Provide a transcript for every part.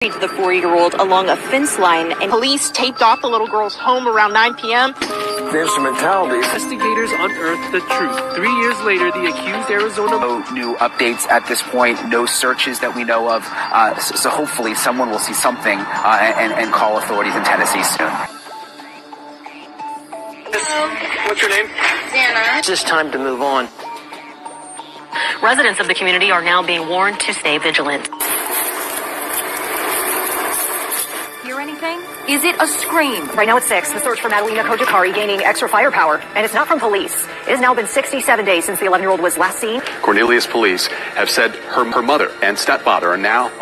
The 4-year-old along a fence line, and police taped off the little girl's home around 9 p.m. The instrumentalities. Investigators unearthed the truth. 3 years later, the accused Arizona... No new updates at this point, no searches that we know of. So hopefully someone will see something and call authorities in Tennessee soon. What's your name? Sena. It's just time to move on. Residents of the community are now being warned to stay vigilant. Hear anything? Is it a scream? Right now it's 6. The search for Madalena Kojikari gaining extra firepower. And it's not from police. It has now been 67 days since the 11-year-old was last seen. Cornelius police have said her mother and stepfather are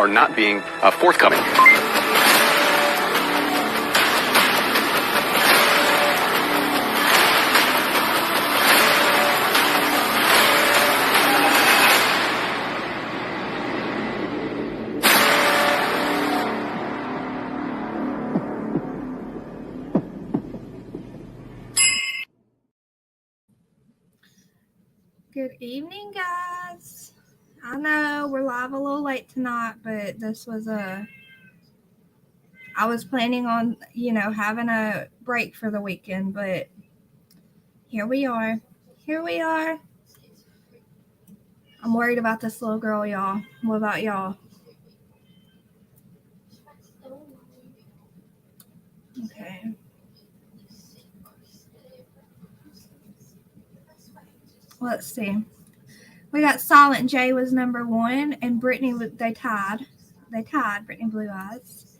not being forthcoming. Good evening, guys. I know we're live a little late tonight, but this was I was planning on, having a break for the weekend, but here we are. I'm worried about this little girl, y'all. What about y'all? Okay. Let's see. We got Silent J was number 1, and Brittany, they tied. Brittany Blue Eyes.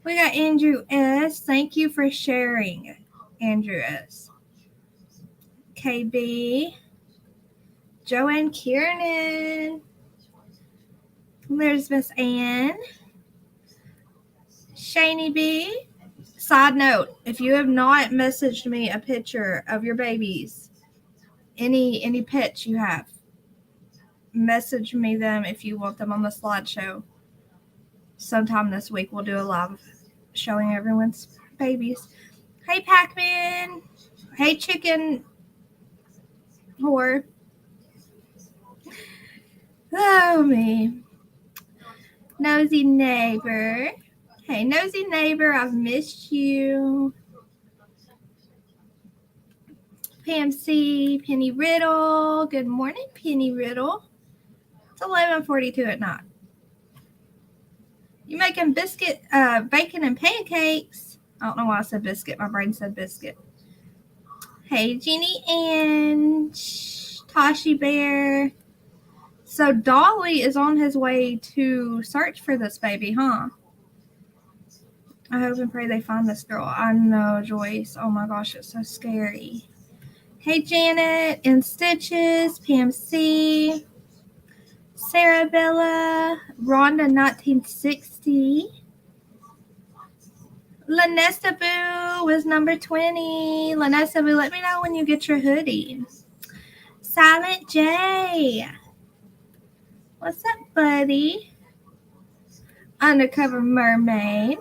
We got Andrew S. Thank you for sharing, Andrew S. KB. Joanne Kiernan. There's Miss Ann. Shani B. Side note, if you have not messaged me a picture of your babies, any pets you have, message me them if you want them on the slideshow. Sometime this week we'll do a live showing everyone's babies. Hey Pac-Man. Hey chicken whore. Oh me. Nosy neighbor. Hey nosy neighbor, I've missed you. Pam C, Penny Riddle. Good morning, Penny Riddle. It's 11:42 at night. You making biscuit, bacon and pancakes? I don't know why I said biscuit. My brain said biscuit. Hey, Jeannie and Tashi Bear. So Dolly is on his way to search for this baby, huh? I hope and pray they find this girl. I know, Joyce. Oh my gosh, it's so scary. Hey, Janet and Stitches, Pam C, Sarah Bella, Rhonda 1960. Lanesta Boo was number 20. Lanesta Boo, let me know when you get your hoodie. Silent J. What's up, buddy? Undercover Mermaid.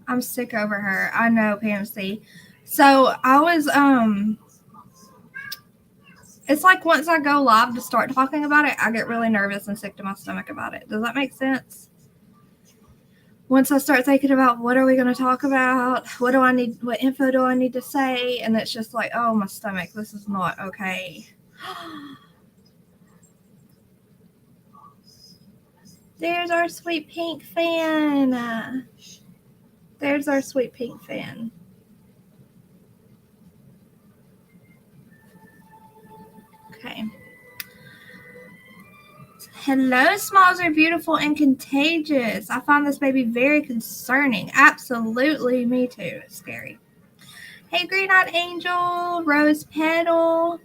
I'm sick over her. I know, Pam C. So I was, it's like once I go live to start talking about it, I get really nervous and sick to my stomach about it. Does that make sense? Once I start thinking about what are we going to talk about? What info do I need to say? And it's just like, oh, my stomach, this is not okay. There's our sweet pink fan. There's our sweet pink fan. Okay. Hello, smalls are beautiful and contagious. I find this baby very concerning. Absolutely, me too. It's scary. Hey, Green-Eyed Angel, Rose Petal,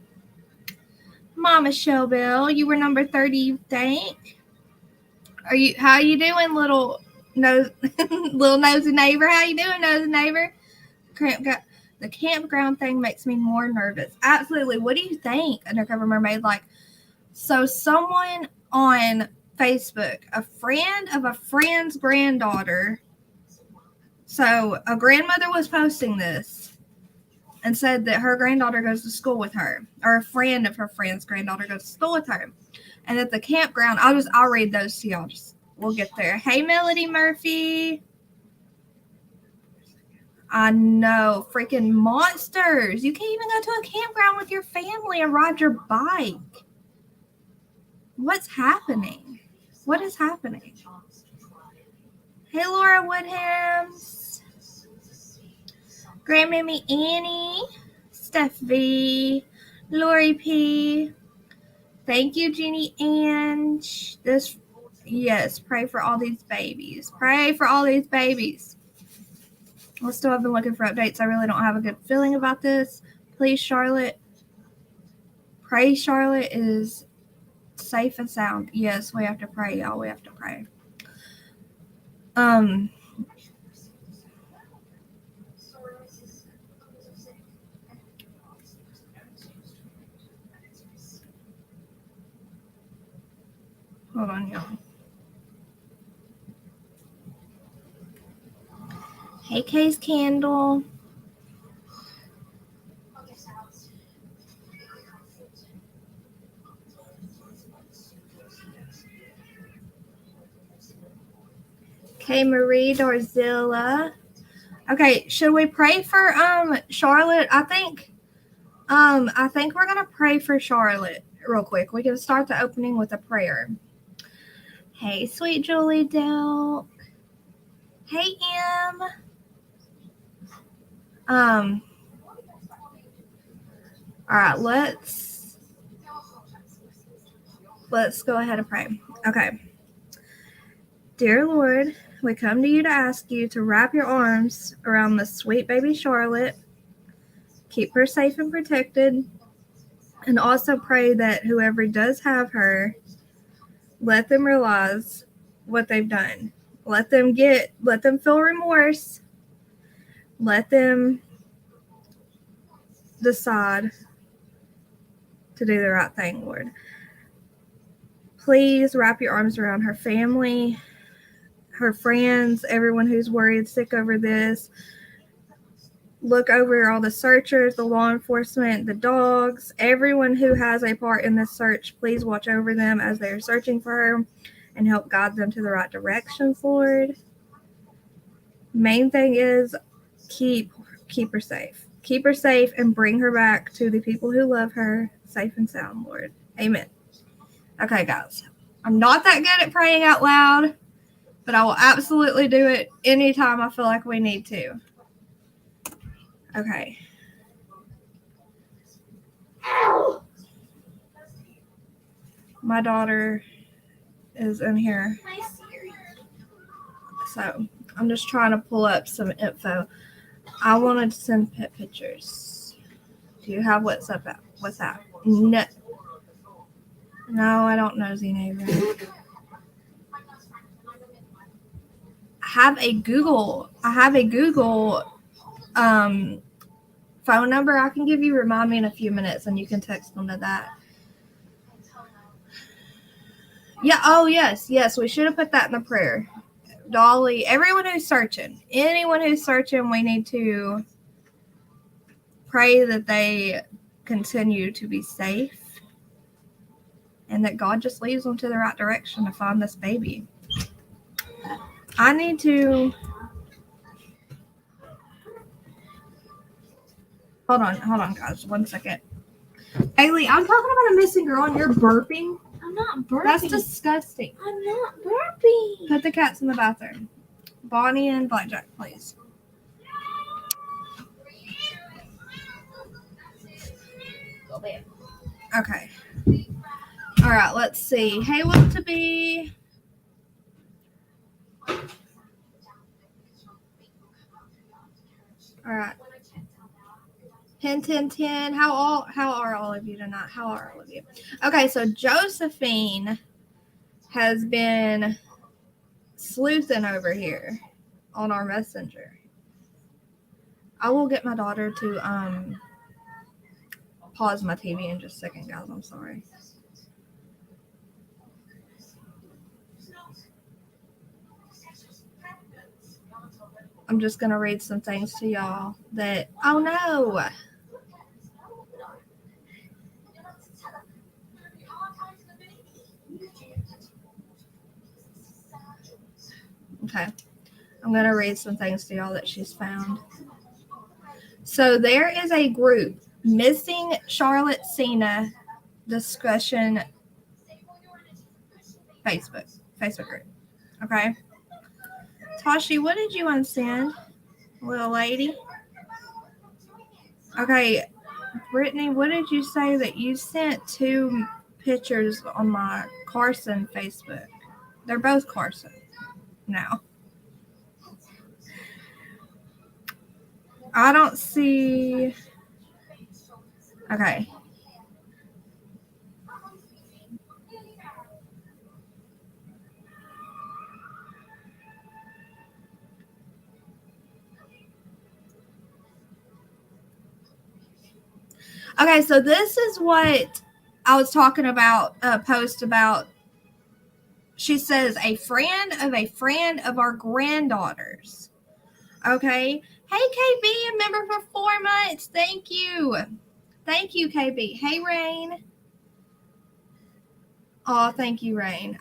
Mama Showbill. You were number 30, you think? How you doing, little nosy neighbor? How you doing, nosy neighbor? The campground thing makes me more nervous. Absolutely. What do you think, Undercover Mermaid? So someone on Facebook, a friend of a friend's granddaughter. So a grandmother was posting this and said that her granddaughter goes to school with her, or a friend of her friend's granddaughter goes to school with her. And at the campground, I'll read those to y'all. Just We'll get there. Hey, Melody Murphy. I know. Freaking monsters. You can't even go to a campground with your family and ride your bike. What's happening? What is happening? Hey, Laura Woodhams. Grandmammy Annie. Steph V. Lori P. Thank you, Jeannie Ange. Yes, pray for all these babies. Pray for all these babies. I still have been looking for updates. I really don't have a good feeling about this. Please, Charlotte. Pray Charlotte is safe and sound. Yes, we have to pray, y'all. We have to pray. Hold on, y'all. Hey, Case Candle. Okay, Marie Dorzilla. Okay, should we pray for Charlotte? I think we're gonna pray for Charlotte real quick. We can start the opening with a prayer. Hey, sweet Julie Delk. Hey, Em. All right, let's go ahead and pray. Okay. Dear Lord, we come to you to ask you to wrap your arms around the sweet baby Charlotte, keep her safe and protected, and also pray that whoever does have her, let them realize what they've done. Let them feel remorse. Let them decide to do the right thing, Lord. Please wrap your arms around her family, her friends, everyone who's worried, sick over this. Look over all the searchers, the law enforcement, the dogs, everyone who has a part in this search. Please watch over them as they're searching for her and help guide them to the right directions, Lord. Main thing is keep her safe. Keep her safe and bring her back to the people who love her, safe and sound, Lord. Amen. Okay, guys. I'm not that good at praying out loud, but I will absolutely do it anytime I feel like we need to. Okay. My daughter is in here. So I'm just trying to pull up some info. I wanted to send pet pictures. Do you have WhatsApp? What's that? No, I don't know Z-Neighbor. I have a Google phone number I can give you. Remind me in a few minutes and you can text them to that. Yeah, oh yes, we should have put that in the prayer. Dolly, anyone who's searching, we need to pray that they continue to be safe and that God just leads them to the right direction to find this baby. I need to... Hold on, guys. 1 second. Haley, I'm talking about a missing girl and you're burping. I'm not burping. That's disgusting. I'm not burping. Put the cats in the bathroom. Bonnie and Blackjack, please. Okay. All right, let's see. Hey, what to be? All right. 10. How are all of you tonight? How are all of you? Okay, so Josephine has been sleuthing over here on our messenger. I will get my daughter to pause my TV in just a second, guys. I'm sorry. I'm just going to read some things to y'all that... Oh, no! Okay. I'm going to read some things to y'all that she's found. So there is a group, Missing Charlotte Sena Discussion Facebook group. Okay. Tashi, what did you unsend, little lady? Okay. Brittany, what did you say that you sent 2 pictures on my Carson Facebook? They're both Carson now. I don't see. Okay. Okay, so this is what I was talking about, a post about. She says, a friend of our granddaughters. Okay. Hey, KB, a member for 4 months. Thank you. Thank you, KB. Hey, Rain. Oh, thank you, Rain.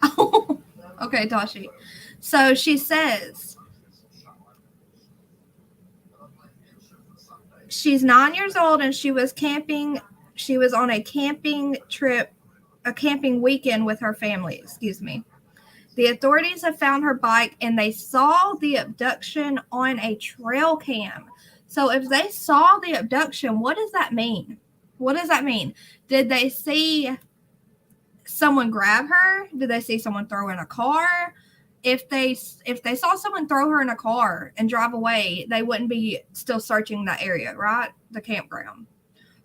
Oh, okay, Tashi. So she says she's 9 years old and she was camping. She was on a camping trip, a camping weekend with her family. Excuse me. The authorities have found her bike and they saw the abduction on a trail cam. So if they saw the abduction, what does that mean? What does that mean? Did they see someone grab her? Did they see someone throw her in a car? If they saw someone throw her in a car and drive away, they wouldn't be still searching that area, right? The campground.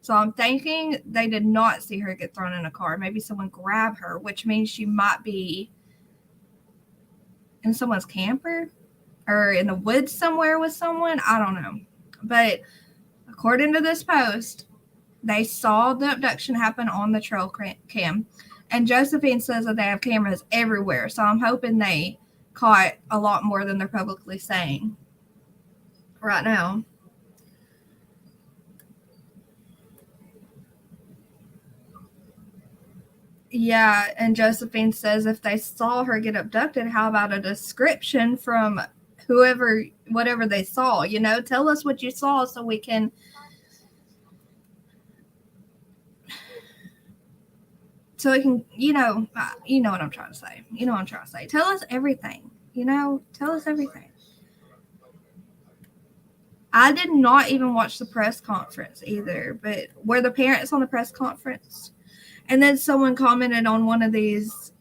So I'm thinking they did not see her get thrown in a car. Maybe someone grabbed her, which means she might be in someone's camper or in the woods somewhere with someone. I don't know. But according to this post, they saw the abduction happen on the trail cam. And Josephine says that they have cameras everywhere. So I'm hoping they caught a lot more than they're publicly saying right now. Yeah, and Josephine says if they saw her get abducted, how about a description from whatever they saw? You know, tell us what you saw so we can. So it can, you know what I'm trying to say. You know what I'm trying to say. Tell us everything. Tell us everything. I did not even watch the press conference either, but were the parents on the press conference? And then someone commented on one of these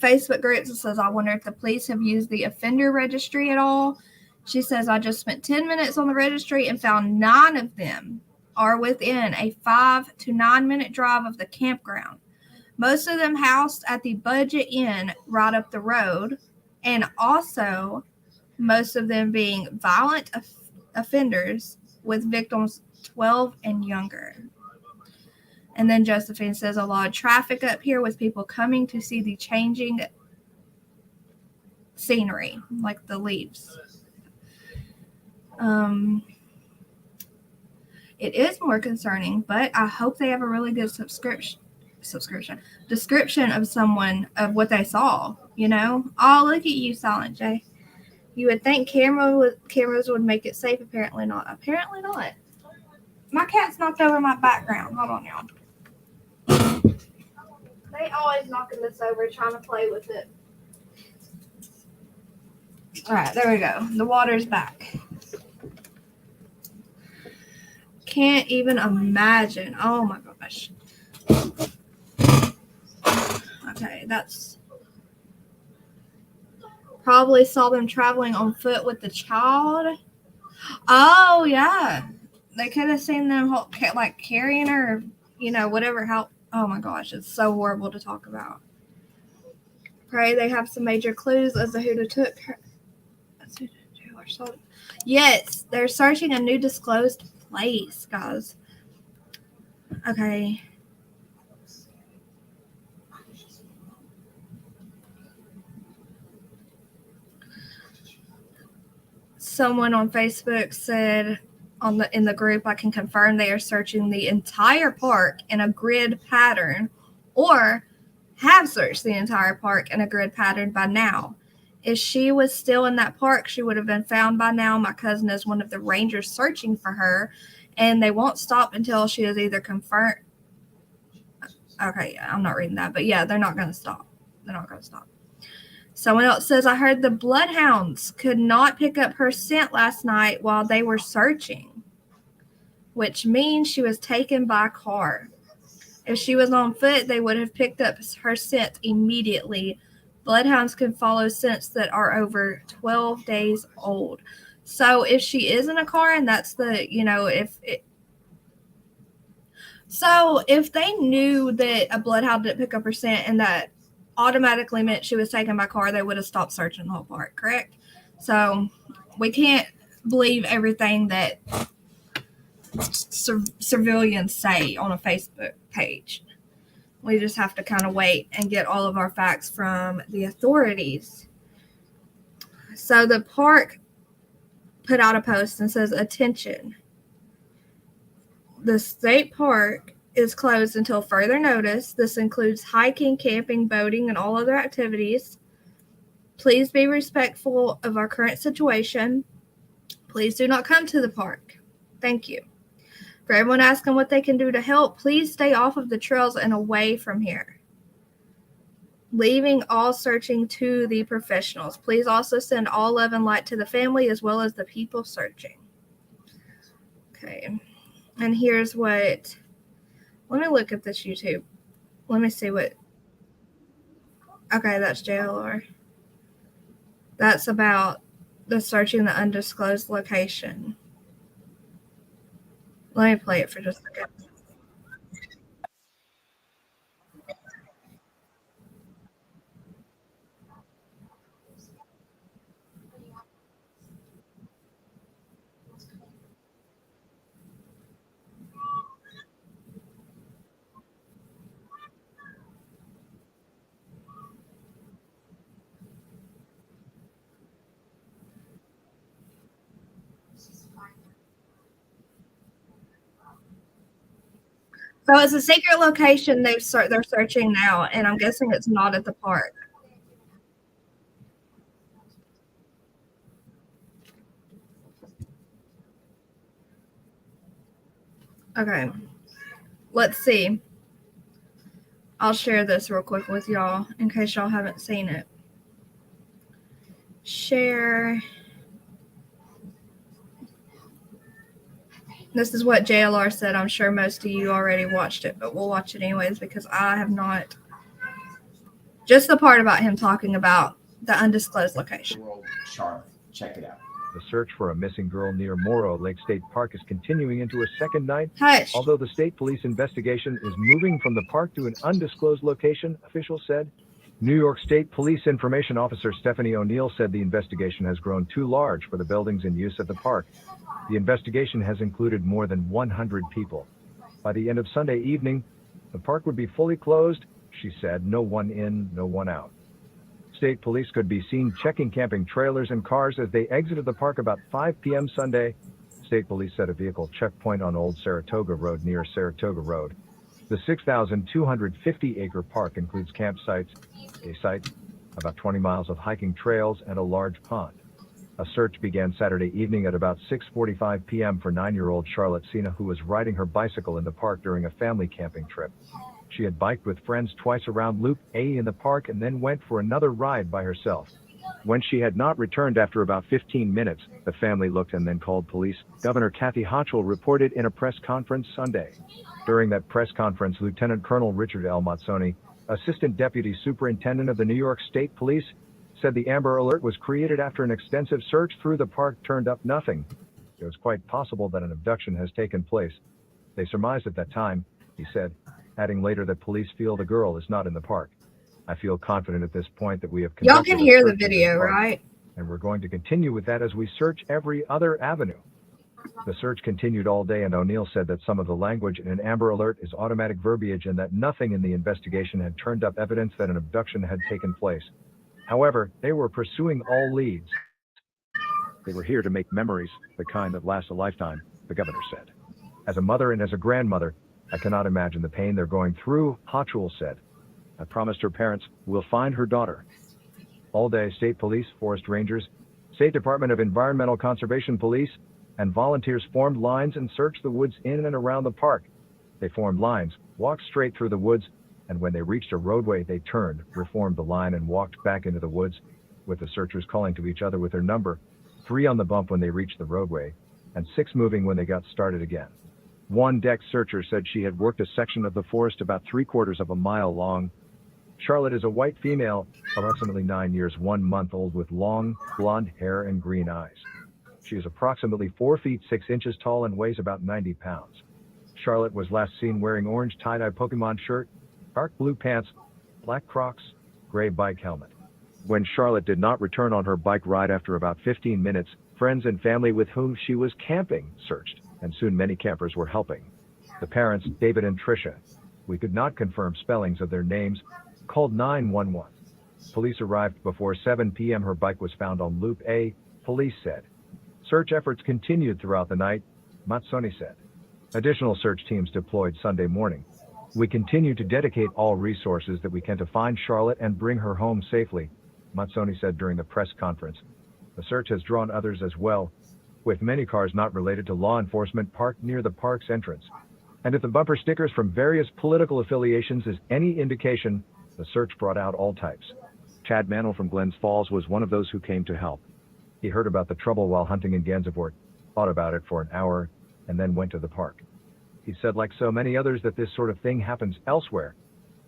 Facebook groups that says, I wonder if the police have used the offender registry at all. She says, I just spent 10 minutes on the registry and found 9 of them are within a 5 to 9 minute drive of the campground. Most of them housed at the Budget Inn right up the road, and also most of them being violent offenders with victims 12 and younger. And then Josephine says a lot of traffic up here with people coming to see the changing scenery, like the leaves. It is more concerning, but I hope they have a really good description of someone, of what they saw, Oh, look at you, Silent J. You would think cameras would make it safe. Apparently not. My cat's knocked over my background. Hold on, y'all. They always knocking this over, trying to play with it. All right, there we go. The water's back. Can't even imagine. Oh my gosh. Okay, that's probably saw them traveling on foot with the child. Oh yeah, they could have seen them like carrying her, whatever help. Oh my gosh, it's so horrible to talk about. Pray they have some major clues as to who took her. Yes, they're searching a new disclosed place, guys. Okay. Someone on Facebook said in the group, I can confirm they are searching the entire park in a grid pattern, or have searched the entire park in a grid pattern by now. If she was still in that park, she would have been found by now. My cousin is one of the rangers searching for her, and they won't stop until she is either confirmed. Okay, yeah, I'm not reading that, but yeah, they're not going to stop. They're not going to stop. Someone else says, I heard the bloodhounds could not pick up her scent last night while they were searching, which means she was taken by car. If she was on foot, they would have picked up her scent immediately. Bloodhounds can follow scents that are over 12 days old. So if she is in a car, and that's the, if they knew that a bloodhound didn't pick up her scent and that automatically meant she was taken by car, they would have stopped searching the whole park, correct? So we can't believe everything that civilians say on a Facebook page. We just have to kind of wait and get all of our facts from the authorities. So the park put out a post and says, attention, the state park is closed until further notice. This includes hiking, camping, boating, and all other activities. Please be respectful of our current situation. Please do not come to the park. Thank you. For everyone asking what they can do to help, please stay off of the trails and away from here. Leaving all searching to the professionals. Please also send all love and light to the family as well as the people searching. Okay. And here's what... Let me look at this YouTube. Let me see what... Okay, that's JLR. That's about the searching the undisclosed location. Let me play it for just a second. So it's a secret location they're searching now, and I'm guessing it's not at the park. Okay, let's see. I'll share this real quick with y'all in case y'all haven't seen it. Share. This is what JLR said. I'm sure most of you already watched it, but we'll watch it anyways because I have not. Just the part about him talking about the undisclosed location. Charlotte, check it out. The search for a missing girl near Morrow Lake State Park is continuing into a second night. Hush. Although the state police investigation is moving from the park to an undisclosed location, officials said. New York State Police Information Officer Stephanie O'Neill said the investigation has grown too large for the buildings in use at the park. The investigation has included more than 100 people. By the end of Sunday evening, the park would be fully closed, she said, no one in, no one out. State police could be seen checking camping trailers and cars as they exited the park about 5 p.m. Sunday. State police set a vehicle checkpoint on Old Saratoga Road near Saratoga Road. The 6,250-acre park includes campsites, a site, about 20 miles of hiking trails, and a large pond. A search began Saturday evening at about 6:45 p.m. for 9-year-old Charlotte Sena, who was riding her bicycle in the park during a family camping trip. She had biked with friends twice around Loop A in the park and then went for another ride by herself. When she had not returned after about 15 minutes, the family looked and then called police. Governor Kathy Hochul reported in a press conference Sunday. During that press conference, Lieutenant Colonel Richard L. Mazzoni, Assistant Deputy Superintendent of the New York State Police, said the Amber Alert was created after an extensive search through the park turned up nothing. It was quite possible that an abduction has taken place. They surmised at that time, he said, adding later that police feel the girl is not in the park. I feel confident at this point that we have Y'all can hear the video, right? And we're going to continue with that as we search every other avenue. The search continued all day, and O'Neill said that some of the language in an Amber Alert is automatic verbiage and that nothing in the investigation had turned up evidence that an abduction had taken place. However, they were pursuing all leads. They were here to make memories, the kind that last a lifetime, the governor said. As a mother and as a grandmother, I cannot imagine the pain they're going through, Hochul said. I promised her parents we'll find her daughter. All day, state police, forest rangers, State Department of Environmental Conservation Police, and volunteers formed lines and searched the woods in and around the park. They formed lines, walked straight through the woods, and when they reached a roadway, they turned, reformed the line, and walked back into the woods, with the searchers calling to each other with their number, 3 on the bump when they reached the roadway, and 6 moving when they got started again. One deck searcher said she had worked a section of the forest about 3/4 of a mile long. Charlotte is a white female, approximately 9 years, 1 month old, with long, blonde hair and green eyes. She is approximately 4 feet 6 inches tall and weighs about 90 pounds. Charlotte was last seen wearing orange tie-dye Pokemon shirt, dark blue pants, black Crocs, gray bike helmet. When Charlotte did not return on her bike ride after about 15 minutes, friends and family with whom she was camping searched, and soon many campers were helping. The parents, David and Tricia, we could not confirm spellings of their names, called 911. Police arrived before 7 p.m. Her bike was found on Loop A, police said. Search efforts continued throughout the night, Matsoni said. Additional search teams deployed Sunday morning. We continue to dedicate all resources that we can to find Charlotte and bring her home safely, Matsoni said during the press conference. The search has drawn others as well, with many cars not related to law enforcement parked near the park's entrance. And if the bumper stickers from various political affiliations is any indication, the search brought out all types. Chad Mantle from Glens Falls was one of those who came to help. He heard about the trouble while hunting in Gansevoort, thought about it for an hour, and then went to the park. He said, like so many others, that this sort of thing happens elsewhere,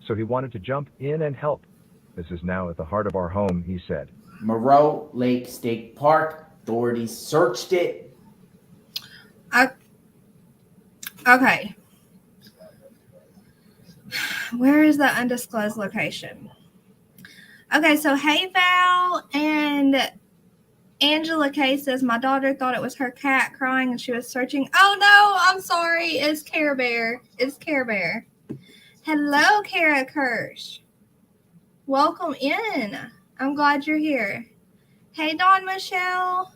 so he wanted to jump in and help. This is now at the heart of our home, he said. Moreau Lake State Park, authorities searched it. Okay. Where is the undisclosed location? Okay, so Hey Val and Angela Kay says, my daughter thought it was her cat crying and she was searching. Oh no, I'm sorry. It's Care Bear. It's Care Bear. Hello, Kara Kirsch. Welcome in. I'm glad you're here. Hey, Dawn Michelle.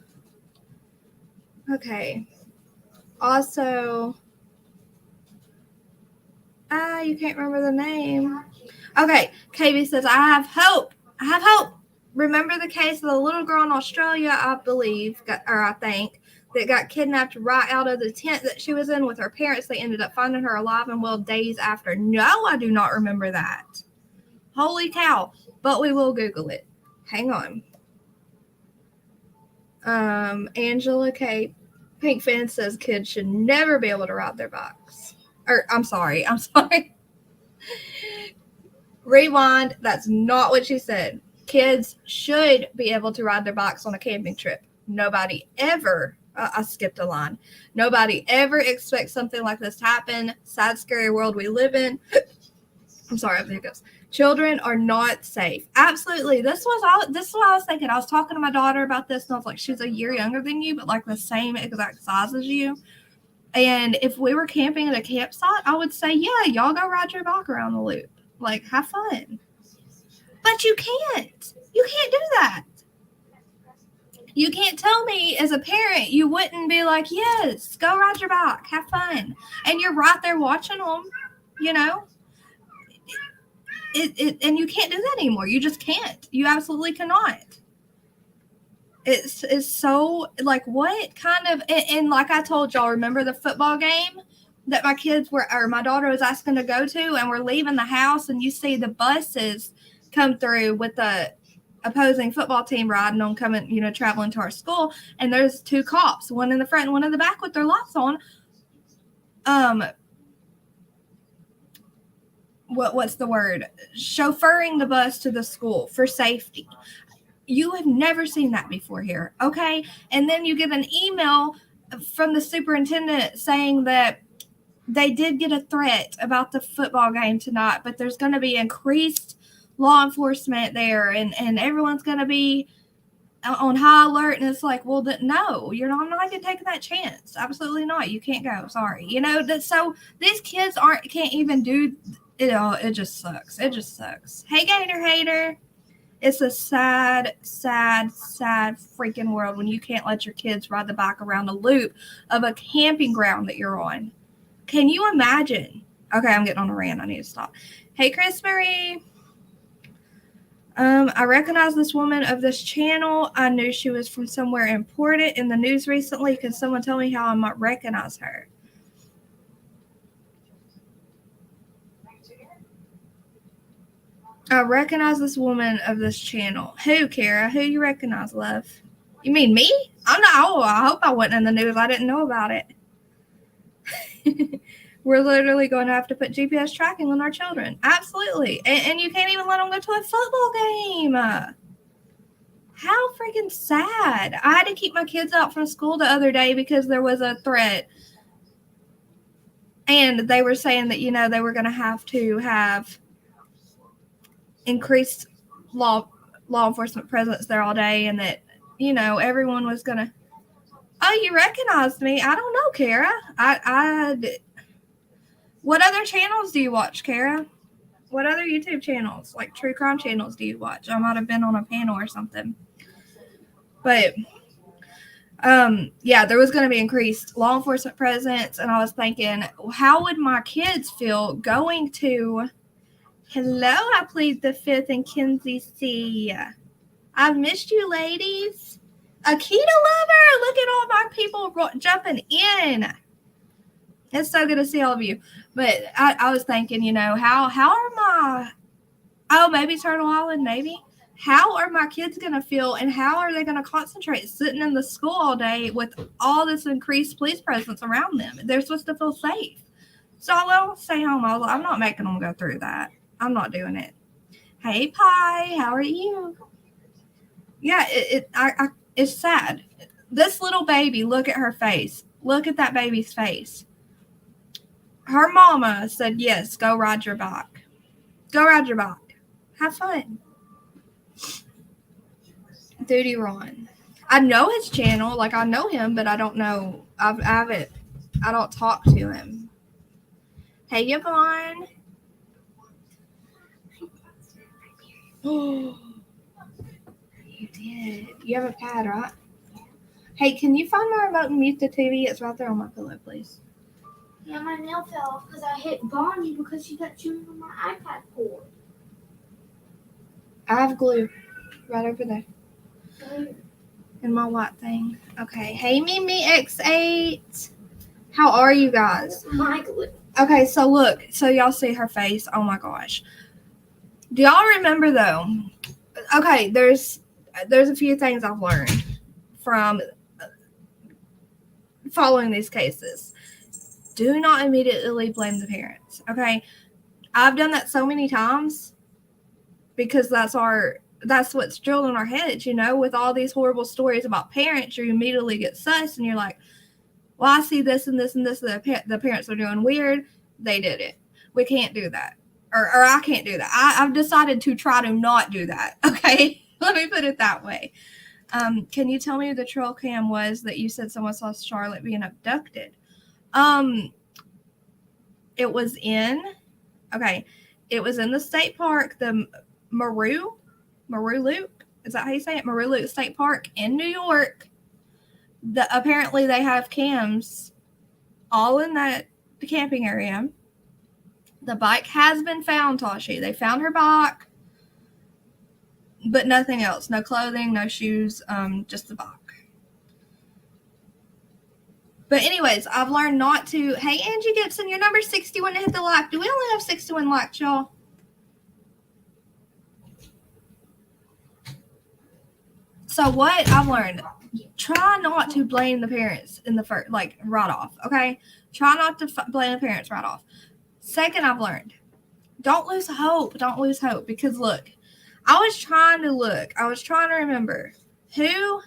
Okay. Also, you can't remember the name. Okay, KB says, I have hope. I have hope. Remember the case of the little girl in Australia, I believe, I think, that got kidnapped right out of the tent that she was in with her parents. They ended up finding her alive and well days after. No, I do not remember that. Holy cow. But we will Google it. Hang on. Angela K. Pink Fan says kids should never be able to ride their bikes. I'm sorry. Rewind. That's not what she said. Kids should be able to ride their bikes on a camping trip. Nobody ever, I skipped a line. Nobody ever expects something like this to happen. Sad, scary world we live in. I'm sorry, I have hiccups. Children are not safe. Absolutely. This is what I was thinking. I was talking to my daughter about this, and I was like, she's a year younger than you, but like the same exact size as you. And if we were camping at a campsite, I would say, yeah, y'all go ride your bike around the loop. Like, have fun. But you can't. You can't do that. You can't tell me as a parent you wouldn't be like, yes, go ride your bike. Have fun. And you're right there watching them, you know. And you can't do that anymore. You just can't. You absolutely cannot. It's so, like, what kind of, and like I told y'all, remember the football game that my daughter was asking to go to, and we're leaving the house, and you see the buses come through with the opposing football team riding on, coming, traveling to our school, and there's 2 cops, one in the front and one in the back with their lights on. What's the word? Chauffeuring the bus to the school for safety. You have never seen that before here, okay? And then you get an email from the superintendent saying that they did get a threat about the football game tonight, but there's going to be increased law enforcement there, and everyone's going to be on high alert. And it's like, well, no, I'm not going to take that chance. Absolutely not. You can't go. Sorry. So these kids can't even do it. It just sucks. It just sucks. Hey, Gator Hater. It's a sad, sad, sad freaking world when you can't let your kids ride the bike around a loop of a camping ground that you're on. Can you imagine? Okay, I'm getting on a rant. I need to stop. Hey, Chris Marie. I recognize this woman of this channel. I knew she was from somewhere important in the news recently. Can someone tell me how I might recognize her? I recognize this woman of this channel. Who, Kara? Who you recognize, love? You mean me? I'm not. Oh, I hope I wasn't in the news. I didn't know about it. We're literally going to have to put GPS tracking on our children. Absolutely. And you can't even let them go to a football game. How freaking sad. I had to keep my kids out from school the other day because there was a threat. And they were saying that, they were going to have increased law enforcement presence there all day, and that, everyone was going to. Oh, you recognized me? I don't know, Kara. What other channels do you watch, Kara? What other YouTube channels, like true crime channels, do you watch? I might have been on a panel or something. But, yeah, there was going to be increased law enforcement presence, and I was thinking, how would my kids feel going to... Hello, I plead the fifth in Kinsey C. I've missed you, ladies. Akita lover, look at all my people jumping in. It's so good to see all of you. But I was thinking, how are my... Oh, maybe Turtle Island, maybe. How are my kids going to feel, and how are they going to concentrate sitting in the school all day with all this increased police presence around them? They're supposed to feel safe. So I let them stay home. I'm not making them go through that. I'm not doing it. Hey, Pie, how are you? Yeah, it's sad. This little baby, look at her face. Look at that baby's face. Her mama said, yes, go ride your bike. Go ride your bike. Have fun. Duty Ron. I know his channel. Like, I know him, but I don't know. I don't talk to him. Hey, Yvonne. Oh, you did. You have a pad, right? Hey, can you find my remote and mute the TV? It's right there on my pillow, please. Yeah, my nail fell off because I hit Bonnie because she got chewing on my iPad cord. I have glue right over there. In my white thing. Okay. Hey, Mimi X8. How are you guys? My glue. Okay, so look. So y'all see her face. Oh, my gosh. Do y'all remember, though? Okay, there's a few things I've learned from following these cases. Do not immediately blame the parents, okay? I've done that so many times because that's what's drilled in our heads, with all these horrible stories about parents. You immediately get sus and you're like, well, I see this and this and this. The parents are doing weird. They did it. We can't do that. Or I can't do that. I've decided to try to not do that, okay? Let me put it that way. Can you tell me who the trail cam was that you said someone saw Charlotte being abducted? It was in the state park, the Maru Loop. Is that how you say it? Maru Loop State Park in New York. Apparently they have cams all in the camping area. The bike has been found, Tashi. They found her bike, but nothing else. No clothing, no shoes, just the bike. But anyways, I've learned not to... Hey, Angie Gibson, your number's 61 to hit the like. Do we only have 61 likes, y'all? So what I've learned, try not to blame the parents in the first, right off, okay? Try not to blame the parents right off. Second, I've learned, don't lose hope. Don't lose hope. Because look, I was trying to remember who...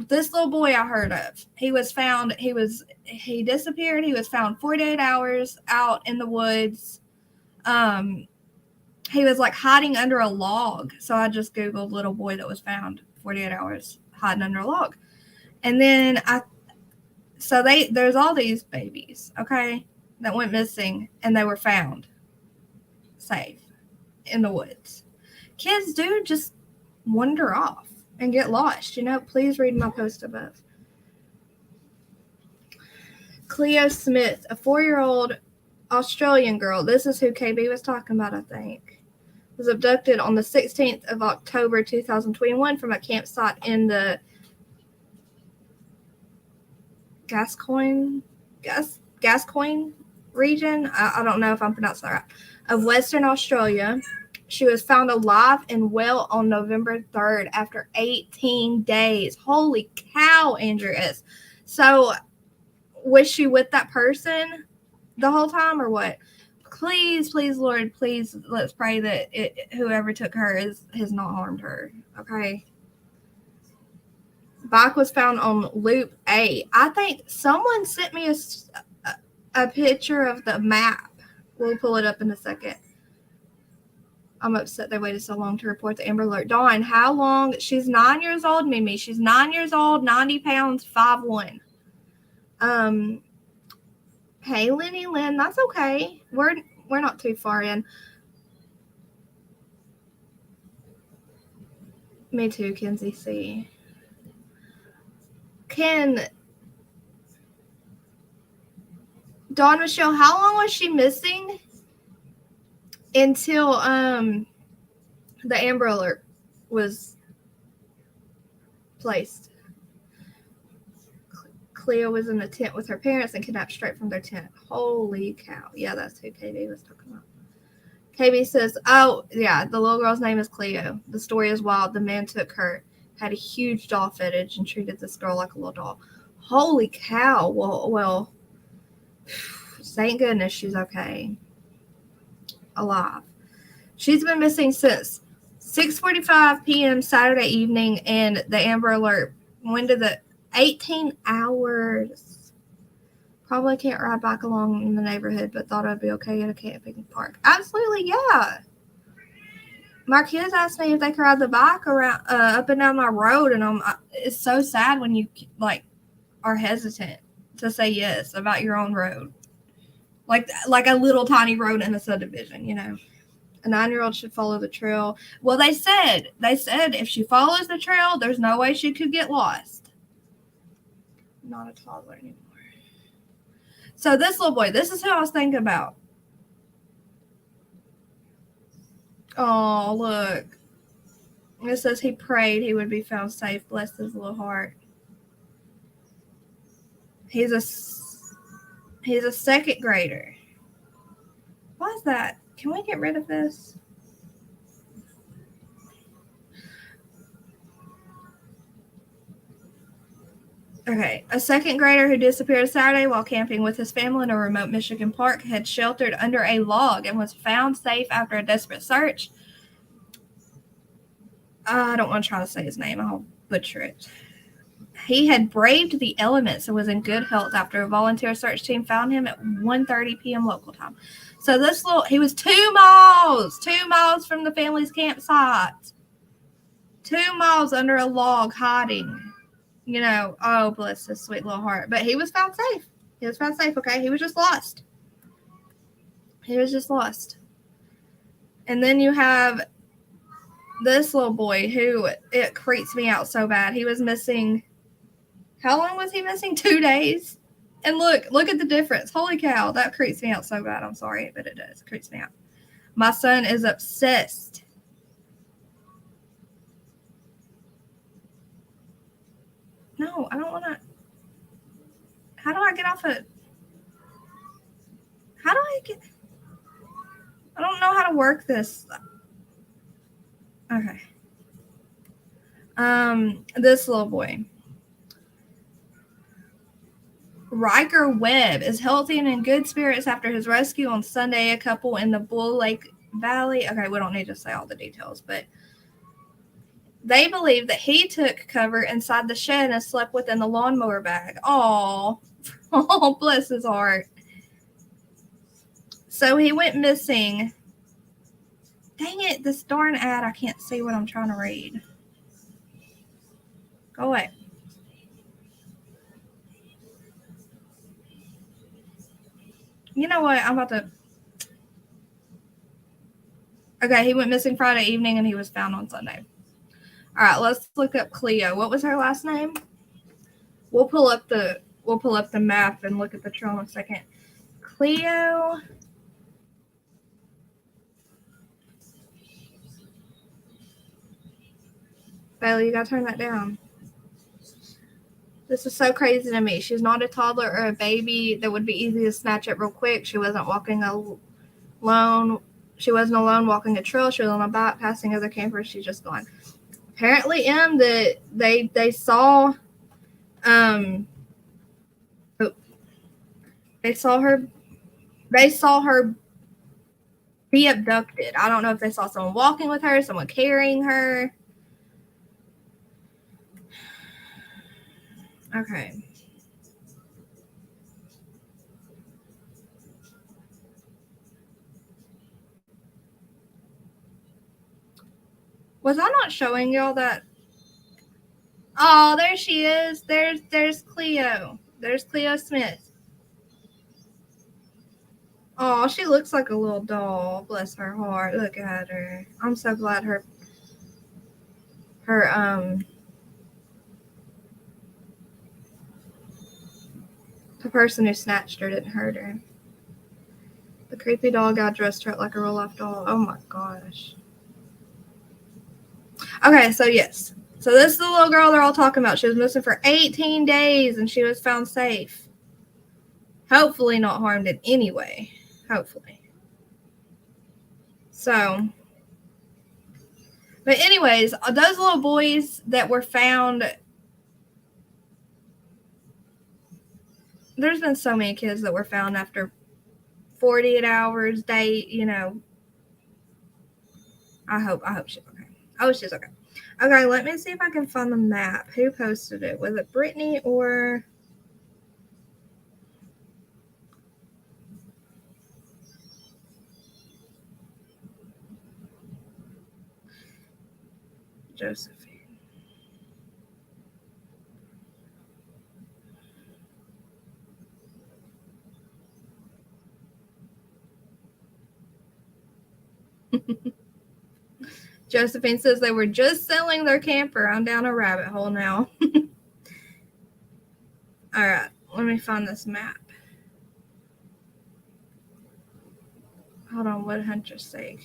This little boy I heard of, he disappeared. He was found 48 hours out in the woods. He was hiding under a log. So I just Googled little boy that was found 48 hours hiding under a log. And then there's all these babies, okay, that went missing and they were found safe in the woods. Kids do just wander off and get lost, Please read my post above. Cleo Smith, a 4-year-old Australian girl. This is who KB was talking about, I think. was abducted on the 16th of October 2021 from a campsite in the Gascoigne region. I don't know if I'm pronouncing that right. Of Western Australia. She was found alive and well on November 3rd after 18 days. Holy cow, Andreas. So, was she with that person the whole time or what? Please, please, Lord, please, let's pray that whoever took her has not harmed her. Okay. Bike was found on Loop 8. I think someone sent me a picture of the map. We'll pull it up in a second. I'm upset they waited so long to report the Amber Alert. Dawn, how long? She's 9 years old, Mimi. She's 9 years old, 90 pounds, 5'1". Hey, Lenny Lynn, that's okay. We're not too far in. Me too, Kenzie C. Dawn Michelle, how long was she missing until the Amber Alert was placed? Cleo was in a tent with her parents and kidnapped straight from their tent. Holy cow. Yeah, that's who KB was talking about. KB says, oh, yeah, the little girl's name is Cleo. The story is wild. The man took her, had a huge doll fetish, and treated this girl like a little doll. Holy cow. Well, thank goodness she's okay. Alive. She's been missing since 6:45 p.m. Saturday evening, and the Amber Alert went to the 18 hours. Probably can't ride back along in the neighborhood, but thought I'd be okay at a camping park. Absolutely, yeah. My kids asked me if they could ride the bike around up and down my road, and it's so sad when you are hesitant to say yes about your own road, like a little tiny road in a subdivision. A 9-year-old should follow the trail. Well, they said if she follows the trail, there's no way she could get lost. Not a toddler anymore. So this little boy, this is who I was thinking about. Oh, look. It says he prayed he would be found safe. Bless his little heart. He's a second grader. Why is that? Can we get rid of this? Okay, a second grader who disappeared Saturday while camping with his family in a remote Michigan park had sheltered under a log and was found safe after a desperate search. I don't want to try to say his name. I'll butcher it. He had braved the elements and was in good health after a volunteer search team found him at 1:30 p.m. local time. So he was 2 miles from the family's campsite. 2 miles under a log hiding. Oh, bless his sweet little heart. But he was found safe. Okay? He was just lost. And then you have this little boy who, it creeps me out so bad. He was missing, how long was he missing? 2 days? And look at the difference. Holy cow, that creeps me out so bad. I'm sorry, but it does. It creeps me out. My son is obsessed. No, I don't want to. How do I get off it? I don't know how to work this. Okay. This little boy. Riker Webb is healthy and in good spirits after his rescue on Sunday. A couple in the Bull Lake Valley. Okay, we don't need to say all the details, but they believe that he took cover inside the shed and slept within the lawnmower bag. Oh, bless his heart. So he went missing. Dang it, this darn ad, I can't see what I'm trying to read. Go away. You know what? I'm about to. Okay, he went missing Friday evening and he was found on Sunday. All right, let's look up Cleo. What was her last name? We'll pull up the map and look at the trail in a second. Cleo. Bailey, you gotta turn that down. This is so crazy to me. She's not a toddler or a baby that would be easy to snatch at real quick. She wasn't walking alone. She wasn't alone walking a trail. She was on a bike passing other campers. She's just gone. Apparently, that they saw, they saw her be abducted. I don't know if they saw someone walking with her, someone carrying her. Okay. Was I not showing y'all that? Oh, there she is. There's Cleo. There's Cleo Smith. Oh, she looks like a little doll. Bless her heart. Look at her. I'm so glad the person who snatched her didn't hurt her. The creepy doll guy dressed her up like a real-life doll. Oh my gosh. Okay, so yes. So this is the little girl they're all talking about. She was missing for 18 days and she was found safe. Hopefully not harmed in any way. Hopefully. So, but anyways, those little boys that were found, there's been so many kids that were found after 48 hours, I hope she's okay. Oh, she's okay. Okay, let me see if I can find the map. Who posted it? Was it Brittany or Josephine? Josephine says they were just selling their camper. I'm down a rabbit hole now. All right, let me find this map. Hold on, what did Hunter say?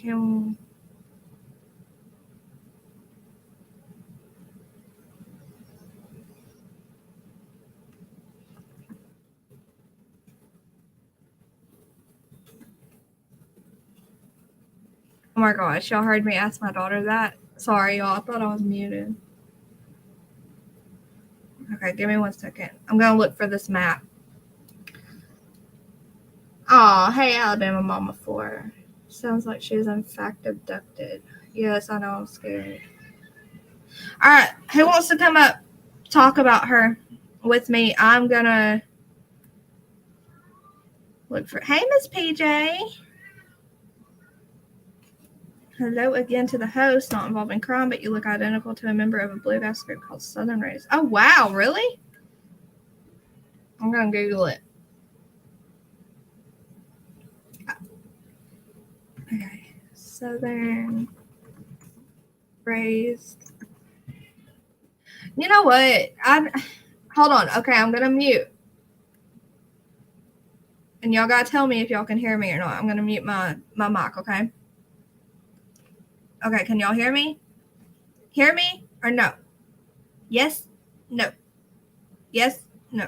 Oh my gosh, y'all heard me ask my daughter that? Sorry, y'all. I thought I was muted. Okay, give me 1 second. I'm going to look for this map. Aw, hey, Alabama Mama 4. Sounds like she was in fact abducted. Yes, I know, I'm scared. All right, who wants to come up, talk about her with me? I'm going to look for... Hey, Miss PJ. Hello again to the host, not involving crime, but you look identical to a member of a bluegrass group called Southern Rays. Oh, wow, really? I'm going to Google it. Okay, Southern Rays. You know what? Hold on. Okay, I'm going to mute. And y'all got to tell me if y'all can hear me or not. I'm going to mute my mic, okay? Okay, can y'all hear me? Hear me or no? Yes? No. Yes? No.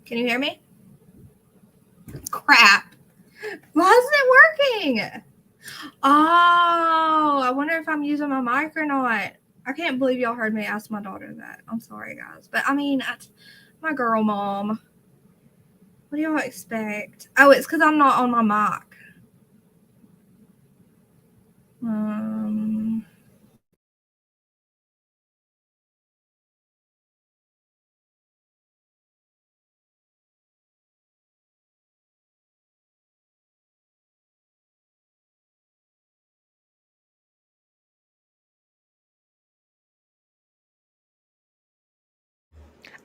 Can you hear me? Crap. Why isn't it working? Oh, I wonder if I'm using my mic or not. I can't believe y'all heard me ask my daughter that. I'm sorry, guys. But, I mean, my girl mom. What do y'all expect? Oh, it's because I'm not on my mic.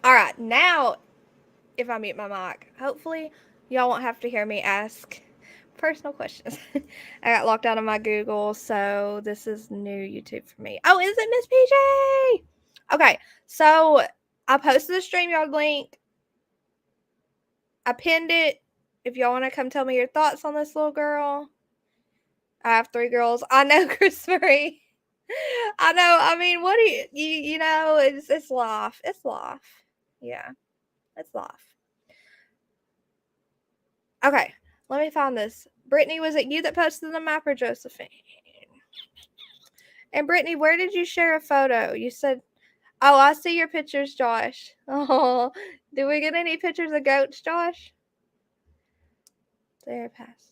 All right, now, if I mute my mic, hopefully y'all won't have to hear me ask personal questions. I got locked out of my Google, so this is new YouTube for me. Oh, is it Miss PJ? Okay, so I posted the StreamYard link. I pinned it. If y'all want to come tell me your thoughts on this little girl. I have 3 girls. I know, Chris Murray. I know. I mean, what do you know, it's life. It's life. Yeah. It's life. Okay. Let me find this. Brittany, was it you that posted the map or Josephine? And Brittany, where did you share a photo? You said, oh, I see your pictures, Josh. Oh, did we get any pictures of goats, Josh? There, pass.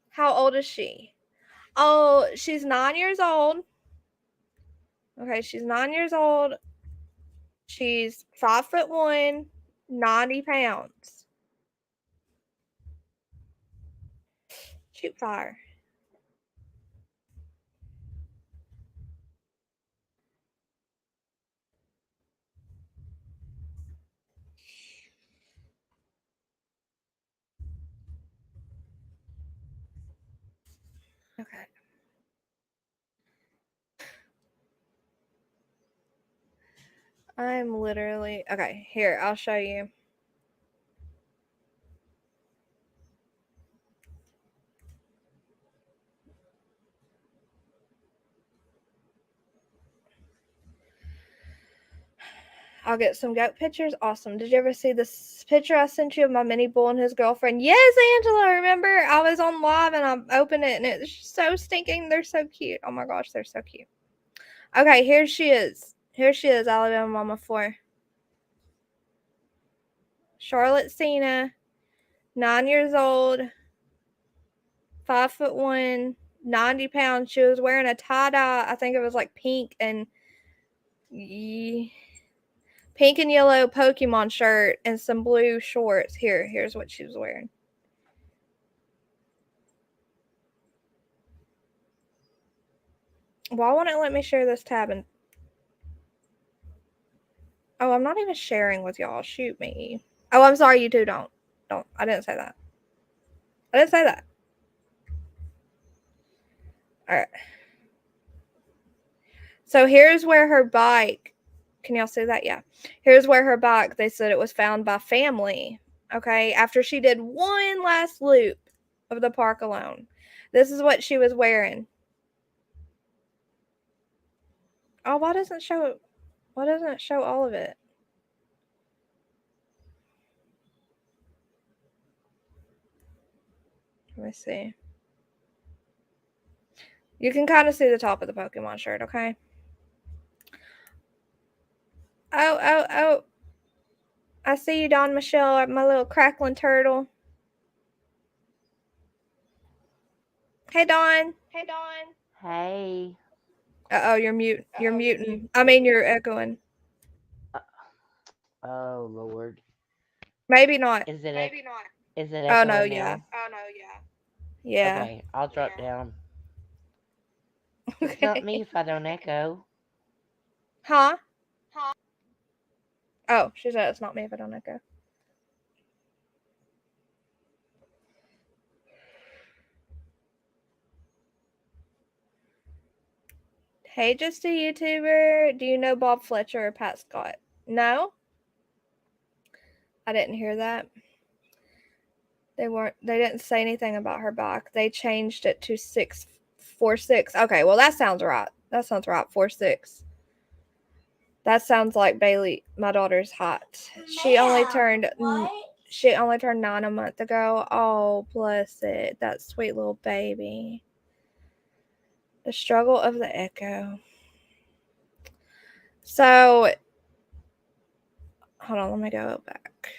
How old is she? Oh, she's 9 years old. Okay, she's 9 years old. She's 5'1", 90 pounds. Shoot fire. Okay. I'm literally okay. Here, I'll show you. I'll get some goat pictures. Awesome. Did you ever see this picture I sent you of my mini bull and his girlfriend? Yes, Angela. Remember, I was on live and I opened it and it's so stinking. They're so cute. Oh my gosh, they're so cute. Okay, here she is. Here she is, Alabama Mama 4. Charlotte Sena, 9 years old, 5'1", 90 pounds. She was wearing a tie-dye, I think it was like pink and yellow Pokemon shirt and some blue shorts. Here's what she was wearing. Why won't it let me share this tab? And oh, I'm not even sharing with y'all. Shoot me. Oh, I'm sorry. You two don't. I didn't say that. I didn't say that. All right. So here's where her bike. Can y'all see that? Yeah. Here's where her bike, they said it was found by family. Okay. After she did one last loop of the park alone. This is what she was wearing. Oh, why doesn't it show all of it? Let me see. You can kind of see the top of the Pokemon shirt, okay? Oh. I see you, Don Michelle, my little crackling turtle. Hey, Dawn. Hey. Uh-oh, you're mute. You're muting. I mean, you're echoing. Oh, Lord. Maybe not. Is it echoing Oh, no, now? yeah. Yeah. Okay, I'll drop down. It's not me if I don't echo. Huh? Oh, she said it's not me if I don't echo. Hey, just a YouTuber. Do you know Bob Fletcher or Pat Scott? No? I didn't hear that. They didn't say anything about her back. They changed it to 646. Okay, well that sounds right. 46. That sounds like Bailey, my daughter's height. She only turned 9 a month ago. Oh, bless it. That sweet little baby. The struggle of the echo. So, hold on, let me go back.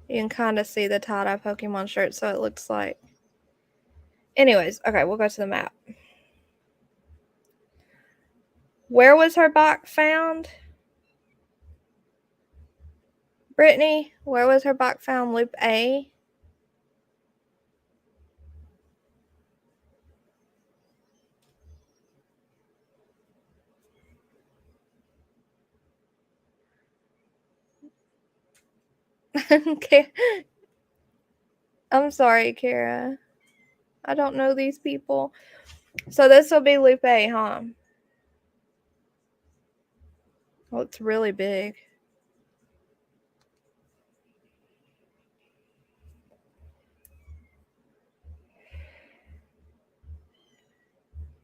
You can kind of see the tie-dye Pokemon shirt, so it looks like. Anyways, okay, we'll go to the map. Where was her bike found? Brittany, where was her bike found? Loop A? Okay. I'm sorry, Kara. I don't know these people. So this will be Lupe, huh? Well, it's really big.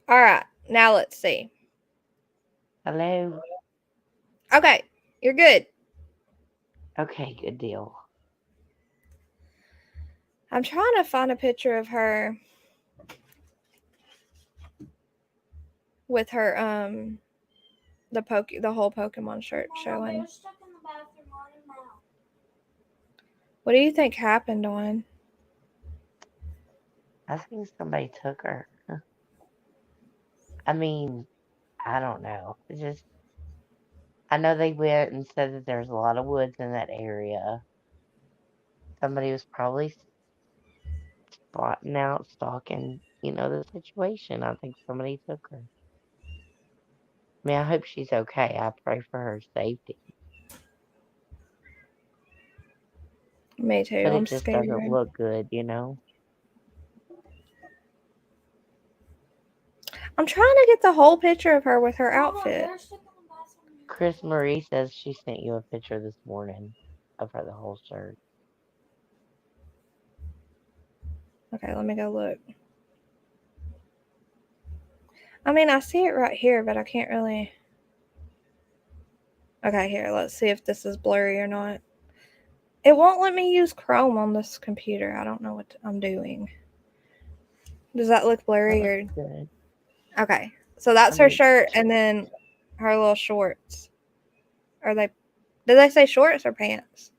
All right, now let's see. Hello. Okay, you're good. Okay, good deal. I'm trying to find a picture of her with her the whole Pokemon shirt showing. They're stuck in the bathroom on and out. What do you think happened, Dawn? I think somebody took her. I mean, I don't know. I know they went and said that there's a lot of woods in that area. Somebody was probably spotting out, stalking, the situation. I think somebody took her. I mean, I hope she's okay. I pray for her safety. Me too. But I'm it just doesn't scared. look good, I'm trying to get the whole picture of her with her outfit. They're stuck in the bathroom. Chris Marie says she sent you a picture this morning of her, the whole shirt. Okay, let me go look. I mean, I see it right here, but I can't really. Okay, here, let's see if this is blurry or not. It won't let me use Chrome on this computer. I don't know what I'm doing. Does that look blurry or? Good. Okay, so that's her shirt and then her little shorts. Did they say shorts or pants?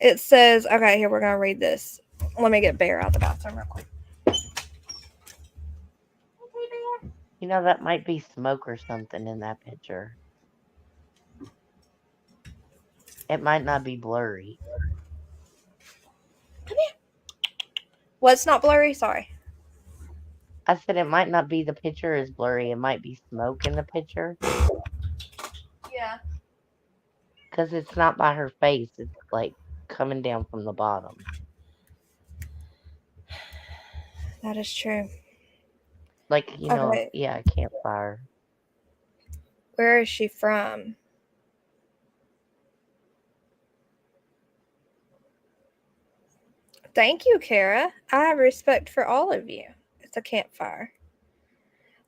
It says, okay, here, we're going to read this. Let me get Bear out of the bathroom real quick. That might be smoke or something in that picture. It might not be blurry. Come here. What's not blurry? Sorry. I said it might not be the picture is blurry. It might be smoke in the picture. Yeah. Because it's not by her face. It's like coming down from the bottom. That is true. Like, Okay. yeah, a campfire. Where is she from? Thank you, Kara. I have respect for all of you. It's a campfire.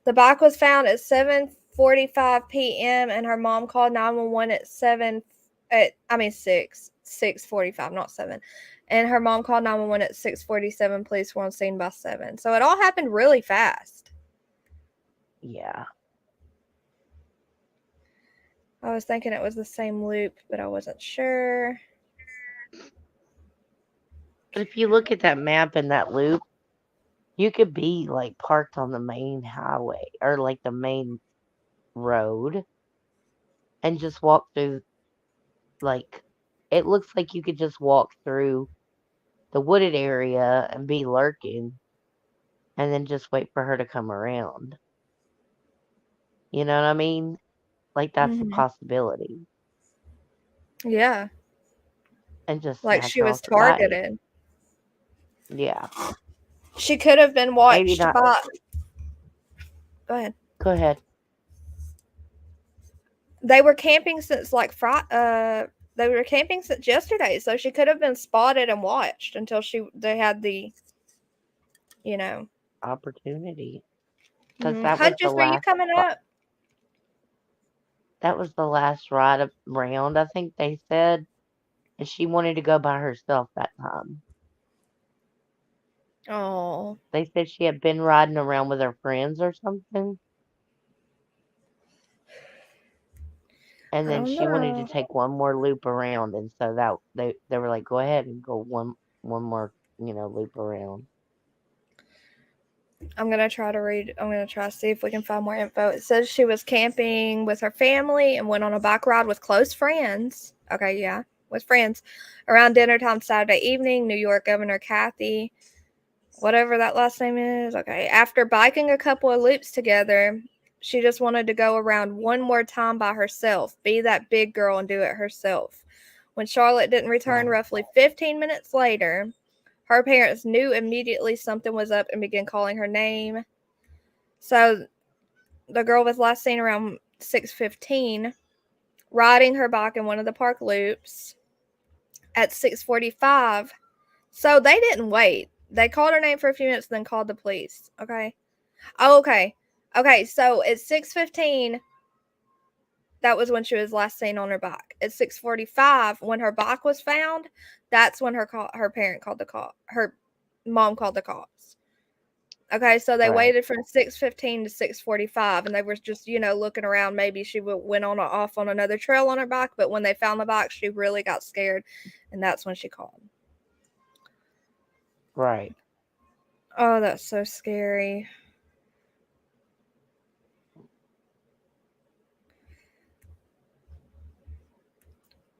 The bike was found at 7:45 p.m. and her mom called 911 at 6:45, not 7. And her mom called 911 at 6:47. Police were on scene by 7. So it all happened really fast. Yeah. I was thinking it was the same loop, but I wasn't sure. But if you look at that map and that loop, you could be like parked on the main highway or like the main road and just walk through. Like, it looks like you could just walk through the wooded area and be lurking and then just wait for her to come around. You know what I mean? Like, that's a possibility. Yeah. And just like snatch she her was off the bike. targeted. Yeah. She could have been watched by. Go ahead. Go ahead. They were camping since they were camping since yesterday, so she could have been spotted and watched until they had the, opportunity. Because Huntress, were you coming up? That was the last ride around, I think they said. And she wanted to go by herself that time. Oh. They said she had been riding around with her friends or something. And then she wanted to take one more loop around, and so that they were like, go ahead and go one more, loop around. I'm gonna try to see if we can find more info. It says she was camping with her family and went on a bike ride with close friends. Okay, yeah, with friends around dinner time Saturday evening. New York Governor Kathy, whatever that last name is. Okay, after biking a couple of loops together, She just wanted to go around one more time by herself, be that big girl and do it herself. When Charlotte didn't return roughly 15 minutes later, her parents knew immediately something was up and began calling her name. So the girl was last seen around 6:15, riding her bike in one of the park loops at 6:45. So they didn't wait. They called her name for a few minutes, then called the police. Okay. Oh, okay. Okay, so at 6:15, that was when she was last seen on her bike. At 6:45, when her bike was found, that's when her parent called the call. Her mom called the cops. Okay, so they waited from 6:15 to 6:45, and they were just, looking around. Maybe she went off on another trail on her bike, but when they found the bike, she really got scared, and that's when she called. Right. Oh, that's so scary.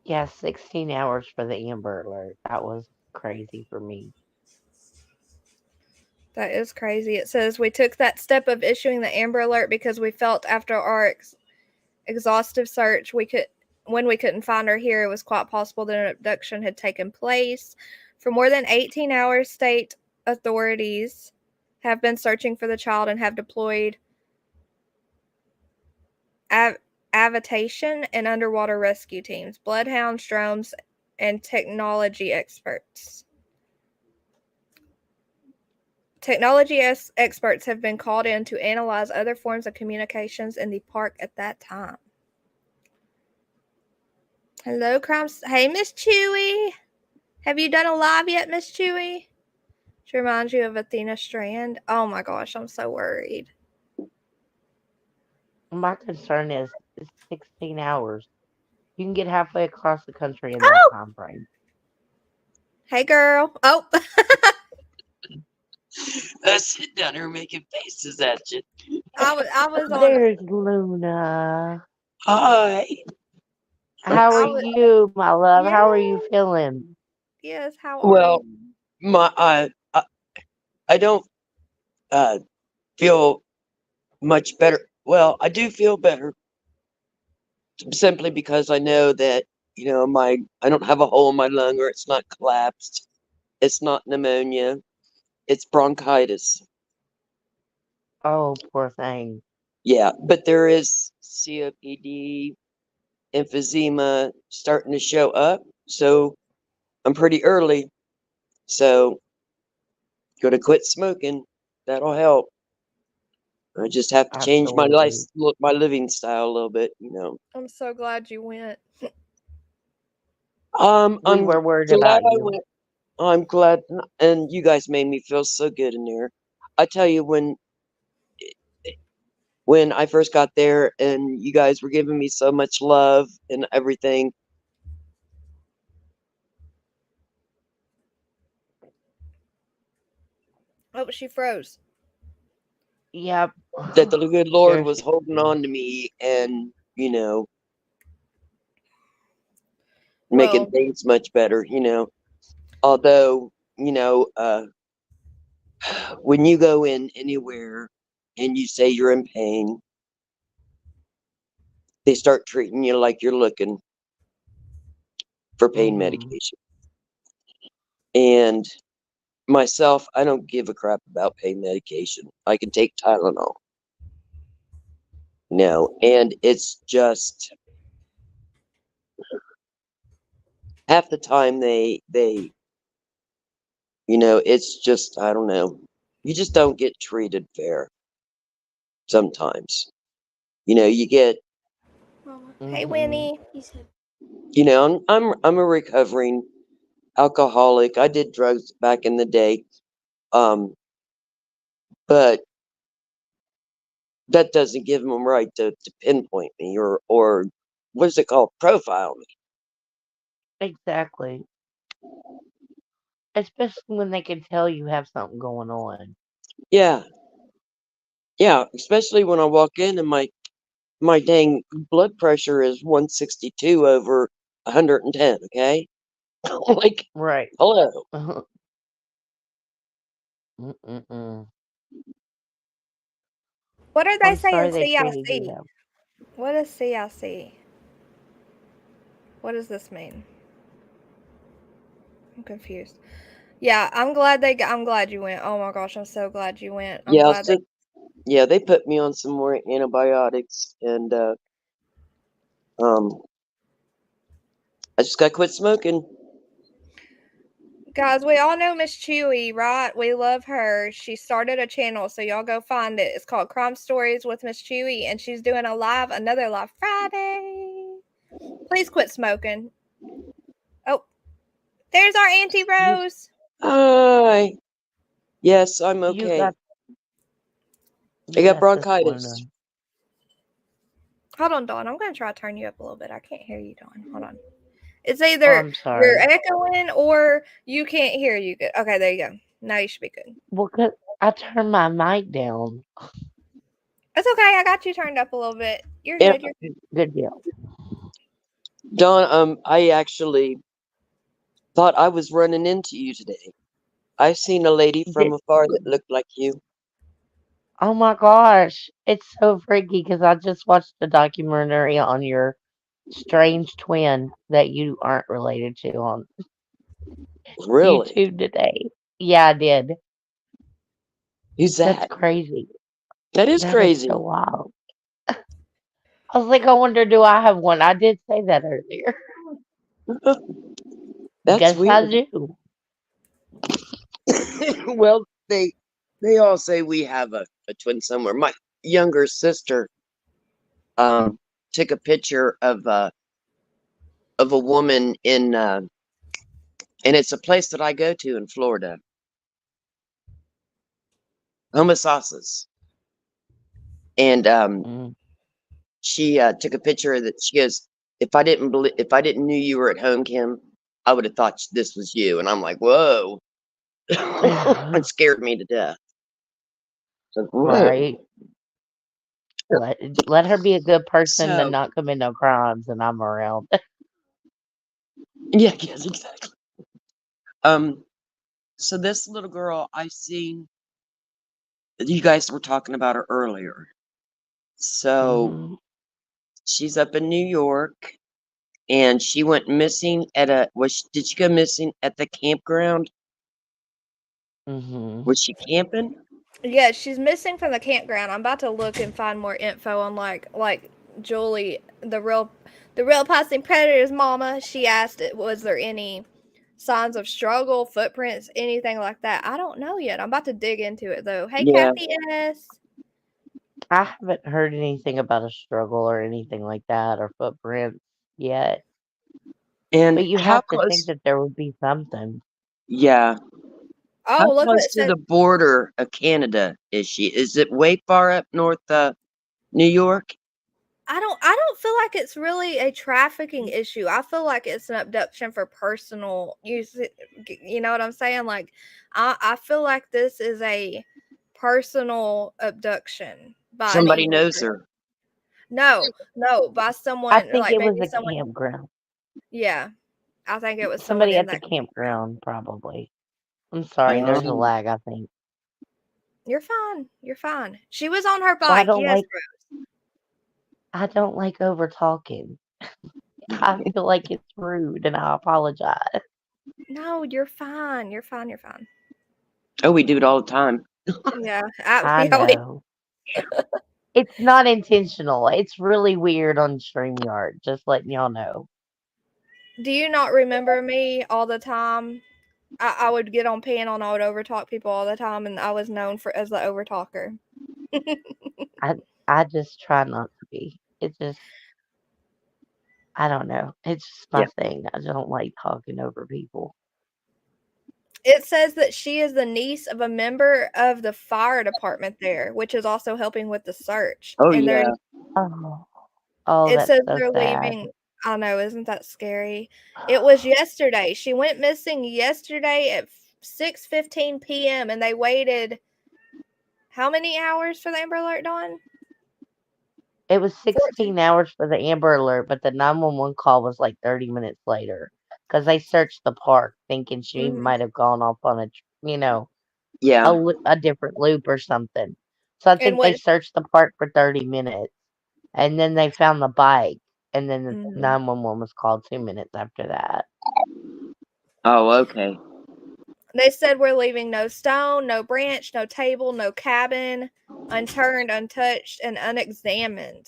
Yeah, 16 hours for the Amber Alert. That was crazy for me. That is crazy. It says, we took that step of issuing the Amber Alert because we felt after our exhaustive search, when we couldn't find her here, it was quite possible that an abduction had taken place. For more than 18 hours, state authorities have been searching for the child and have deployed aviation and underwater rescue teams, bloodhounds, drones, and technology experts. Technology experts have been called in to analyze other forms of communications in the park at that time. Hello, crimes. Hey, Miss Chewy. Have you done a live yet, Miss Chewy? She reminds you of Athena Strand. Oh my gosh, I'm so worried. My concern is it's 16 hours. You can get halfway across the country in that time frame. Hey, girl. Oh. Sitting down here making faces at you. I was on. There's Luna. Hi. How are you, my love? How are you feeling? Yes, how are you? I don't feel much better. Well, I do feel better simply because I know that, I don't have a hole in my lung, or it's not collapsed. It's not pneumonia. It's bronchitis. Oh, poor thing. Yeah, but there is COPD, emphysema starting to show up. So I'm pretty early. So gonna quit smoking. That'll help. I just have to change my my living style a little bit, I'm so glad you went. We were worried about you. Went. I'm glad, and you guys made me feel so good in there. I tell you, when I first got there and you guys were giving me so much love and everything. Oh, she froze. Yep. That the good Lord was holding on to me and, making things much better, Although, when you go in anywhere and you say you're in pain, they start treating you like you're looking for pain medication. And myself, I don't give a crap about pain medication. I can take Tylenol. No, and it's just half the time it's just, I don't know. You just don't get treated fair sometimes. You get, Hey, Winnie. I'm a recovering alcoholic. I did drugs back in the day. But that doesn't give them a right to pinpoint me or what is it called? Profile me. Exactly. Especially when they can tell you have something going on. Yeah. Yeah, especially when I walk in and my dang blood pressure is 162 over 110, okay? Like, right. Hello. What are they I'm saying? sorry they treated you CIC. that. What is CIC? What does this mean? I'm confused. Yeah, I'm glad you went. Oh my gosh, I'm so glad you went. I'm Yeah, glad so yeah, they put me on some more antibiotics, and um, I just got to quit smoking. Guys, we all know Miss Chewy, right? We love her. She started a channel, so y'all go find it. It's called Crime Stories with Miss Chewy, and she's doing another live Friday. Please quit smoking. Oh, there's our Auntie Rose. Hi. Yes, I'm You okay. got I got this bronchitis. one. Hold on, Dawn. I'm going to try to turn you up a little bit. I can't hear you, Dawn. Hold on. It's Oh, either I'm you're sorry. echoing or you can't hear you good. Okay, there you go. Now you should be good. Well, 'cause I turned my mic down. It's okay. I got you turned up a little bit. You're Yeah. good. You're good. Good deal. Dawn, I actually thought I was running into you today. I seen a lady from afar that looked like you. Oh my gosh, it's so freaky because I just watched a documentary on your strange twin that you aren't related to on Really? YouTube today. Yeah, I did. Who's That's that? crazy. That is That is crazy. so wild. I was like, I wonder, do I have one? I did say that earlier. That's Guess weird. I do. Well, they all say we have a twin somewhere. My younger sister took a picture of a woman in and it's a place that I go to in Florida. Homosauces. And she took a picture that she goes, if I didn't knew you were at home, Kim, I would have thought this was you. And I'm like, whoa. It scared me to death. So, whoa. Right. Let her be a good person to So not commit no crimes, and I'm around. yeah, yes, exactly. So this little girl I seen, you guys were talking about her earlier. So she's up in New York, and she went missing did she go missing at the campground? Was she camping? Yeah, she's missing from the campground. I'm about to look and find more info on like Julie, the real passing predator's mama. She asked, was there any signs of struggle, footprints, anything like that? I don't know yet. I'm about to dig into it though. Hey, Yeah. Kathy S. I haven't heard anything about a struggle or anything like that or footprints yet. And But you how have to think close? that there would be something. Yeah. How Oh, look what close it to says. the border of Canada is she? Is it way far up north New York? I don't feel like it's really a trafficking issue. I feel like it's an abduction for personal use. You know what I'm saying? Like, I feel like this is a personal abduction by an Somebody evil knows person. her. No, by I someone think like it was maybe a someone. campground. Yeah, I think it was someone Somebody in at the that. campground, probably. I'm sorry, there's a lag, I think. You're fine. You're fine. She was on her So I bike. don't Yes, like Rose. I don't like over talking. I feel like it's rude and I apologize. No, you're fine. You're fine. You're fine. Oh, we do it all the time. Yeah, I know. It's not intentional. It's really weird on StreamYard, just letting y'all know. Do you not remember me all the time? I would get on panel and I would overtalk people all the time, and I was known for as the overtalker. I just try not to be. It's just I don't know. It's just my thing. I don't like talking over people. It says that she is the niece of a member of the fire department there, which is also helping with the search. Oh And they're Oh, it that's says so they're sad. leaving. I know, isn't that scary? It was yesterday. She went missing yesterday at 6:15 p.m. and they waited how many hours for the Amber Alert, Dawn? It was 16 hours for the Amber Alert, but the 911 call was like 30 minutes later because they searched the park thinking she might have gone off on a Yeah. a different loop or something. So I And think they what? searched the park for 30 minutes. And then they found the bike. And then the Mhm. 911 was called 2 minutes after that. Oh, okay. They said we're leaving no stone, no branch, no table, no cabin, unturned, untouched, and unexamined.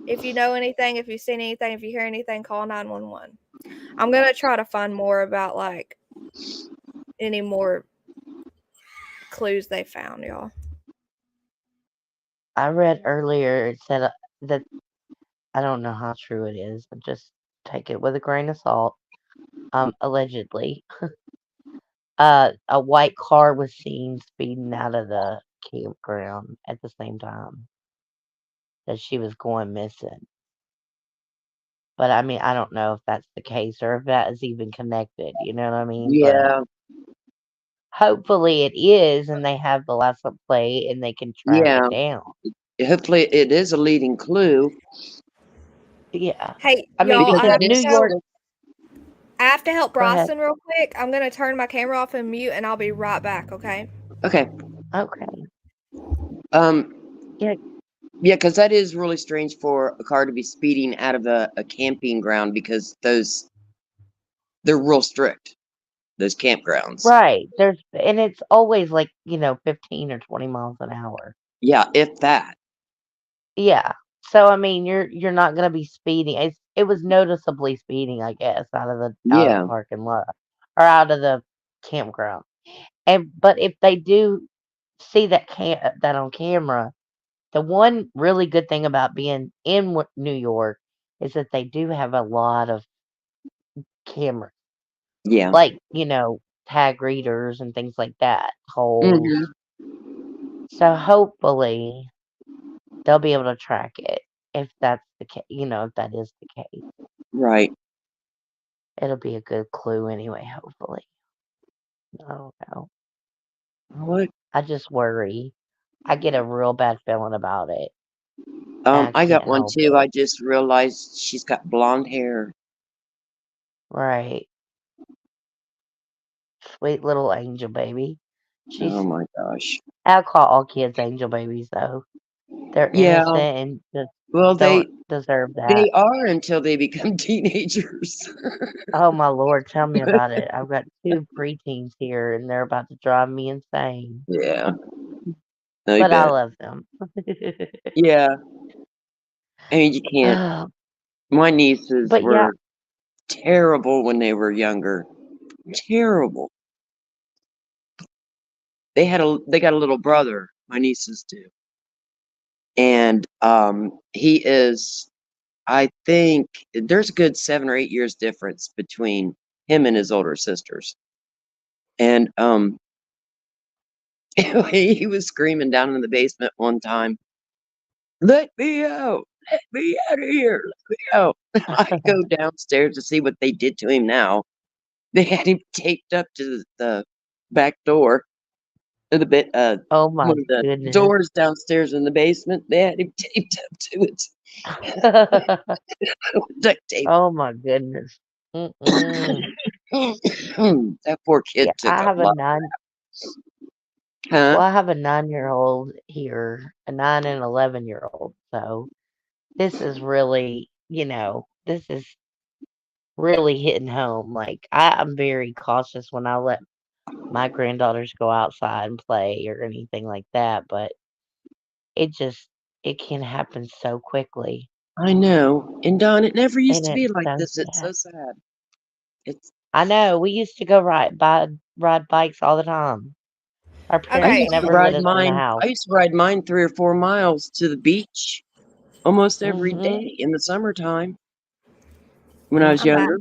If you know anything, if you've seen anything, if you hear anything, call 911. I'm gonna try to find more about like any more clues they found, y'all. I read earlier it said that I don't know how true it is, but just take it with a grain of salt. Allegedly, a white car was seen speeding out of the campground at the same time that she was going missing. But I mean, I don't know if that's the case or if that is even connected. You know what I mean? But Yeah. hopefully it is, and they have the license plate and they can track Yeah. it down. Hopefully it is a leading clue. Yeah. Hey, I mean, y'all, I because have New to York. go. I have to help Go ahead. Bronson real quick. I'm gonna turn my camera off and mute, and I'll be right back. Okay. Okay. Okay. Yeah. Yeah, because that is really strange for a car to be speeding out of a camping ground because they're real strict. Those campgrounds. Right. And it's always like, 15 or 20 miles an hour. Yeah, if that. Yeah. So I mean, you're not gonna be speeding. It was noticeably speeding, I guess, out of the Yeah. parking lot or out of the campground. But if they do see that on camera, the one really good thing about being in New York is that they do have a lot of cameras, Yeah. like tag readers and things like that. Holes. So hopefully they'll be able to track it if that's the case. If that is the case, Right. it'll be a good clue anyway. Hopefully, I don't know. What? I just worry. I get a real bad feeling about it. And I got can't one help too. it. I just realized she's got blonde hair. Right. Sweet little angel baby. Oh my gosh. I'll call all kids angel babies though. They're Yeah. innocent and just Well, don't deserve that. they are until they become teenagers. Oh my lord, tell me about it. I've got 2 preteens here and they're about to drive me insane. Yeah. I But I bet. love them. Yeah. I mean, you can't. My nieces But yeah, were terrible when they were younger. Terrible. They got a little brother. My nieces do, and he is. I think there's a good 7 or 8 years difference between him and his older sisters, and he was screaming down in the basement one time, "Let me out! Let me out of here! Let me out!" I go downstairs to see what they did to him now. They had him taped up to the back door of the bit. oh my One of the goodness. doors downstairs in the basement. They had him taped up to it. Duct tape. Oh my goodness. Mm-mm. That poor kid Yeah, took I a have a lot. 9. Huh? Well, I have a 9-year-old here, a 9 and 11-year-old. So this is really, this is really hitting home. Like I'm very cautious when I let my granddaughters go outside and play or anything like that, but it can happen so quickly. I know. And Don, it never used And to be it's like so this. It's sad. so sad. It's. I know. We used to go ride bikes all the time. Our I parents used to never let ride us in the mine. house. I used to ride mine 3 or 4 miles to the beach almost every Mhm. day in the summertime when I was I'm back. younger.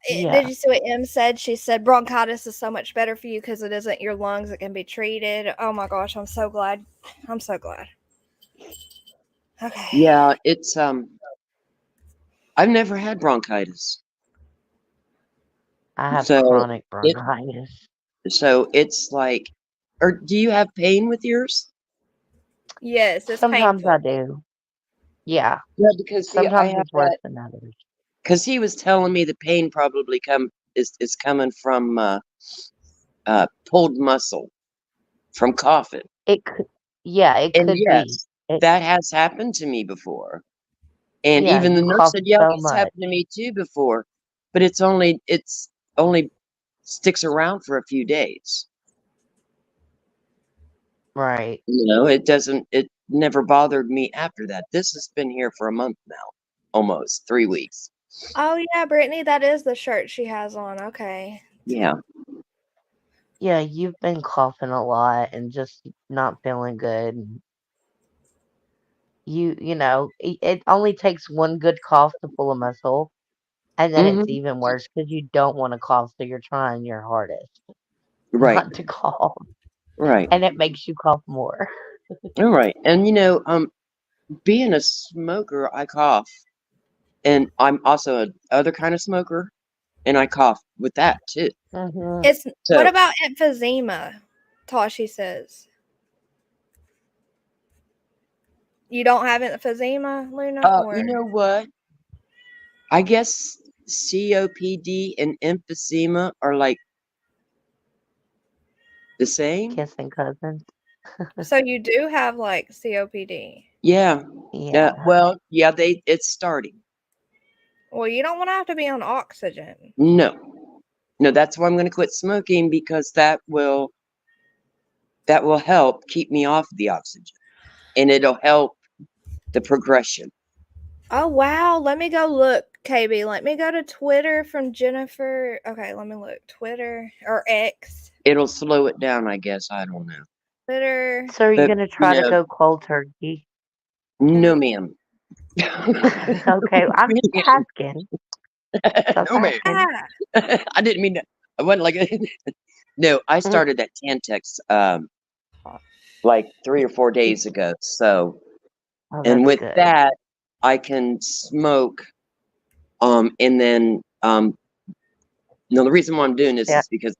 Yeah. Did you see what Em said? She said bronchitis is so much better for you because it isn't your lungs; it can be treated. Oh my gosh, I'm so glad. I'm so glad. Okay. Yeah, it's I've never had bronchitis. I have So chronic it bronchitis. so it's like, or do you have pain with yours? Yes, it's Sometimes painful. I do. Yeah. Yeah, because see, I Sometimes have it's worse that than others. because he was telling me the pain probably is coming from pulled muscle. from coughing. It could, yeah, it And could be. yes, that has happened to me before. And Yeah, even the you nurse cough said, "Yeah, so it's much. happened to me too before, but it's only sticks around for a few days. Right. It never bothered me after that. This has been here for a month now, almost 3 weeks. Oh yeah, Brittany, that is the shirt she has on. Okay. Yeah. Yeah, you've been coughing a lot and just not feeling good. And it only takes one good cough to pull a muscle, and then it's Hmm. even worse because you don't want to cough, so you're trying your hardest Right. not to cough, Right. and it makes you cough more. All right. And being a smoker, I cough, and I'm also a other kind of smoker, and I cough with that too. Mm-hmm. It's what So, about emphysema? Tashi says. You don't have emphysema, Luna, or you know what? I guess COPD and emphysema are like the same. Kissing cousins. so you do have like COPD. Yeah. Yeah. Well, yeah, it's starting. Well, you don't want to have to be on oxygen. No. No, that's why I'm going to quit smoking, because that will help keep me off the oxygen, and it'll help the progression. Oh wow, let me go look, KB. Let me go to Twitter from Jennifer. Okay, let me look. Twitter or X. It'll slow it down, I guess. I don't know. Twitter. So are you But, gonna try to go cold turkey? No, ma'am. Okay, I'm just asking. No, ma'am. I didn't mean to. I wasn't like. No, I started that Tantex like 3 or 4 days ago. So, Oh, and that's with good. that, I can smoke. And then the reason why I'm doing this is because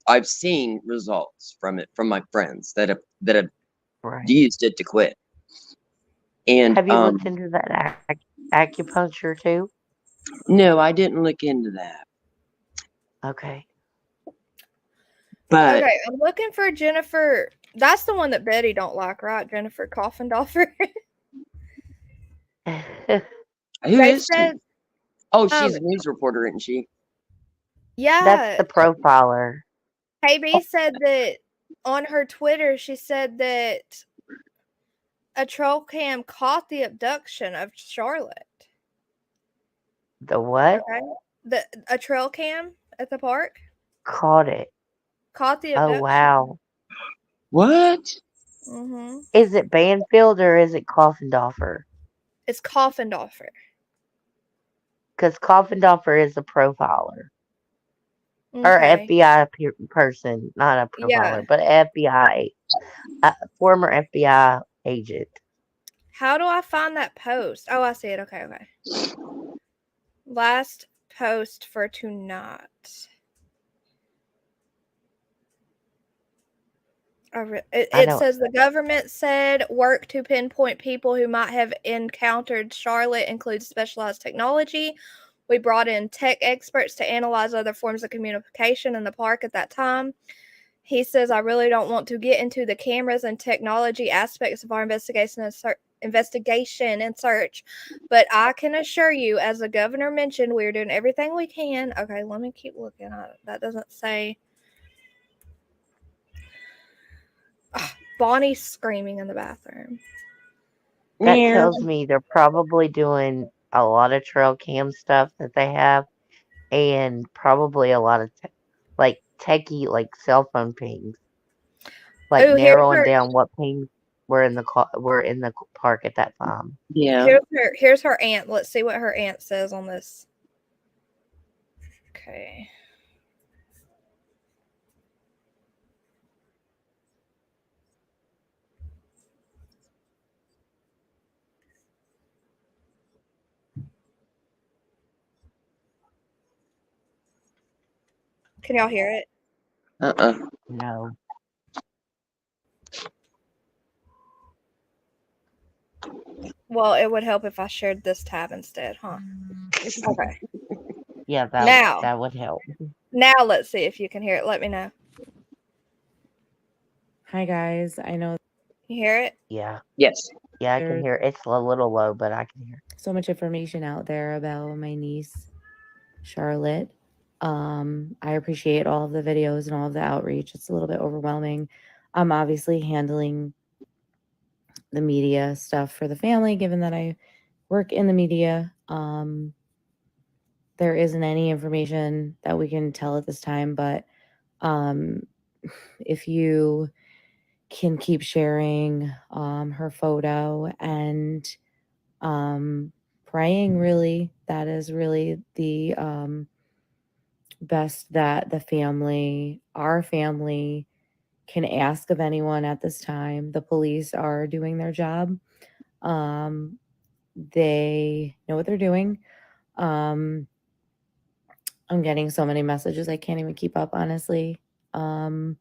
I've seen results from it from my friends that have Right. used it to quit. And Have you looked into that acupuncture too? no, I didn't look into that. Okay. But Okay, I'm looking for Jennifer. That's the one that Betty don't like, right? Jennifer Coffendorfer. who They is she? said, Oh, she's a news reporter, isn't she? yeah. That's the profiler. KB said that on her Twitter, she said that a troll cam caught the abduction of Charlotte. The what? Okay. A trail cam at the park Caught it. caught the Oh abduction. wow. What? Mm-hmm. Is it Banfield or is it Coffendorfer? It's Coffendorfer. Because Coffendorfer is a profiler. Or FBI person, not a profiler, but FBI, former FBI agent. How do I find that post? Oh, I see it. Okay. Last post for tonight. It says the government said work to pinpoint people who might have encountered Charlotte includes specialized technology. We brought in tech experts to analyze other forms of communication in the park at that time. He says, I really don't want to get into the cameras and technology aspects of our investigation and search, but I can assure you, as the governor mentioned, we're doing everything we can. Okay, let me keep looking at it. That doesn't say. Bonnie's screaming in the bathroom. That tells me they're probably doing a lot of trail cam stuff that they have, and probably a lot of techie, like cell phone pings, like narrowing down what pings were in the park at that time. Yeah. Here's her aunt. Let's see what her aunt says on this. Okay. Can y'all hear it? No. Well, it would help if I shared this tab instead, huh? Okay. Yeah, that would help. Now let's see if you can hear it. Let me know. Hi guys, I know You hear it? Yeah. Yes. Yeah, I can there's hear. It's a little low, but I can hear. so much information out there about my niece, Charlotte. I appreciate all of the videos and all of the outreach. It's a little bit overwhelming. I'm obviously handling the media stuff for the family, given that I work in the media. There isn't any information that we can tell at this time, but if you can keep sharing her photo and praying, really, that is really the best that the family, our family, can ask of anyone at this time. The police are doing their job. They know what they're doing. I'm getting so many messages I can't even keep up, honestly. But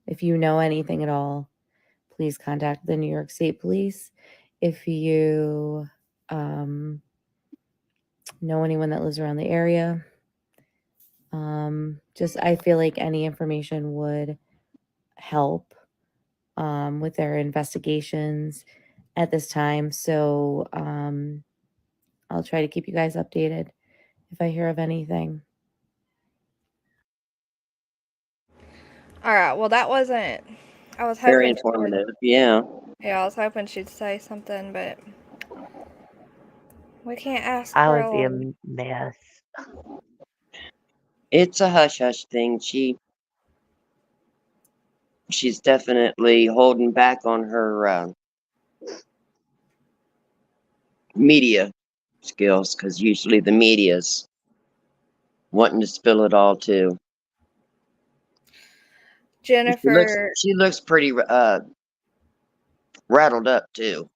if you know anything at all, please contact the New York State Police. If you know anyone that lives around the area, just I feel like any information would help with their investigations at this time. So I'll try to keep you guys updated if I hear of anything. All right. Well, that wasn't. I was Very hoping. informative. Yeah. Yeah, I was hoping she'd say something, but we can't ask I for would a be a lot. mess. It's a hush hush thing. She's definitely holding back on her media skills because usually the media's wanting to spill it all too. Jennifer. She looks pretty rattled up too.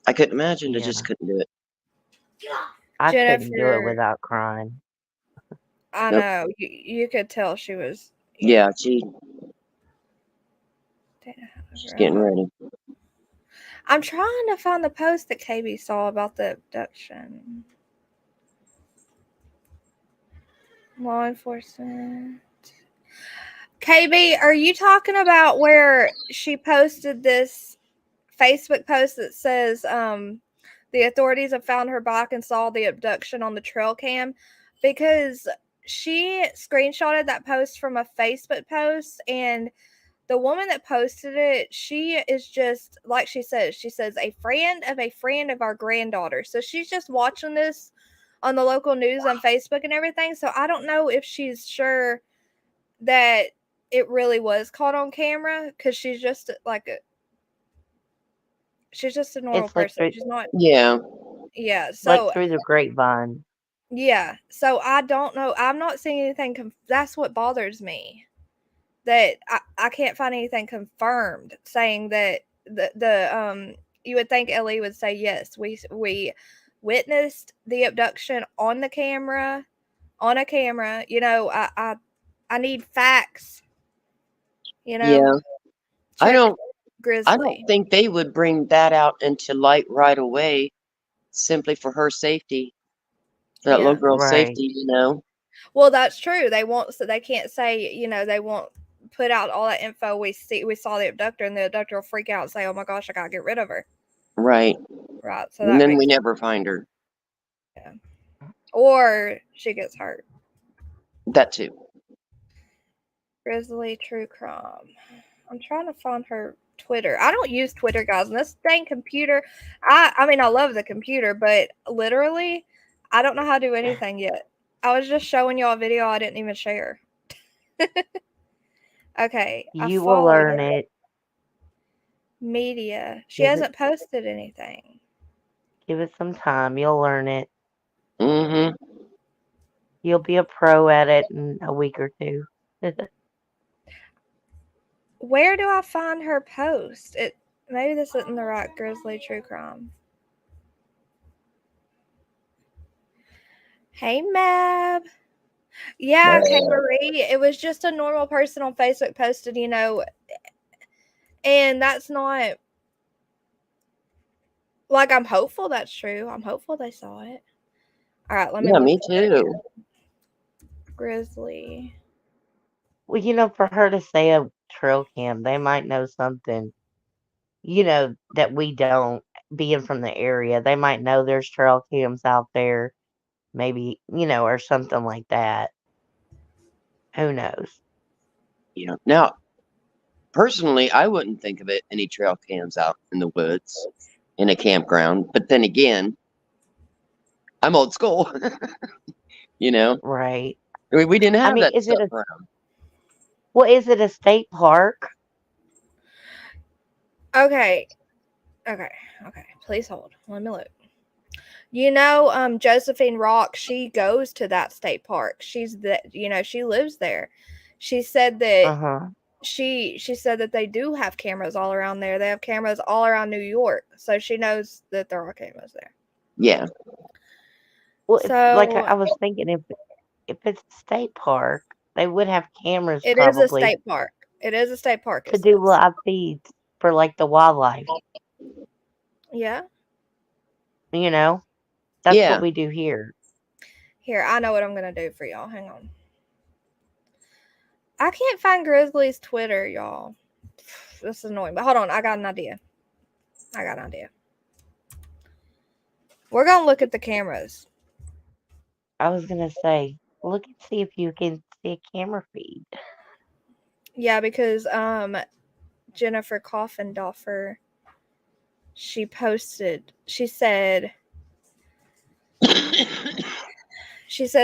I couldn't imagine. I Yeah. just couldn't do it. I couldn't do it Jennifer. without crying. I Nope. know. You could tell she was. Yeah, she's getting ready. I'm trying to find the post that KB saw about the abduction. Law enforcement. KB, are you talking about where she posted this Facebook post that says the authorities have found her bike and saw the abduction on the trail cam? Because she screenshotted that post from a Facebook post, and the woman that posted it, she is just like she says a friend of our granddaughter. So she's just watching this on the local news on Facebook and everything. So I don't know if she's sure that it really was caught on camera, because she's just like she's just a normal It's like person. through, She's not. Yeah. Yeah. like So through the grapevine. yeah. So I don't know. I'm not seeing anything. That's what bothers me. That I can't find anything confirmed saying that the you would think Ellie would say yes, we witnessed the abduction on a camera. You know, I need facts. You know, Yeah. I don't Grizzly. think they would bring that out into light right away simply for her safety. That Yeah. little girl's Right. safety, you know. Well, that's true. They won't. So they can't say. You know, they won't put out all that info. We saw the abductor, and the abductor will freak out and say, "Oh my gosh, I gotta get rid of her." Right. Right. So And that then makes we never find her. yeah. Or she gets hurt. That too. Grizzly True Crime. I'm trying to find her Twitter. I don't use Twitter, guys. And this dang computer. I mean, I love the computer, but literally, I don't know how to do anything yet. I was just showing y'all a video I didn't even share. Okay, You will learn it. Media. She Give hasn't posted anything. Give it some time. You'll learn it. Mm-hmm. You'll be a pro at it in a week or two. Where do I find her post? Maybe this isn't the right Grizzly True Crime. Hey, Mab. Yeah, okay, Marie. It was just a normal person on Facebook posted, you know, and that's not like, I'm hopeful that's true. I'm hopeful they saw it. All right, let me Yeah, look me for it too. again. Grizzly Well, for her to say a trail cam, they might know something, that we don't, being from the area. They might know there's trail cams out there, maybe, or something like that. Who knows? Now, personally, I wouldn't think of it any trail cams out in the woods in a campground. But then again, I'm old school. Right. We didn't I have mean, that is it stuff a around. is it a state park? Okay. Please hold. Let me look. Josephine Rock, she goes to that state park. She lives there. She said that Uh-huh. she said that they do have cameras all around there. They have cameras all around New York. So she knows that there are cameras there. Yeah. Well, like So I was thinking, if it's a state park, they would have cameras it is a probably state park. It is a state park, to it do says. live feeds for like the wildlife. Yeah. That's Yeah. what we do here. Here, I know what I'm gonna do for y'all. Hang on. I can't find Grizzly's Twitter, y'all. This is annoying. But hold on, I got an idea. We're gonna look at the cameras. I was gonna say, look and see if you can see a camera feed. Yeah, because Jennifer Coffendorfer, she said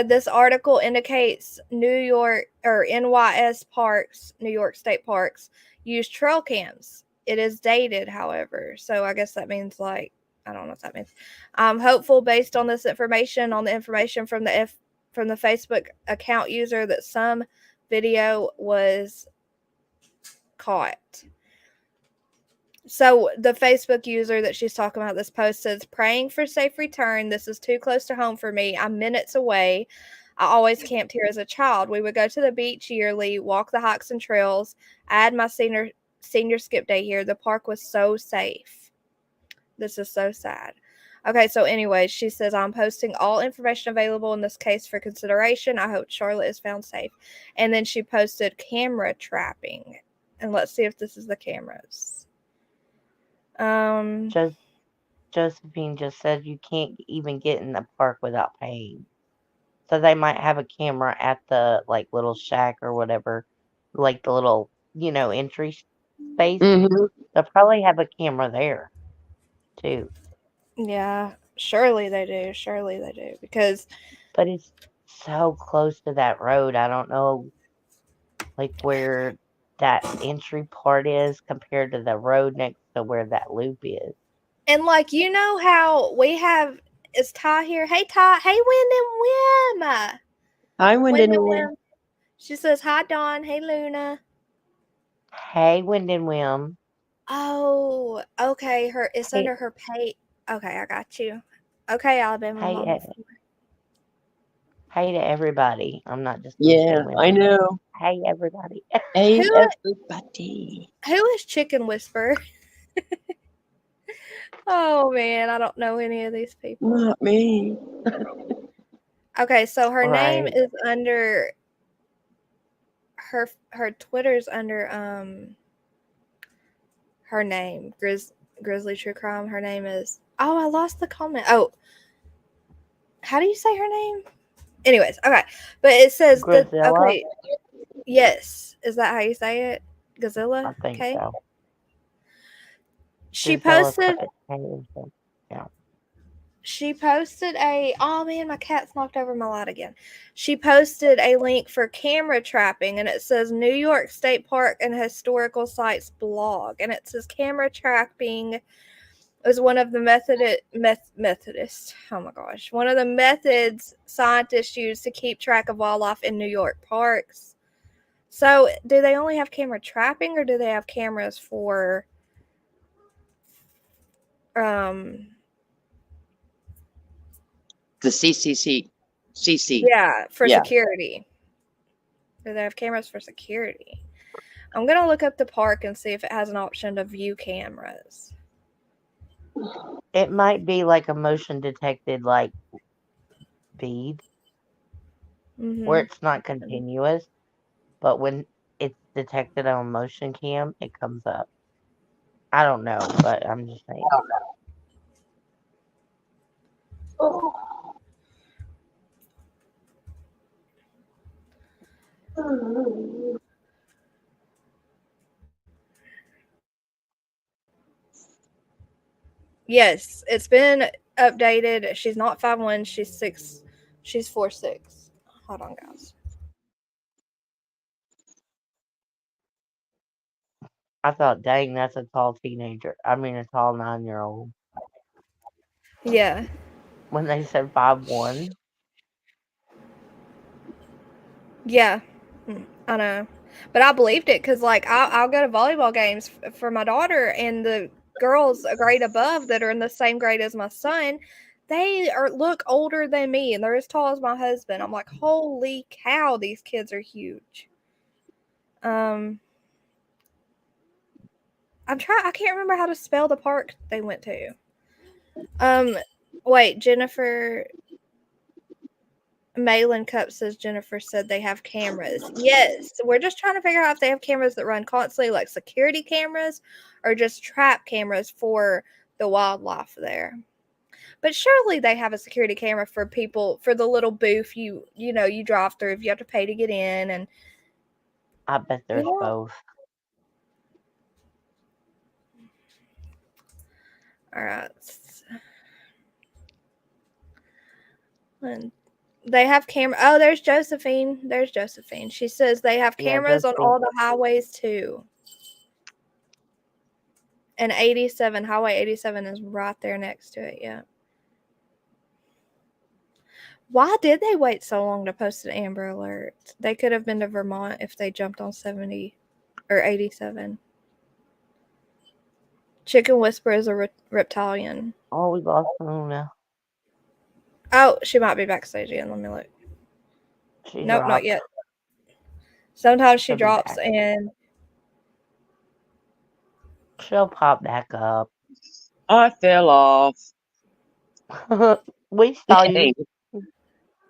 this article indicates New York or NYS parks, New York state parks, use trail cams. It is dated, however. So I guess that means I don't know what that means. I'm hopeful based on this information, on the information from the Facebook account user, that some video was caught. So the Facebook user that she's talking about, this post says, praying for safe return. This is too close to home for me. I'm minutes away. I always camped here as a child. We would go to the beach yearly, walk the hikes and trails. I had my senior skip day here. The park was so safe. This is so sad. Okay, so anyways, she says, I'm posting all information available in this case for consideration. I hope Charlotte is found safe. And then she posted camera trapping. And let's see if this is the cameras. Josephine just said you can't even get in the park without paying. So they might have a camera at the little shack or whatever, like the little entry space. Mm-hmm. They'll probably have a camera there too. Yeah, surely they do. Because but it's so close to that road. I don't know where that entry part is compared to the road next to where that loop is. And how we have, is Ty here? Hey Ty. Hey Wind and Wim. Hi Wind and Wim. She says hi Dawn. Hey Luna. Hey Wind and Wim. Oh, okay. It's under her page. Okay, I got you. Okay, Alabama Mama. Hey to everybody. I'm not just I know. Hey everybody. Hey everybody. Who is Chicken Whisper? Oh man, I don't know any of these people. Not me. Okay, so her name is under her Twitter's under her name, Grizzly True Crime. Her name is, I lost the comment. Oh, how do you say her name? Anyways, okay, but it says okay. Yes, is that how you say it? Gazilla. I think so. She posted. Yeah. She posted oh man, my cat's knocked over my light again. She posted a link for camera trapping, and it says New York State Park and Historical Sites blog, and it says camera trapping is one of the Methodist. Oh my gosh, one of the methods scientists use to keep track of wildlife in New York parks. So, do they only have camera trapping, or do they have cameras for the CC. Yeah, for security. Do they have cameras for security? I'm going to look up the park and see if it has an option to view cameras. It might be like a motion detected feed where it's not continuous, but when detected on motion cam, it comes up. I don't know, but I'm just saying. Yes, it's been updated. She's not 5'1", she's 6. She's 4'6". Hold on, guys. I thought, dang, that's a tall teenager. I mean, a tall 9-year-old. Yeah. When they said 5'1". Yeah. I know. But I believed it because, like, I'll go to volleyball games for my daughter, and the girls a grade above that are in the same grade as my son, they look older than me, and they're as tall as my husband. I'm like, holy cow, these kids are huge. I can't remember how to spell the park they went to. Wait, Jennifer Malin Cup says Jennifer said they have cameras. Yes, we're just trying to figure out if they have cameras that run constantly, like security cameras, or just trap cameras for the wildlife there. But surely they have a security camera for people, for the little booth you drive through if you have to pay to get in. And I bet there's both. All right. And they have camera. Oh, there's Josephine. There's Josephine. She says they have cameras on all the highways too. And 87, Highway 87 is right there next to it. Yeah. Why did they wait so long to post an Amber Alert? They could have been to Vermont if they jumped on 70 or 87. Chicken Whisperer is a reptilian. Oh, we lost Luna. Oh, she might be backstage again. Let me look. Nope, dropped. not yet. Sometimes she drops and she'll pop back up. I fell off. We saw you.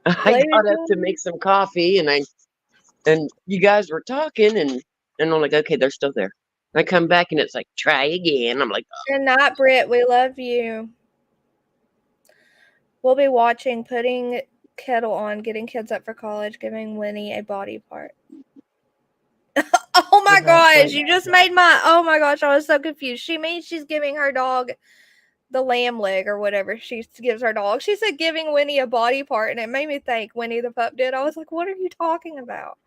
I got up to make some coffee, and you guys were talking, and I'm like, okay, they're still there. I come back, and it's like, try again. I'm like, You're not, Britt. We love you. We'll be watching, putting kettle on, getting kids up for college, giving Winnie a body part. Oh my gosh, you just made oh my gosh, I was so confused. She means she's giving her dog the lamb leg or whatever she gives her dog. She said giving Winnie a body part, and it made me think Winnie the pup did. I was like, what are you talking about?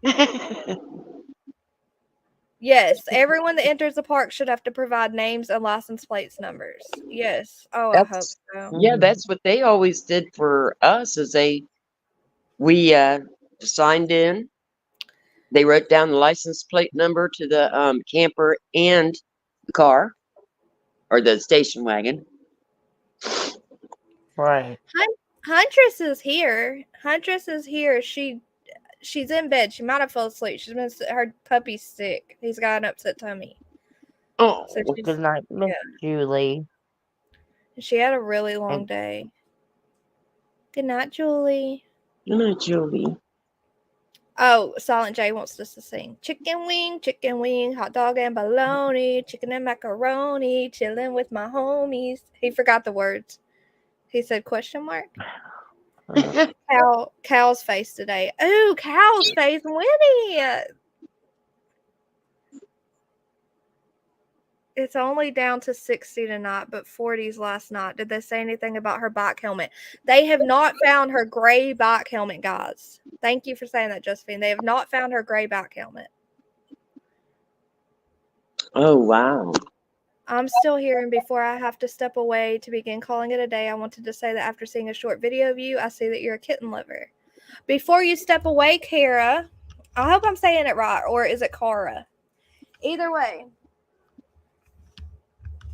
Yes, everyone that enters the park should have to provide names and license plates numbers. Yes. Oh, I hope so. Yeah, that's what they always did for us. We signed in. They wrote down the license plate number to the camper and the car, or the station wagon. Right. Huntress is here. Huntress is here. She's in bed. She might have fell asleep. Her puppy's sick. He's got an upset tummy. Oh, so good night, Miss Julie. She had a really long day. Good night, Julie. Good night, Julie. Oh, Silent J wants us to sing. Chicken wing, hot dog and bologna, chicken and macaroni, chilling with my homies. He forgot the words. He said question mark. Cow's face today. Ooh, Cow's face, Winnie. It's only down to 60 tonight, but 40s last night. Did they say anything about her bike helmet? They have not found her gray bike helmet, guys. Thank you for saying that, Josephine. They have not found her gray bike helmet. Oh, wow. I'm still here, and before I have to step away to begin calling it a day, I wanted to say that after seeing a short video of you, I see that you're a kitten lover. Before you step away, Kara, I hope I'm saying it right, or is it Kara? Either way,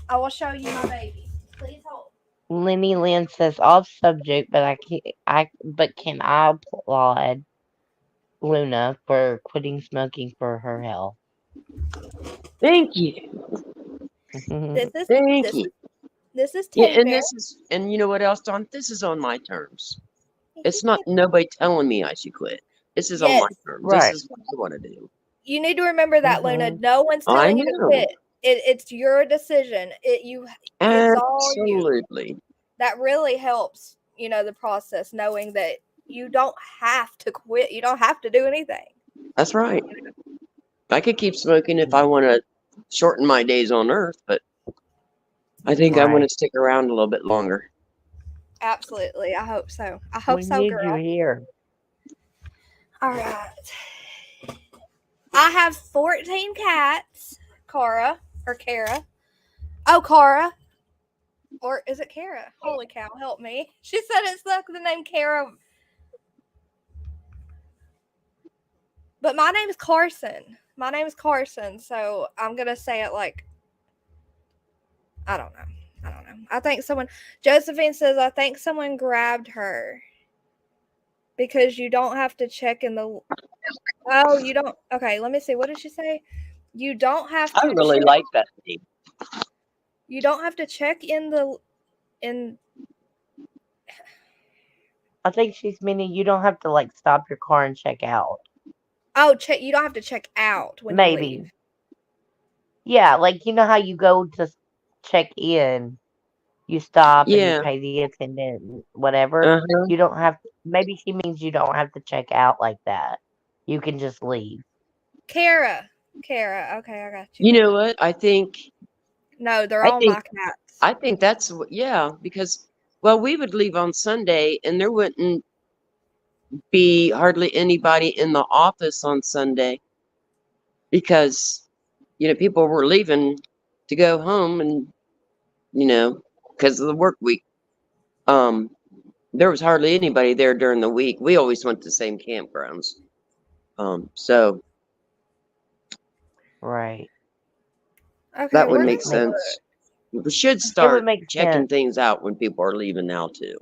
I will show you my baby. Please hold. Lenny Lynn says off subject, but can I applaud Luna for quitting smoking for her health? Thank you. Thank you. This is Teddy Bear. And you know what else, Dawn? This is on my terms. It's not nobody telling me I should quit. This is on my terms. Right. This is what I want to do. You need to remember that, Luna. Mhm. No one's I telling you to know. quit. It's your decision. It's all you. Absolutely. That really helps, the process, knowing that you don't have to quit. You don't have to do anything. That's right. I could keep smoking if I want to shorten my days on Earth, but I think I want Right. to stick around a little bit longer. Absolutely. I hope so. I hope We so, need you girl. here. All right. I have 14 cats. Cara or Kara. Oh, Cara. Or is it Kara? Holy cow, help me. She said it's like the name Kara. But my name is Carson. My name is Carson, so I'm going to say it like, I don't know. I think Josephine says, I think someone grabbed her. Because you don't have to check in the... Oh, you don't... Okay, let me see. What did she say? You don't have to... I really like that name. You don't have to check in the... I think she's meaning you don't have to like stop your car and check out. Oh, check. You don't have to check out when you leave. Maybe. Yeah, like you know how you go to check in, you stop and you Yeah. pay the attendant, whatever. Uh-huh. You don't have. Maybe she means you don't have to check out like that. You can just leave. Kara. Okay, I got you. You know what? I think No, they're all my cats. I think that's because we would leave on Sunday and there wouldn't be hardly anybody in the office on Sunday because people were leaving to go home and because of the work week. There was hardly anybody there during the week. We always went to the same campgrounds. So Right. Okay, that would make sense. We should start make checking sense. things out when people are leaving now too.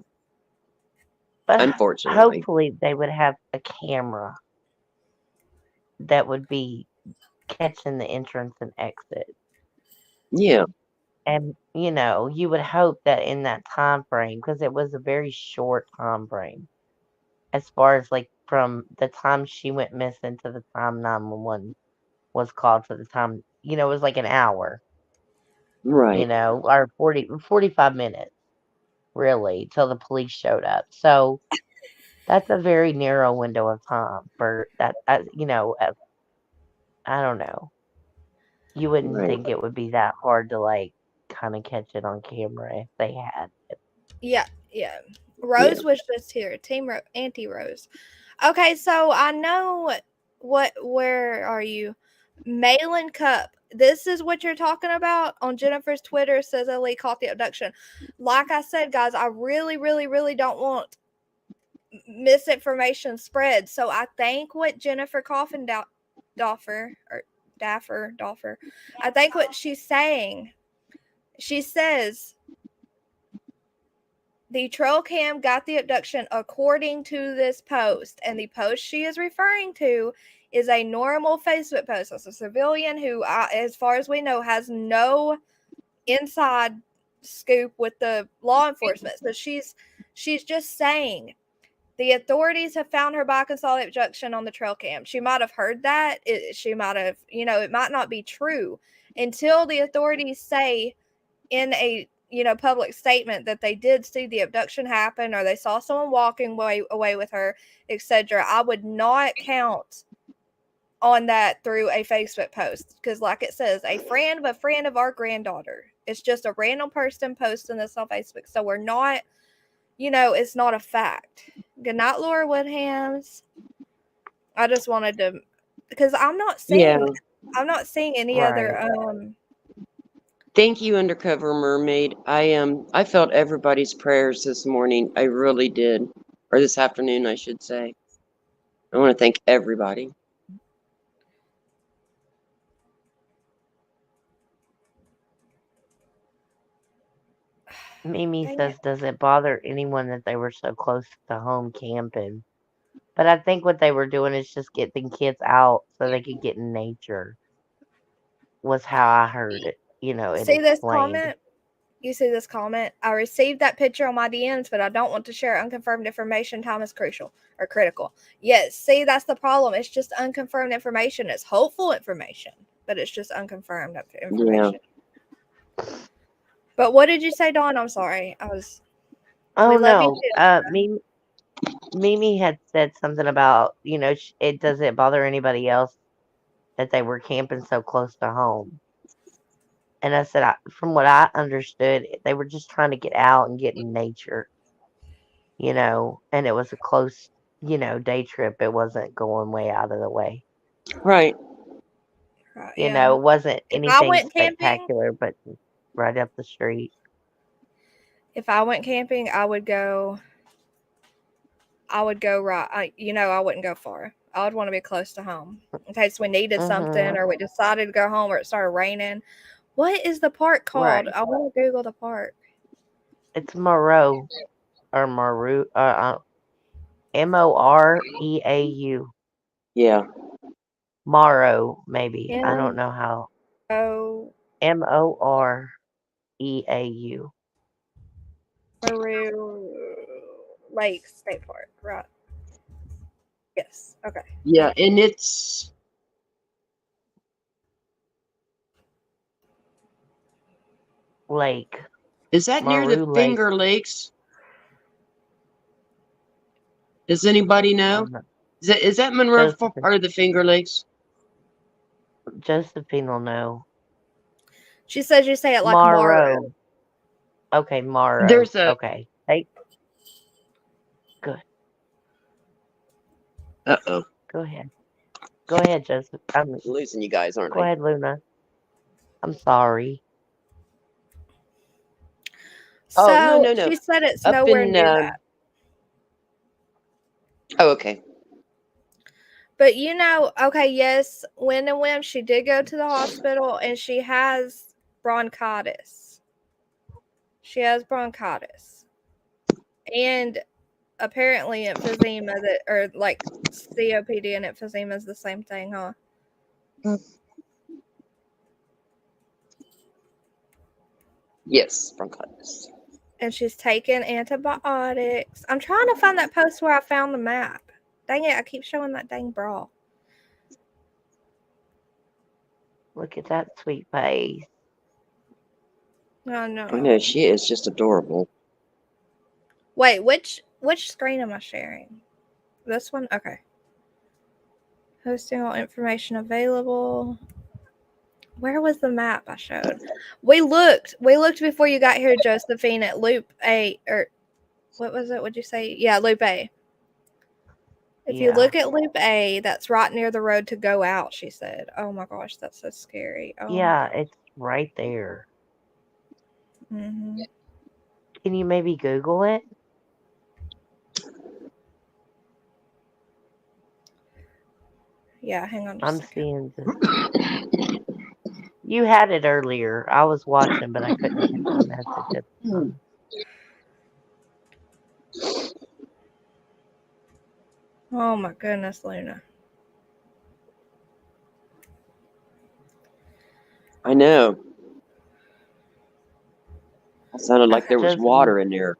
But Unfortunately. hopefully they would have a camera that would be catching the entrance and exit. Yeah. And you would hope that in that time frame, because it was a very short time frame, as far as like from the time she went missing to the time 911 was called to the time, it was like an hour, Right. or 45 minutes, really, till the police showed up. So that's a very narrow window of time for that, I don't know. You wouldn't Right. think it would be that hard to like kind of catch it on camera if they had it. Yeah. Rose was just here. Auntie Rose. Okay, so I know where are you? Malin Cup. This is what you're talking about on Jennifer's Twitter. Says Ali caught the abduction. Like I said, guys, I really, really, really don't want misinformation spread. So I think what Jennifer Daffer, I think what she's saying, she says the trail cam got the abduction according to this post, and the post she is referring to is a normal Facebook post. It's a civilian who, as far as we know, has no inside scoop with the law enforcement. So she's just saying the authorities have found her bike and saw the abduction on the trail cam. She might have heard that. She might have, it might not be true until the authorities say in a public statement that they did see the abduction happen or they saw someone walking away with her, etc. I would not count on that through a Facebook post because, like it says, a friend of our granddaughter. It's just a random person posting this on Facebook, so we're not, it's not a fact. Good night, Laura Woodhams. I just wanted to, because I'm not seeing any other. Thank you, Undercover Mermaid. I felt everybody's prayers this morning. I really did, or this afternoon, I should say. I want to thank everybody. Mimi says, does it bother anyone that they were so close to home camping? But I think what they were doing is just getting kids out so they could get in nature. Was how I heard it. See this comment? You see this comment? I received that picture on my DMs, but I don't want to share unconfirmed information. Time is crucial or critical. Yes, see, that's the problem. It's just unconfirmed information. It's hopeful information, but it's just unconfirmed information. Yeah. But what did you say, Dawn? I'm sorry. Oh we love no. you too. Mimi had said something about, it doesn't bother anybody else that they were camping so close to home. And I said, from what I understood, they were just trying to get out and get in nature, and it was a close, day trip. It wasn't going way out of the way. Right. It wasn't If I anything went camping, spectacular, but right up the street. if I went camping, I would go right. I wouldn't go far. I would want to be close to home in case we needed something or we decided to go home or it started raining. What is the park called? Right. I want to Google the park. It's Moreau or Moreau, Moreau. Yeah. Morrow, maybe. I don't know how. Moreau. Maru Lake State Park, right? Yes. Okay. Yeah, and it's Lake. Is that near the Maru Finger Lakes? Does anybody know? Is that Monroe part of the Finger Lakes? Josephine will know. She says you say it like Morrow. Okay, Morrow. There's a okay. Hey. Good. Uh-oh. Go ahead. Go ahead, Joseph. I'm losing you guys, aren't I? Go ahead, Luna. I'm sorry. So no. she said it's Up nowhere in, near that. Oh, okay. But okay, yes, when she did go to the hospital and she has bronchitis. She has bronchitis. And apparently emphysema or like COPD and emphysema is the same thing, huh? Yes, bronchitis. And she's taking antibiotics. I'm trying to find that post where I found the map. Dang it, I keep showing that dang bra. Look at that sweet face. Oh no. I know, she is just adorable. Wait, which screen am I sharing? This one? Okay. Hosting all information available. Where was the map I showed? We looked before you got here, Josephine, at Loop A, or what was it? What'd you say? Yeah, Loop A. If you look at Loop A, that's right near the road to go out, she said. Oh my gosh, that's so scary. Oh yeah, it's right there. Mm-hmm. Can you maybe Google it? Yeah, hang on just I'm a second. seeing this. You had it earlier. I was watching, but I couldn't get the message at the time. Oh my goodness, Luna. I know. It sounded like there was water in there.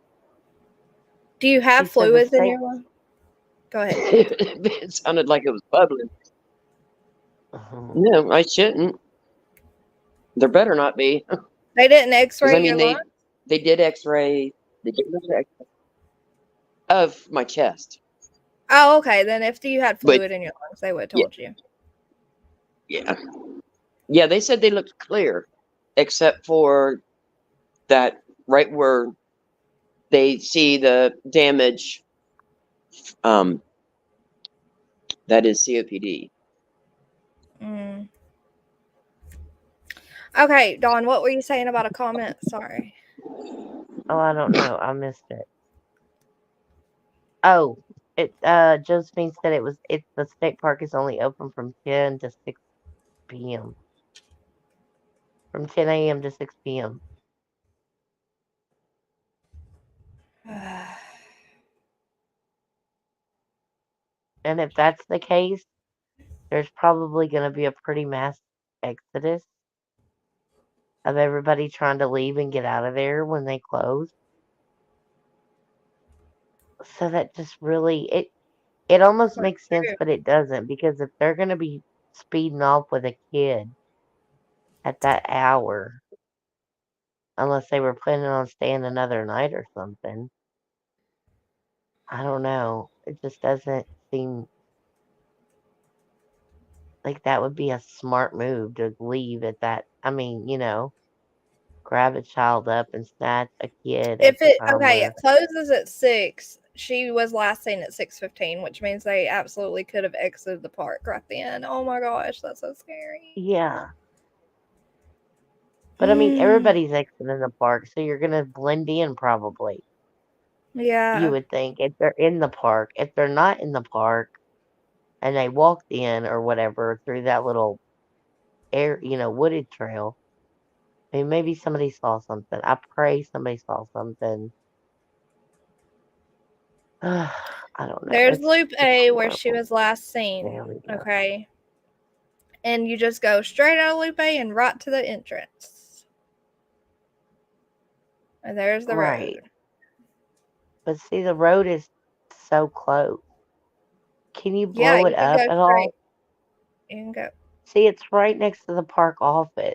Do you have fluids in your one? Go ahead. It sounded like it was bubbling. No, I shouldn't. There better not be. They didn't X-ray your lungs? They did X-ray. They did X-ray of my chest. Oh, okay. Then if you had fluid in your lungs, they would have told you. Yeah. Yeah, they said they looked clear, except for that right where they see the damage. That is COPD. Mm. Okay, Dawn, what were you saying about a comment? Sorry. Oh, I don't know. I missed it. Oh, Josephine said the state park is only open from 10 to 6 p.m. From 10 a.m. to 6 p.m. And if that's the case, there's probably going to be a pretty mass exodus. of everybody trying to leave and get out of there when they close. So that just really it almost That's makes sense, true. but it doesn't, because if they're gonna be speeding off with a kid at that hour, unless they were planning on staying another night or something, I don't know. It just doesn't seem like that would be a smart move to leave at that. I mean, grab a child up and snatch a kid at If the it time okay, where, it closes at 6. She was last seen at 6:15, which means they absolutely could have exited the park right then. Oh my gosh, that's so scary. yeah. But I mean, everybody's exiting the park, so you're gonna blend in probably. You Yeah. would think, if they're in the park. If they're not in the park and they walked in or whatever through that little wooded trail, I mean, maybe somebody saw something. I pray somebody saw something. I don't know. There's It's Loop A where she horrible. was last seen. There we go. Okay. And you just go straight out of Loop A and right to the entrance. And there's the Right. road. But see, the road is so close. Can you Yeah, blow it you can up go at straight. all? You can go. See, it's right next to the park office.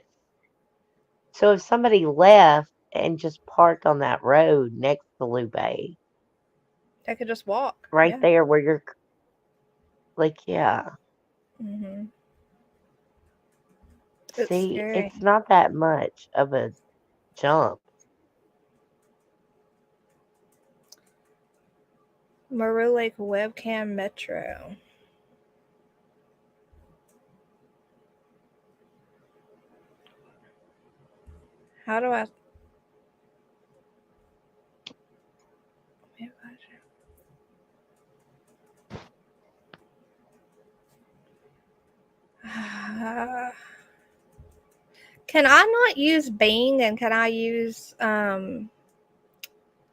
So if somebody left and just parked on that road next to Loop A, They could just walk. right Yeah. there where you're like, yeah. Mm-hmm. It's See, scary. it's not that much of a jump. Maru Lake Webcam Metro. How do I? Can I not use Bing and can I use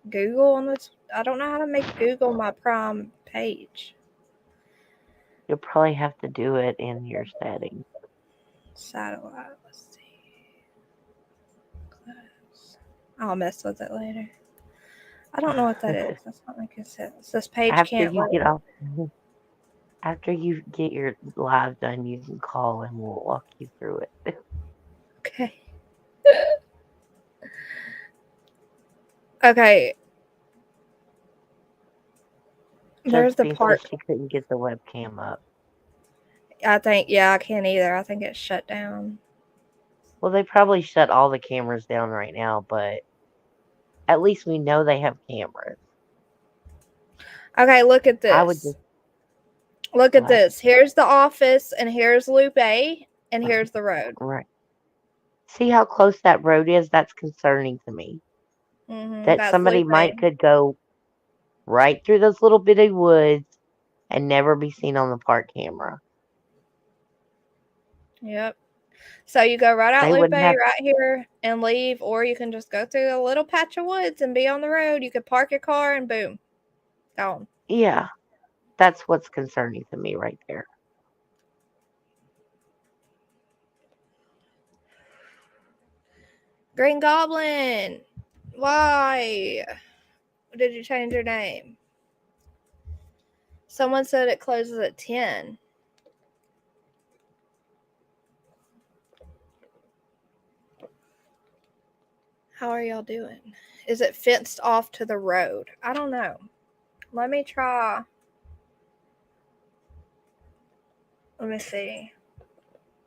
Google on this? I don't know how to make Google my Prime page. You'll probably have to do it in your settings. Satellite. Let's see. Close. I'll mess with it later. I don't know what that is. That's not making sense. This page After can't you get load. off, after you get your live done, you can call and we'll walk you through it. Okay. Okay. There's the Josephine part. says she couldn't get the webcam up. I can't either. I think it's shut down. Well, they probably shut all the cameras down right now, but at least we know they have cameras. Okay, look at I would this. just Look at what? this. Here's the office, and here's Loop A, and here's the road. Right. See how close that road is? That's concerning to me. That That's somebody Loop A. could go right through those little bitty woods and never be seen on the park camera. Yep. So you go right out They Loop wouldn't A have. right here and leave, or you can just go through a little patch of woods and be on the road. You could park your car and boom, gone. Yeah, that's what's concerning to me right there. Green Goblin, why did you change your name? Someone said it closes at 10. How are y'all doing? Is it fenced off to the road? I don't know. Let me try. Let me see.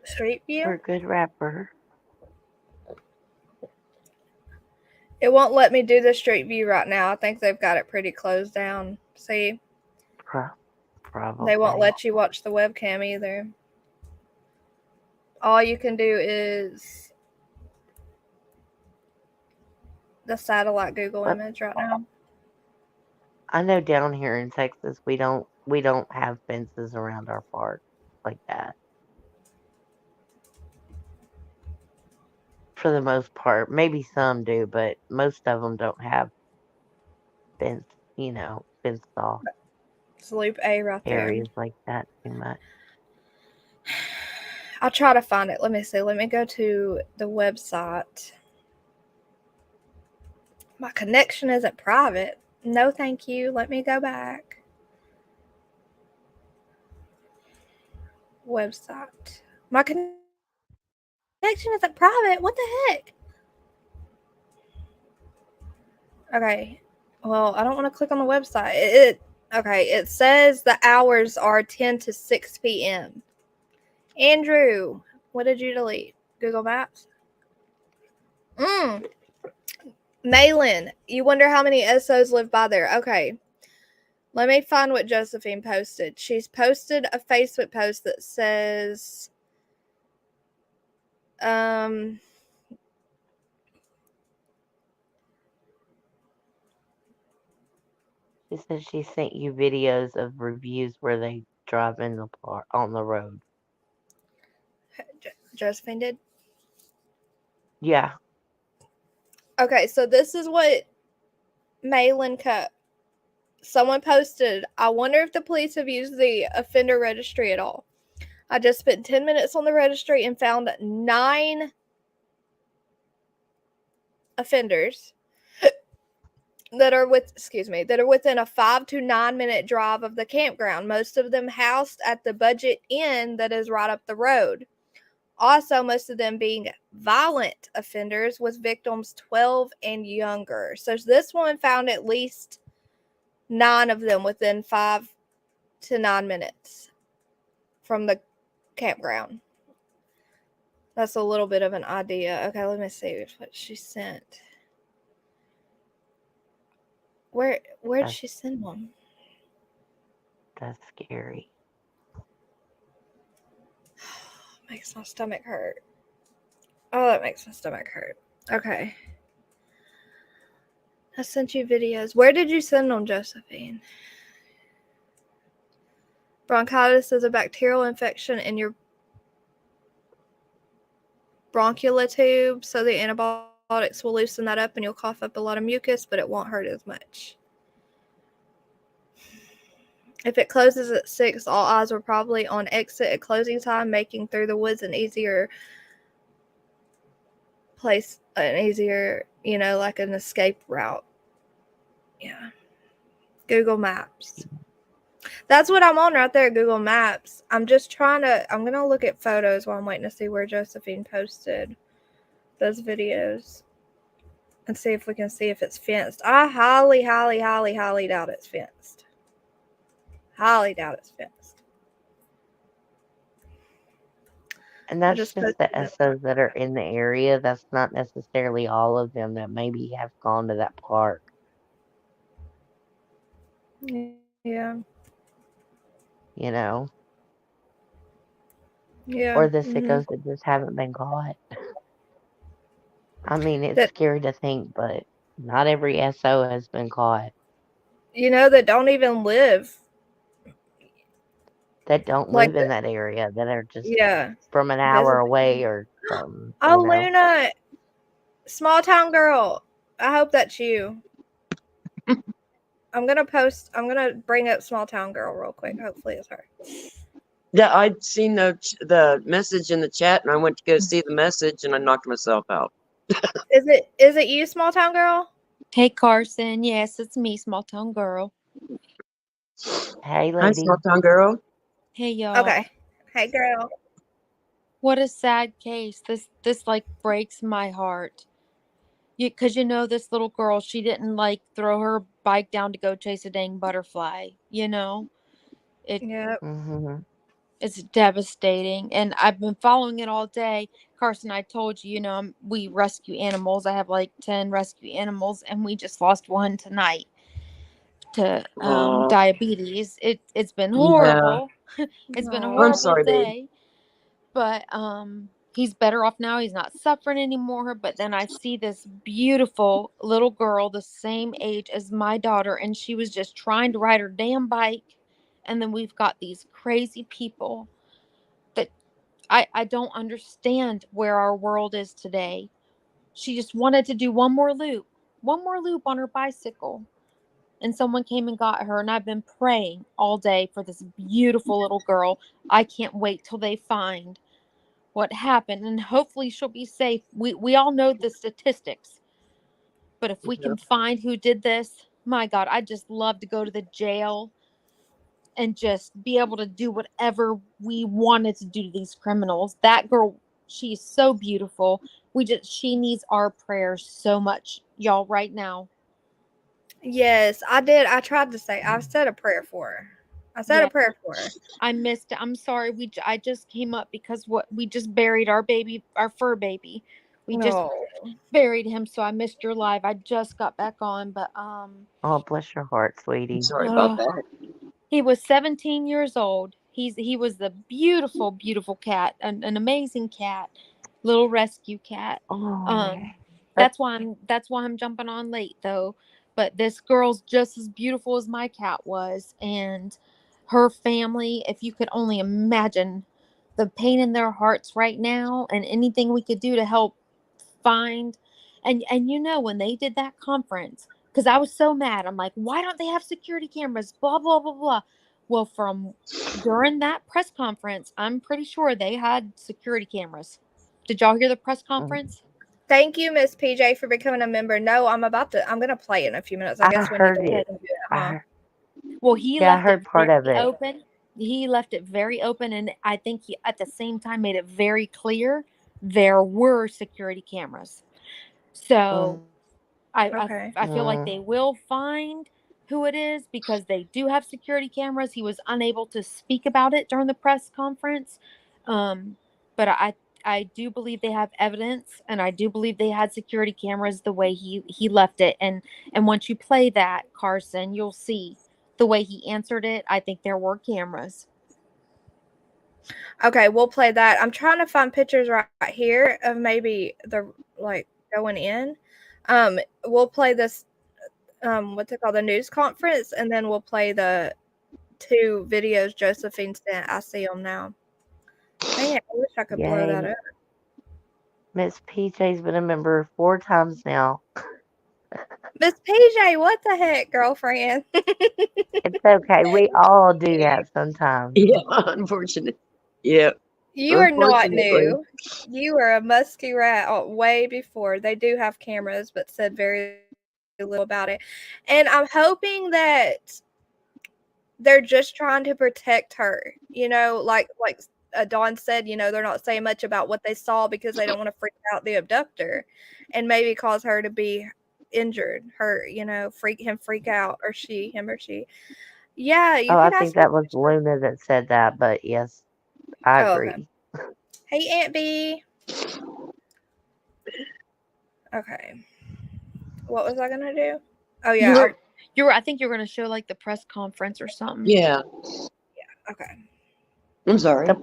Street view? You're a good rapper. It won't let me do the street view right now. I think they've got it pretty closed down. See? Probably. They won't let you watch the webcam either. All you can do is the satellite Google image right now. I know down here in Texas we don't have fences around our park like that. For the most part, maybe some do, but most of them don't have fenced off It's Loop A right there. areas like that too much. I'll try to find it. Let me see. Let me go to the website. My connection isn't private. No, thank you. Let me go back. Website. My connection isn't private. What the heck? Okay. Well, I don't want to click on the website. Okay. It says the hours are 10 to 6 p.m. Andrew, what did you delete? Google Maps? Malin, you wonder how many SOs live by there. Okay. Let me find what Josephine posted. She's posted a Facebook post that says, She said she sent you videos of reviews where they drive in the park on the road. Josephine did? Yeah. Okay, so this is what Malin cut. Someone posted, I wonder if the police have used the offender registry at all. I just spent 10 minutes on the registry and found 9 offenders that are within a 5 to 9 minute drive of the campground. Most of them housed at the Budget Inn that is right up the road. Also, most of them being violent offenders with victims 12 and younger. So this woman found at least 9 of them within 5 to 9 minutes from the campground. That's a little bit of an idea. Okay, let me see what she sent. Where did she send one? That's scary. Makes my stomach hurt. Oh, that makes my stomach hurt. Okay. I sent you videos. Where did you send them, Josephine? Bronchitis is a bacterial infection in your bronchial tube, so the antibiotics will loosen that up and you'll cough up a lot of mucus, but it won't hurt as much. If it closes at 6, all eyes are probably on exit at closing time, making through the woods an easier, like an escape route. Yeah. Google Maps. That's what I'm on right there, Google Maps. I'm going to look at photos while I'm waiting to see where Josephine posted those videos and see if we can see if it's fenced. I highly, highly, highly, highly doubt it's fenced. Highly doubt it's fenced. And that's just the SOs that are in the area. That's not necessarily all of them that maybe have gone to that park. Yeah. You know? Yeah. Or the sickos that just haven't been caught. I mean, it's scary to think, but not every SO has been caught. That don't even live. That don't live in that area, that are just from an hour away or something. Oh, Luna, small town girl. I hope that's you. I'm gonna bring up small town girl real quick. Hopefully it's her. Yeah, I'd seen the message in the chat, and I went to go see the message, and I knocked myself out. Is it you, small town girl? Hey, Carson. Yes, it's me, small town girl. Hey, lady. Hi, small town girl. Hey, y'all. Okay. Hey, girl. What a sad case. This like breaks my heart. Because this little girl, she didn't throw her bike down to go chase a dang butterfly. It's devastating, and I've been following it all day. Carson, I told you, we rescue animals. I have 10 rescue animals, and we just lost one tonight to diabetes. It's been horrible. Yeah. It's been a horrible day. Babe. But he's better off now. He's not suffering anymore. But then I see this beautiful little girl the same age as my daughter, and she was just trying to ride her damn bike. And then we've got these crazy people that I don't understand where our world is today. She just wanted to do one more loop on her bicycle. And someone came and got her, and I've been praying all day for this beautiful little girl. I can't wait till they find what happened, and hopefully she'll be safe. We all know the statistics, but if we can find who did this, my God, I'd just love to go to the jail and just be able to do whatever we wanted to do to these criminals. That girl, she's so beautiful. She needs our prayers so much, y'all, right now. Yes, I did. I tried to say, I said a prayer for her. I said a prayer for her. I missed it. I'm sorry. I just came up because we just buried our baby, our fur baby. We just buried him, so I missed your live. I just got back on, but Oh, bless your heart, sweetie. Sorry about that. he was 17 years old. He was the beautiful, beautiful cat, an amazing cat, little rescue cat. Oh, That's why I'm jumping on late though. But this girl's just as beautiful as my cat was, and her family, if you could only imagine the pain in their hearts right now, and anything we could do to help find. And you know, when they did that conference, because I was so mad, I'm like, why don't they have security cameras? Blah blah blah blah. Well, from during that press conference, I'm pretty sure they had security cameras. Did y'all hear the press conference? Thank you, Miss PJ, for becoming a member. No, I'm going to play it in a few minutes. I guess we need to go ahead and do it, huh? Well, he I left heard it part of very it. open. He left it very open, and I think he, at the same time, made it very clear there were security cameras. So I feel like they will find who it is because they do have security cameras. He was unable to speak about it during the press conference, but I do believe they have evidence, and I do believe they had security cameras the way he left it. And once you play that, Carson, you'll see the way he answered it. I think there were cameras. Okay, we'll play that. I'm trying to find pictures right here of maybe the going in. We'll play this what's it called, the news conference, and then we'll play the 2 videos Josephine sent. I see them now. Dang it, I wish I could blow that Yay. up. Miss PJ's been a member 4 times now. Miss PJ, what the heck, girlfriend? It's okay. We all do that sometimes. Yeah, unfortunate. Yeah. You are not new. You are a musky rat way before. They do have cameras, but said very little about it. And I'm hoping that they're just trying to protect her. You know, like Dawn said, you know, they're not saying much about what they saw because they don't want to freak out the abductor and maybe cause her to be injured, her, you know, freak out, or him or she. Yeah, you I can ask think that was Luna that said that, but yes, I agree. Okay. Hey, Aunt B. Okay. What was I gonna do? Oh yeah. I think you're gonna show like the press conference or something. Yeah. Okay. I'm sorry. The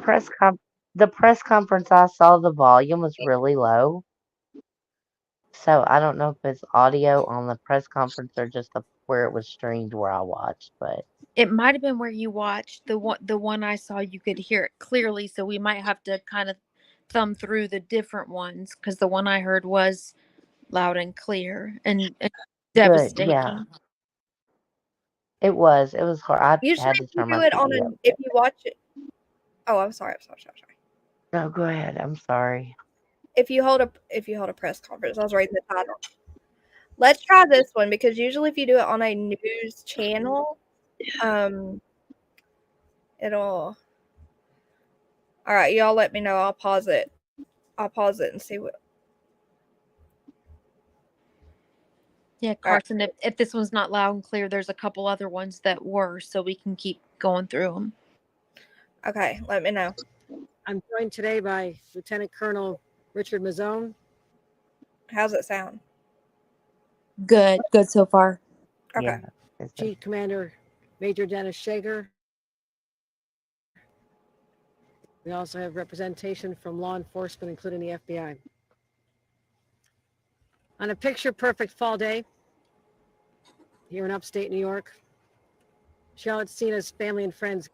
press conference I saw, the volume was really low. So I don't know if it's audio on the press conference or just where it was streamed where I watched, but It might have been where you watched. The one I saw, you could hear it clearly, so we might have to kind of thumb through the different ones, because the one I heard was loud and clear and devastating. Yeah. It was hard. I Usually had to if you turn do my it on TV up. if you watch it. Oh, I'm sorry. No, go ahead. I'm sorry. If you hold a press conference, I was reading the title. Let's try this one, because usually if you do it on a news channel, it'll. All right, y'all let me know. I'll pause it. And see what. Yeah, Carson, if this one's not loud and clear, there's a couple other ones that were, so we can keep going through them. Okay, let me know. I'm joined today by Lieutenant Colonel Richard Mazzone. How's it sound? Good so far. Okay. Yeah, Chief Commander Major Dennis Shager. We also have representation from law enforcement, including the FBI. On a picture-perfect fall day here in upstate New York, Charlotte Sena's family and friends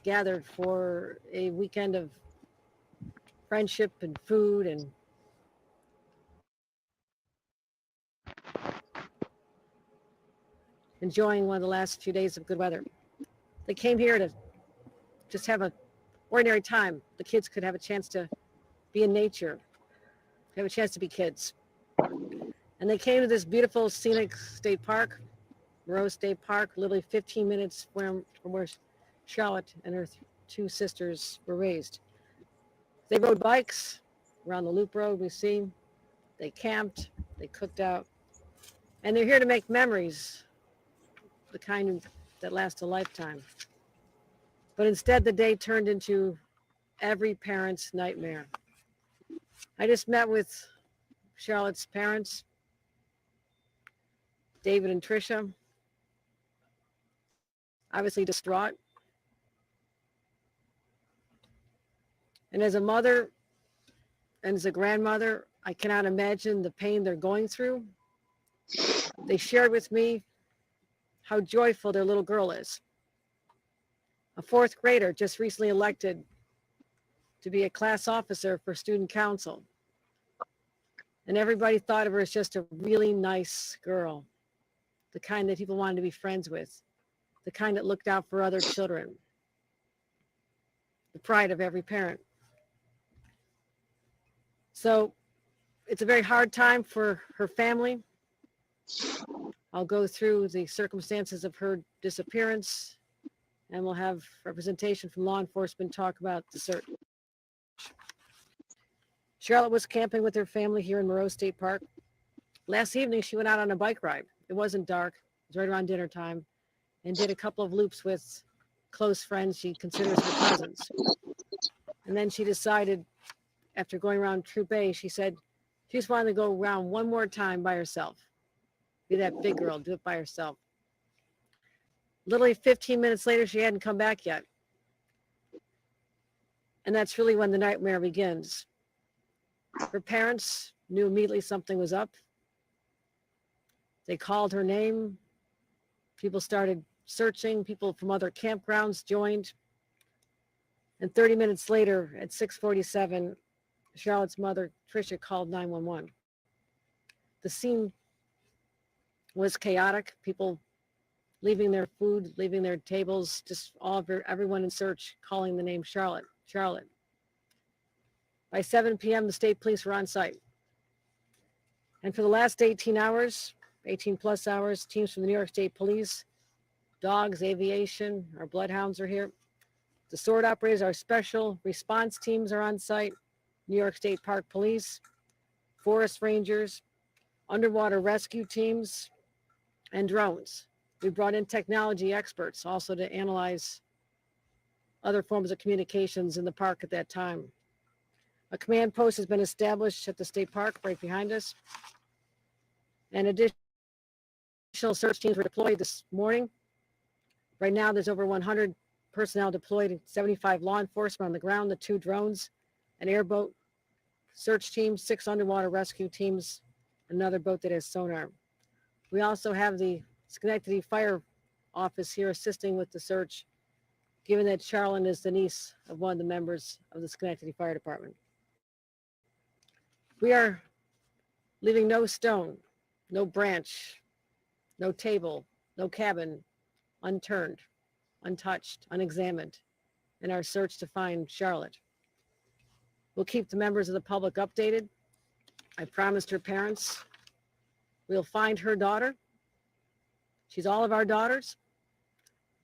gathered for a weekend of friendship and food and enjoying one of the last few days of good weather. They came here to just have an ordinary time. The kids could have a chance to be in nature, have a chance to be kids. And they came to this beautiful scenic state park, Moreau State Park, literally 15 minutes from where Charlotte and her two sisters were raised. They rode bikes around the loop road we see. They camped, they cooked out, and they're here to make memories, the kind that last a lifetime. But instead, the day turned into every parent's nightmare. I just met with Charlotte's parents, David and Tricia, obviously distraught. And as a mother and as a grandmother, I cannot imagine the pain they're going through. They shared with me how joyful their little girl is. A fourth grader just recently elected to be a class officer for student council. And everybody thought of her as just a really nice girl, the kind that people wanted to be friends with, the kind that looked out for other children, the pride of every parent. So it's a very hard time for her family. I'll go through the circumstances of her disappearance, and we'll have representation from law enforcement talk about the search. Charlotte was camping with her family here in Moreau State Park. Last evening, she went out on a bike ride. It wasn't dark. It was right around dinner time, and did a couple of loops with close friends she considers her cousins. And then she decided, after going around Troop A, she said she just wanted to go around one more time by herself. Be that big girl, do it by herself. Literally 15 minutes later, she hadn't come back yet. And that's really when the nightmare begins. Her parents knew immediately something was up. They called her name. People started searching. People from other campgrounds joined. And 30 minutes later, at 6:47, Charlotte's mother, Tricia, called 911. The scene was chaotic. People leaving their food, leaving their tables, just everyone in search, calling the name Charlotte, Charlotte. By 7 p.m., the state police were on site. And for the last 18 hours, 18 plus hours, teams from the New York State Police, dogs, aviation, our bloodhounds are here. The sword operators, our special response teams are on site. New York State Park Police, forest rangers, underwater rescue teams, and drones. We brought in technology experts also to analyze other forms of communications in the park at that time. A command post has been established at the state park right behind us. And additional search teams were deployed this morning. Right now, there's over 100 personnel deployed, 75 law enforcement on the ground, the 2 drones, an airboat search team, 6 underwater rescue teams, another boat that has sonar. We also have the Schenectady Fire Office here assisting with the search, given that Charlotte is the niece of one of the members of the Schenectady Fire Department. We are leaving no stone, no branch, no table, no cabin unturned, untouched, unexamined in our search to find Charlotte. We'll keep the members of the public updated. I promised her parents we'll find her daughter. She's all of our daughters.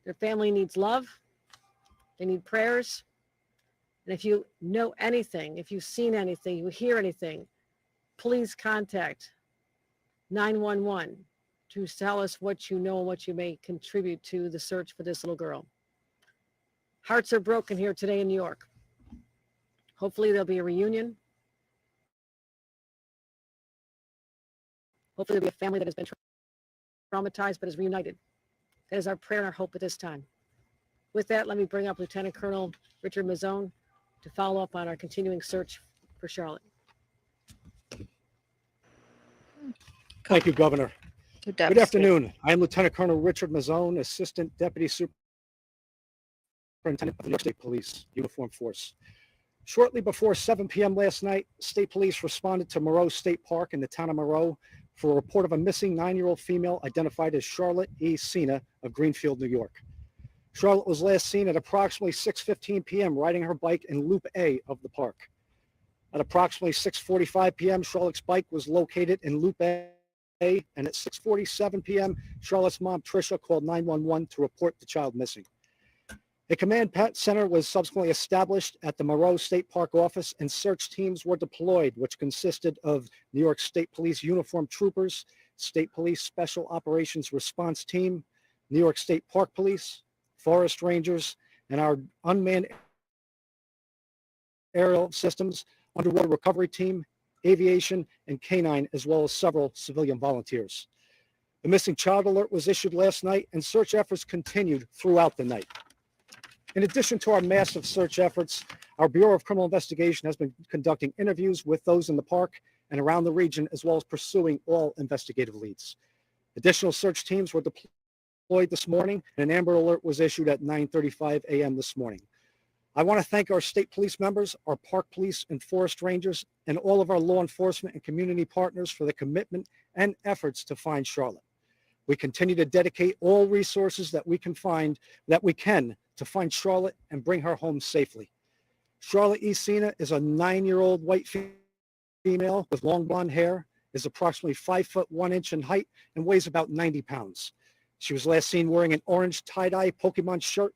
Their family needs love. They need prayers. And if you know anything, if you've seen anything, you hear anything, please contact 911 to tell us what you know and what you may contribute to the search for this little girl. Hearts are broken here today in New York. Hopefully there'll be a reunion. Hopefully there'll be a family that has been traumatized but is reunited. That is our prayer and our hope at this time. With that, let me bring up Lieutenant Colonel Richard Mazzone to follow up on our continuing search for Charlotte. Thank you, Governor. Good afternoon. I am Lieutenant Colonel Richard Mazzone, Assistant Deputy Superintendent of the New York State Police Uniform Force. Shortly before 7 p.m. last night, State Police responded to Moreau State Park in the town of Moreau for a report of a missing 9-year-old female identified as Charlotte Sena of Greenfield, New York. Charlotte was last seen at approximately 6:15 p.m. riding her bike in Loop A of the park. At approximately 6:45 p.m., Charlotte's bike was located in Loop A, and at 6:47 p.m., Charlotte's mom, Tricia, called 911 to report the child missing. A command center was subsequently established at the Moreau State Park office, and search teams were deployed, which consisted of New York State Police uniformed troopers, State Police Special Operations Response Team, New York State Park Police, Forest Rangers, and our unmanned aerial systems, underwater recovery team, aviation, and canine, as well as several civilian volunteers. The missing child alert was issued last night, and search efforts continued throughout the night. In addition to our massive search efforts, our Bureau of Criminal Investigation has been conducting interviews with those in the park and around the region, as well as pursuing all investigative leads. Additional search teams were deployed this morning, and an Amber Alert was issued at 9:35 a.m. this morning. I want to thank our state police members, our park police and forest rangers, and all of our law enforcement and community partners for the commitment and efforts to find Charlotte. We continue to dedicate all resources that we can to find Charlotte and bring her home safely. Charlotte E. Sena is a 9-year-old white female with long blonde hair, is approximately 5 foot 1 inch in height, and weighs about 90 pounds. She was last seen wearing an orange tie-dye Pokemon shirt,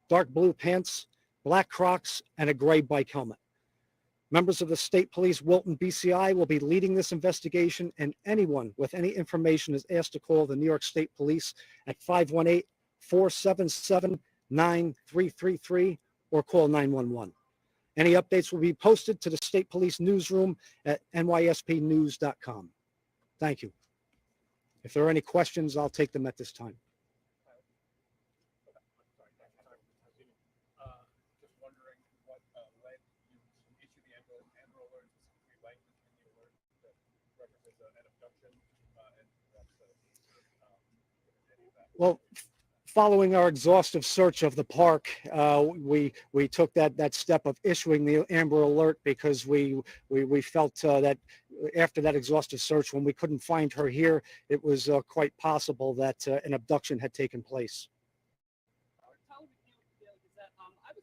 dark blue pants, black Crocs, and a gray bike helmet. Members of the State Police Wilton BCI will be leading this investigation, and anyone with any information is asked to call the New York State Police at 518-477-9333 or call 911. Any updates will be posted to the State Police newsroom at nyspnews.com. Thank you. If there are any questions, I'll take them at this time. Well, following our exhaustive search of the park, we took that step of issuing the Amber Alert because we felt that after that exhaustive search, when we couldn't find her here, it was quite possible that an abduction had taken place. I was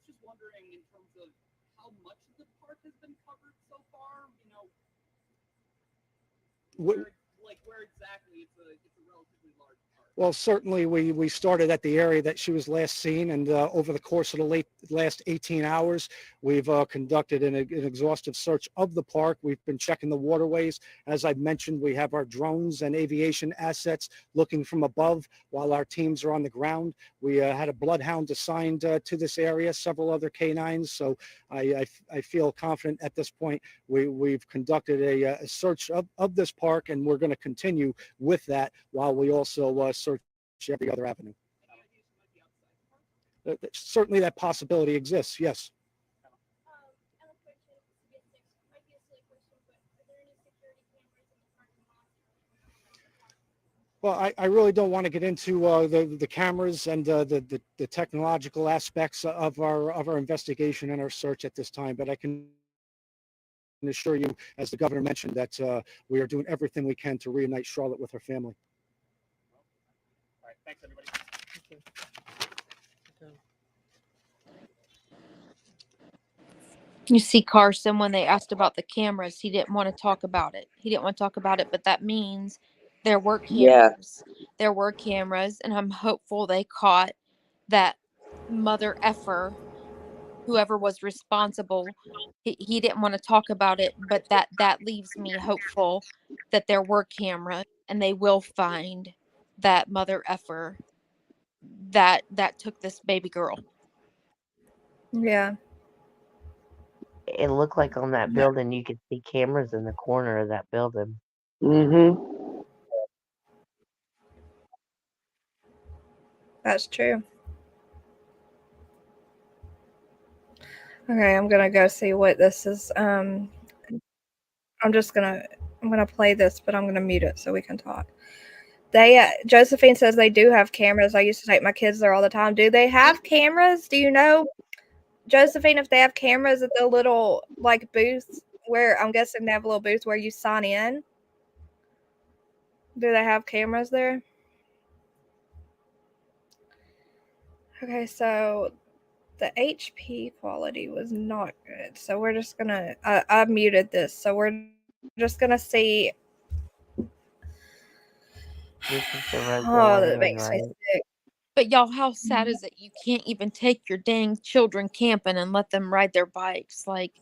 just wondering in terms of how much of the park has been covered so far. Where exactly? It's a relatively large park. Well, certainly we started at the area that she was last seen, and over the course of the last 18 hours, we've conducted an exhaustive search of the park. We've been checking the waterways. As I've mentioned, we have our drones and aviation assets looking from above while our teams are on the ground. We had a bloodhound assigned to this area, several other canines. So I feel confident at this point. We've conducted a search of this park, and we're going to continue with that while we also search every other avenue. Certainly that possibility exists, yes. Well, I really don't want to get into the cameras and the technological aspects of our investigation and our search at this time, but I can assure you, as the governor mentioned, that we are doing everything we can to reunite Charlotte with her family. All right, thanks everybody. You see, Carson, when they asked about the cameras, he didn't want to talk about it. But that means there were cameras. Yeah. There were cameras, and I'm hopeful they caught that mother effer, whoever was responsible. He didn't want to talk about it, but that leaves me hopeful that there were cameras, and they will find that mother effer that took this baby girl. Yeah. It looked like on that building you could see cameras in the corner of that building. Mm-hmm. That's true. Okay, I'm gonna go see what this is. I'm gonna play this, but I'm gonna mute it so we can talk. Josephine says they do have cameras. I used to take my kids there all the time. Do they have cameras? Do you know, Josephine, if they have cameras at the little like booths where I'm guessing they have a little booth where you sign in? Do they have cameras there? Okay, so The HP quality was not good, so we're just gonna. I muted this, so we're just gonna see. This is the road Oh, we're that in, makes me right? sick. But y'all, how sad is it you can't even take your dang children camping and let them ride their bikes? Like,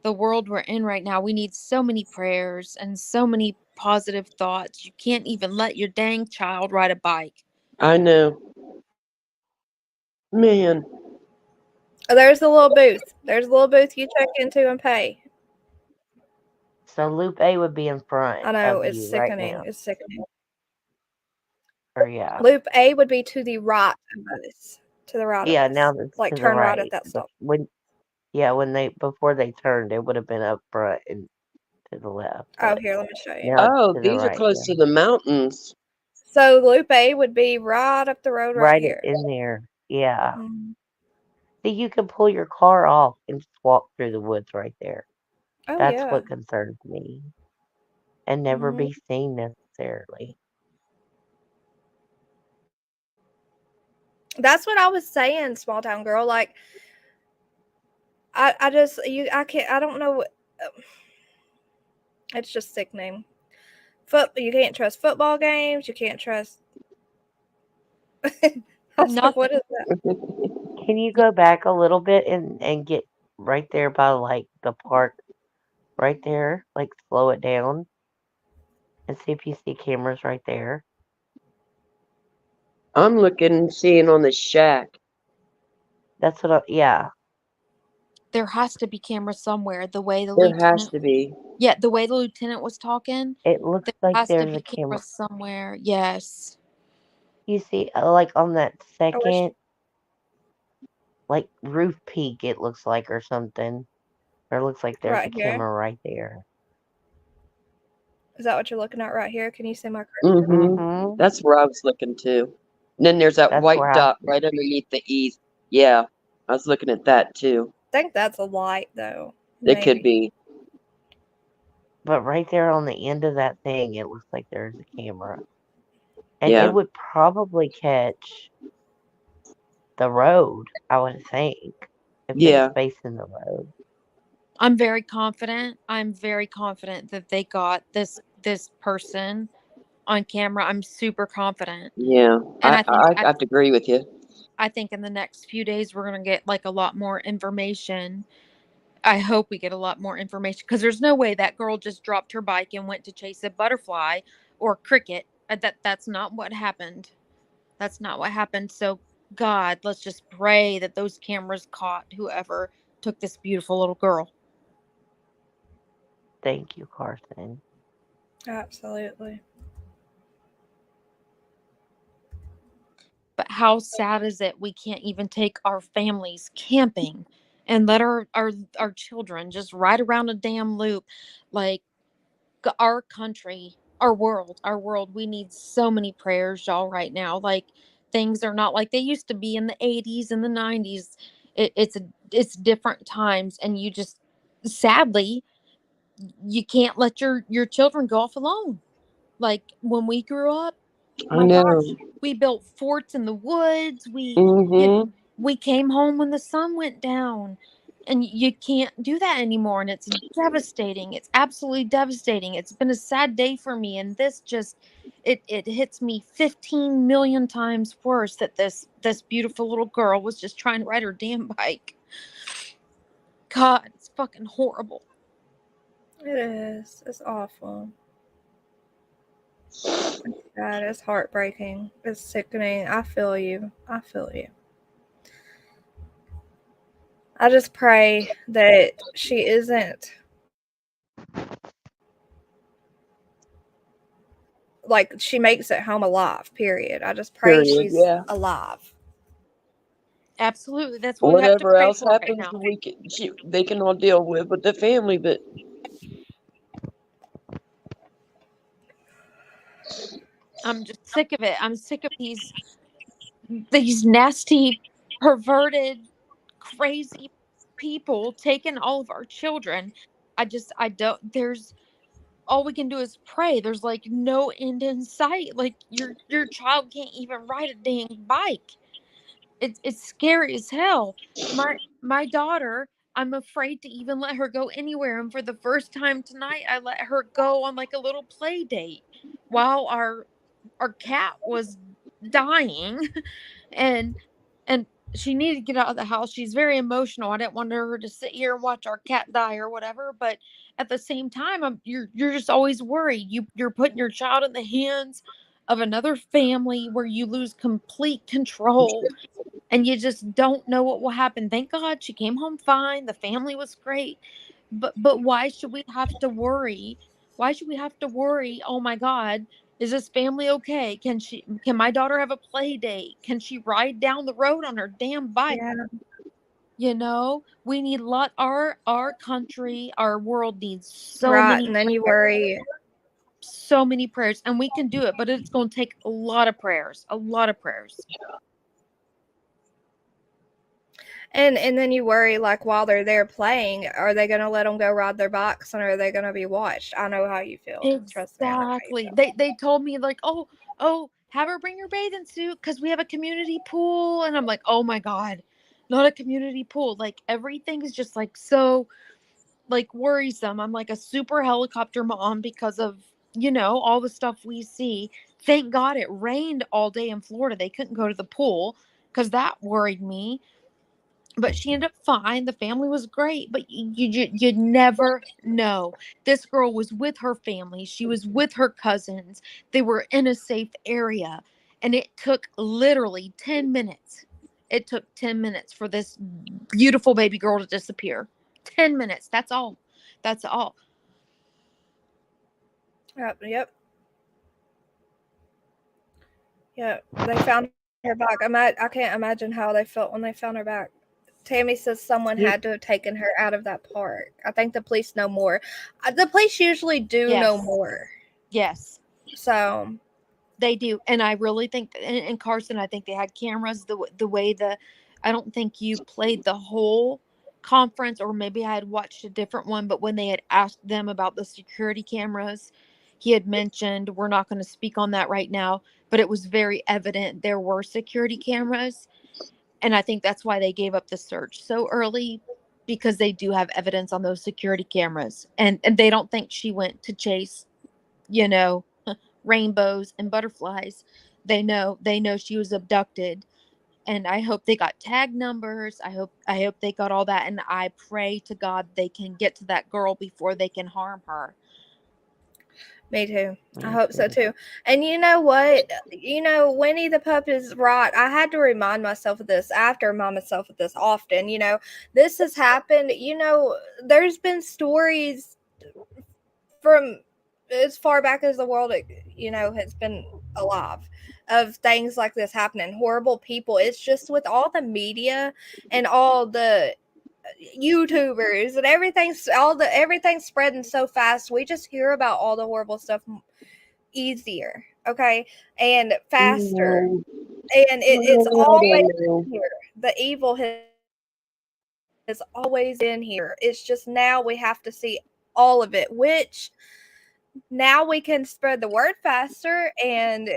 the world we're in right now, we need so many prayers and so many positive thoughts. You can't even let your dang child ride a bike. I know. Man. Oh, there's the little booth. There's a little booth you check into and pay. So Loop A would be in front I know, of it's you right sickening. now. It's sickening. Or yeah. Loop A would be to the right of us. To the right Yeah, of now us. that's Like, to the turn right at right. that But stop. when before they turned, it would have been up front and to the left. Oh, But here, let me show you. now it's Oh, to the these are right. close Yeah. to the mountains. So Loop A would be right up the road right Right here. in there. Yeah. Mhm. See, you can pull your car off and just walk through the woods right there. Oh, That's yeah. what concerns me. And never Mhm. be seen necessarily. That's what I was saying, small town girl. Like, I just I can't. I don't know. It's just sickening. You can't trust football games. You can't trust. I was like, what Nothing. is that? Can you go back a little bit and get right there by like the park right there? Like slow it down and see if you see cameras right there. I'm looking, seeing on the shack. That's what yeah. There has to be cameras somewhere. The way the There has lieutenant, to be. yeah, the way the lieutenant was talking, It looks there like has to there's be a camera. cameras somewhere. Yes. You see, like on that I wish. second, like roof peak, it looks like, or something. Or it looks like there's a Right here. camera right there. Is that what you're looking at right here? Can you see my cursor? Mm-hmm. That's where I was looking too. And then there's that That's white where I dot right underneath the E. Yeah, I was looking at that too. I think that's a light, though. It could Maybe. be. But right there on the end of that thing, it looks like there's a camera. And Yeah. it would probably catch the road, I would think, if it Yeah. was facing the road. I'm very confident. I'm very confident that they got this person on camera. I'm super confident. Yeah. And I have to agree with you. I think in the next few days we're going to get like a lot more information. I hope we get a lot more information because there's no way that girl just dropped her bike and went to chase a butterfly or cricket. That's not what happened. That's not what happened. So God, let's just pray that those cameras caught whoever took this beautiful little girl. Thank you, Carson. Absolutely. But how sad is it we can't even take our families camping and let our children just ride around a damn loop? Like, our country, our world, we need so many prayers, y'all, right now. Like, things are not like they used to be in the 80s and the 90s. It's different times, and you just, sadly, you can't let your children go off alone. Like, when we grew up, I my know. gosh, we built forts in the woods. Mm-hmm. We came home when the sun went down, and you can't do that anymore. And it's devastating. It's absolutely devastating. It's been a sad day for me, and this just it hits me 15 million times worse that this beautiful little girl was just trying to ride her damn bike. God, it's fucking horrible. It is. It's awful. It's sad. It's heartbreaking. It's sickening. I feel you. I feel you. I just pray that she isn't like she makes it home alive. Period. I just pray Period. she's Yeah. alive. Absolutely, that's what we have to Whatever pray else for right happens, now. they can all deal with the family, but I'm just sick of it. I'm sick of these nasty, perverted, crazy people taking all of our children. I don't, there's, all we can do is pray. There's like no end in sight. Like, your child can't even ride a dang bike. It's scary as hell. My daughter, I'm afraid to even let her go anywhere. And for the first time tonight, I let her go on like a little play date while our cat was dying. and and she needed to get out of the house. She's very emotional. I didn't want her to sit here and watch our cat die or whatever. But at the same time, you're just always worried. You're putting your child in the hands of another family where you lose complete control and you just don't know what will happen. Thank God she came home fine. The family was great. But why should we have to worry? Why should we have to worry? Oh my God, is this family okay? Can my daughter have a play date? Can she ride down the road on her damn bike? Yeah. You know, we need our country, our world needs so Right. many And then you prayers. worry. So many prayers, and we can do it, but it's going to take a lot of prayers. A lot of prayers. And then you worry, like, while they're there playing, are they going to let them go ride their bikes, and are they going to be watched? I know how you feel. Trust me, I know how you Exactly. feel. They told me like, oh, have her bring your bathing suit because we have a community pool, and I'm like, oh my God, not a community pool. Like everything is just like so like worrisome. I'm like a super helicopter mom because of all the stuff we see. Thank God it rained all day in Florida. They couldn't go to the pool because that worried me. But she ended up fine. The family was great, but you never know. This girl was with her family. She was with her cousins. They were in a safe area, and it took literally 10 minutes. It took 10 minutes for this beautiful baby girl to disappear. 10 minutes. That's all. That's all. Yep. They found her back. I can't imagine how they felt when they found her back. Tammy says someone had to have taken her out of that park. I think the police know more. The police usually do know Yes. more. Yes. So they do, and I really think, and Carson, I think they had cameras. The way I don't think you played the whole conference, or maybe I had watched a different one. But when they had asked them about the security cameras, he had mentioned we're not going to speak on that right now. But it was very evident there were security cameras, and I think that's why they gave up the search so early, because they do have evidence on those security cameras, and they don't think she went to chase, you know, rainbows and butterflies. They know she was abducted, and I hope they got tag numbers. I hope they got all that, and I pray to God they can get to that girl before they can harm her. Me too. I hope so too. And you know what? Winnie the Pup is right. I had to remind myself of this. I have to remind myself of this often. This has happened. There's been stories from as far back as the world, has been alive, of things like this happening. Horrible people. It's just with all the media and all the YouTubers and everything's spreading so fast. We just hear about all the horrible stuff easier, okay, and faster, and it's always in here. The evil has always been here. It's just now we have to see all of it, which now we can spread the word faster, and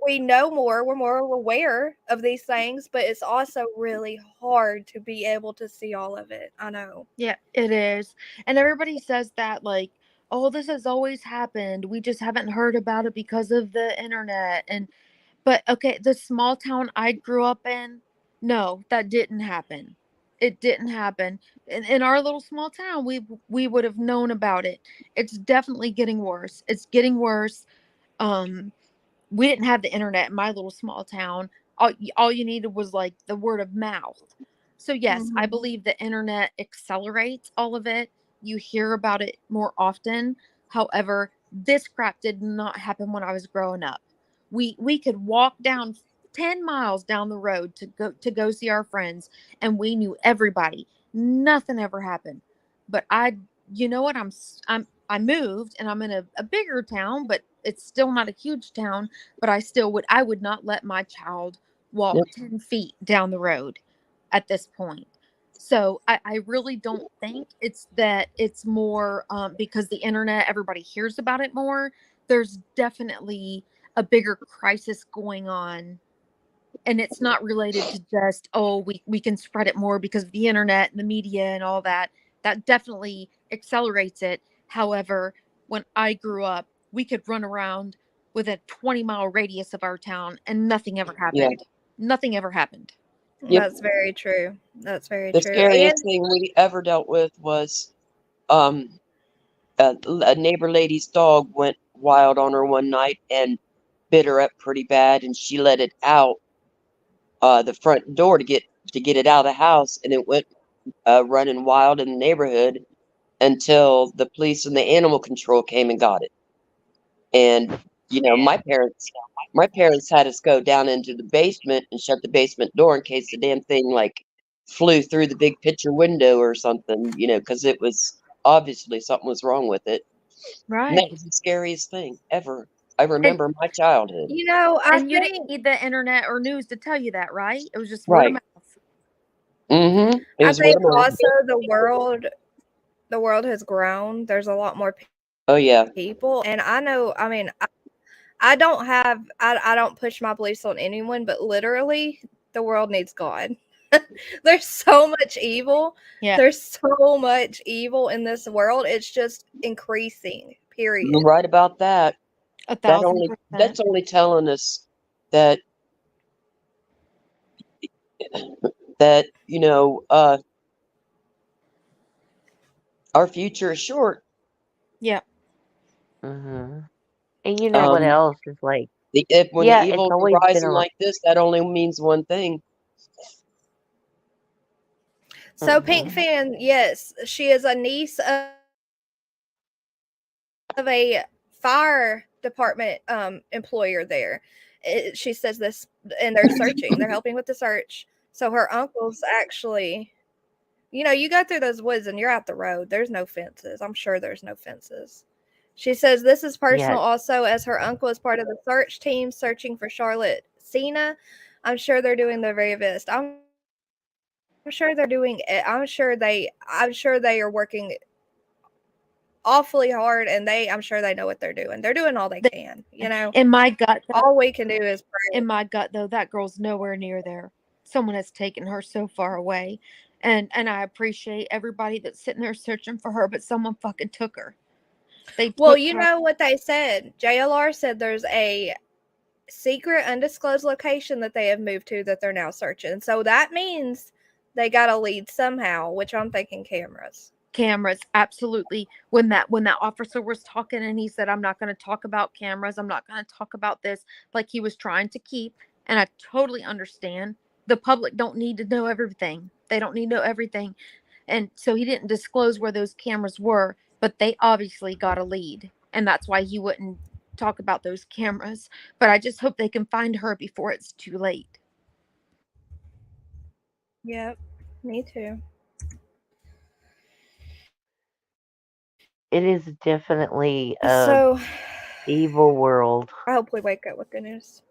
we know more. We're more aware of these things, but it's also really hard to be able to see all of it. I know. Yeah, it is. And everybody says that, like, oh, this has always happened. We just haven't heard about it because of the internet. But okay, the small town I grew up in, no, that didn't happen. It didn't happen. In our little small town, we would have known about it. It's definitely getting worse. It's getting worse. We didn't have the internet in my little small town. All you needed was like the word of mouth. So yes, I believe the internet accelerates all of it. You hear about it more often. However, this crap did not happen when I was growing up. We could walk down 10 miles down the road to go see our friends, and we knew everybody. Nothing ever happened. But you know what, I moved, and I'm in a bigger town, but it's still not a huge town. But I would not let my child walk 10 feet down the road at this point. So I really don't think it's more because the internet, everybody hears about it more. There's definitely a bigger crisis going on And it's not related to just, oh, we can spread it more because of the internet and the media and all that. That definitely accelerates it. However, when I grew up, we could run around with a 20-mile radius of our town and nothing ever happened. Nothing ever happened. Yep. That's very true. That's very The true. scariest And thing we ever dealt with was a neighbor lady's dog went wild on her one night and bit her up pretty bad, and she let it out the front door to get it out of the house, and it went running wild in the neighborhood until the police and the animal control came and got it. And my parents had us go down into the basement and shut the basement door in case the damn thing like flew through the big picture window or something, because it was obviously something was wrong with it. And that Right. was the scariest thing ever. I remember my childhood. And you didn't need the internet or news to tell you that, right? It was just word Right. of mouth. Mm-hmm. I think also the world has grown. There's a lot more Oh yeah. people, and I know. I mean, I don't push my beliefs on anyone, but literally, the world needs God. There's so much evil. Yeah. There's so much evil in this world. It's just increasing. Period. You're right about that. 1,000%. That's only telling us that our future is short. Yeah. Mm-hmm. And you know what else is like? When Yeah, it's evil's always been rising like this, that only means one thing. So, Pink Fan, yes, she is a niece of a fire department employer there. She says this, and they're searching. They're helping with the search. So her uncle's actually, you go through those woods and you're out the road. There's no fences. I'm sure there's no fences. She says this is personal also, as her uncle is part of the search team searching for Charlotte Sena. I'm sure they're doing their very best. I'm sure they're doing it. I'm sure they are working awfully hard, and I'm sure they know what they're doing. They're doing all they can, In my gut, all we can do is pray. In my gut, though, that girl's nowhere near there. Someone has taken her so far away, and I appreciate everybody that's sitting there searching for her, but someone fucking took her. Well, you know what they said. JLR said there's a secret, undisclosed location that they have moved to that they're now searching. So that means they got a lead somehow, which I'm thinking cameras. Cameras, absolutely. When that officer was talking and he said, I'm not going to talk about cameras, I'm not going to talk about this, like he was trying to keep, and I totally understand. The public don't need to know everything. They don't need to know everything. And so he didn't disclose where those cameras were, but they obviously got a lead, and that's why he wouldn't talk about those cameras. But I just hope they can find her before it's too late. Yep, me too. It is definitely a evil world. I hope we wake up with good news.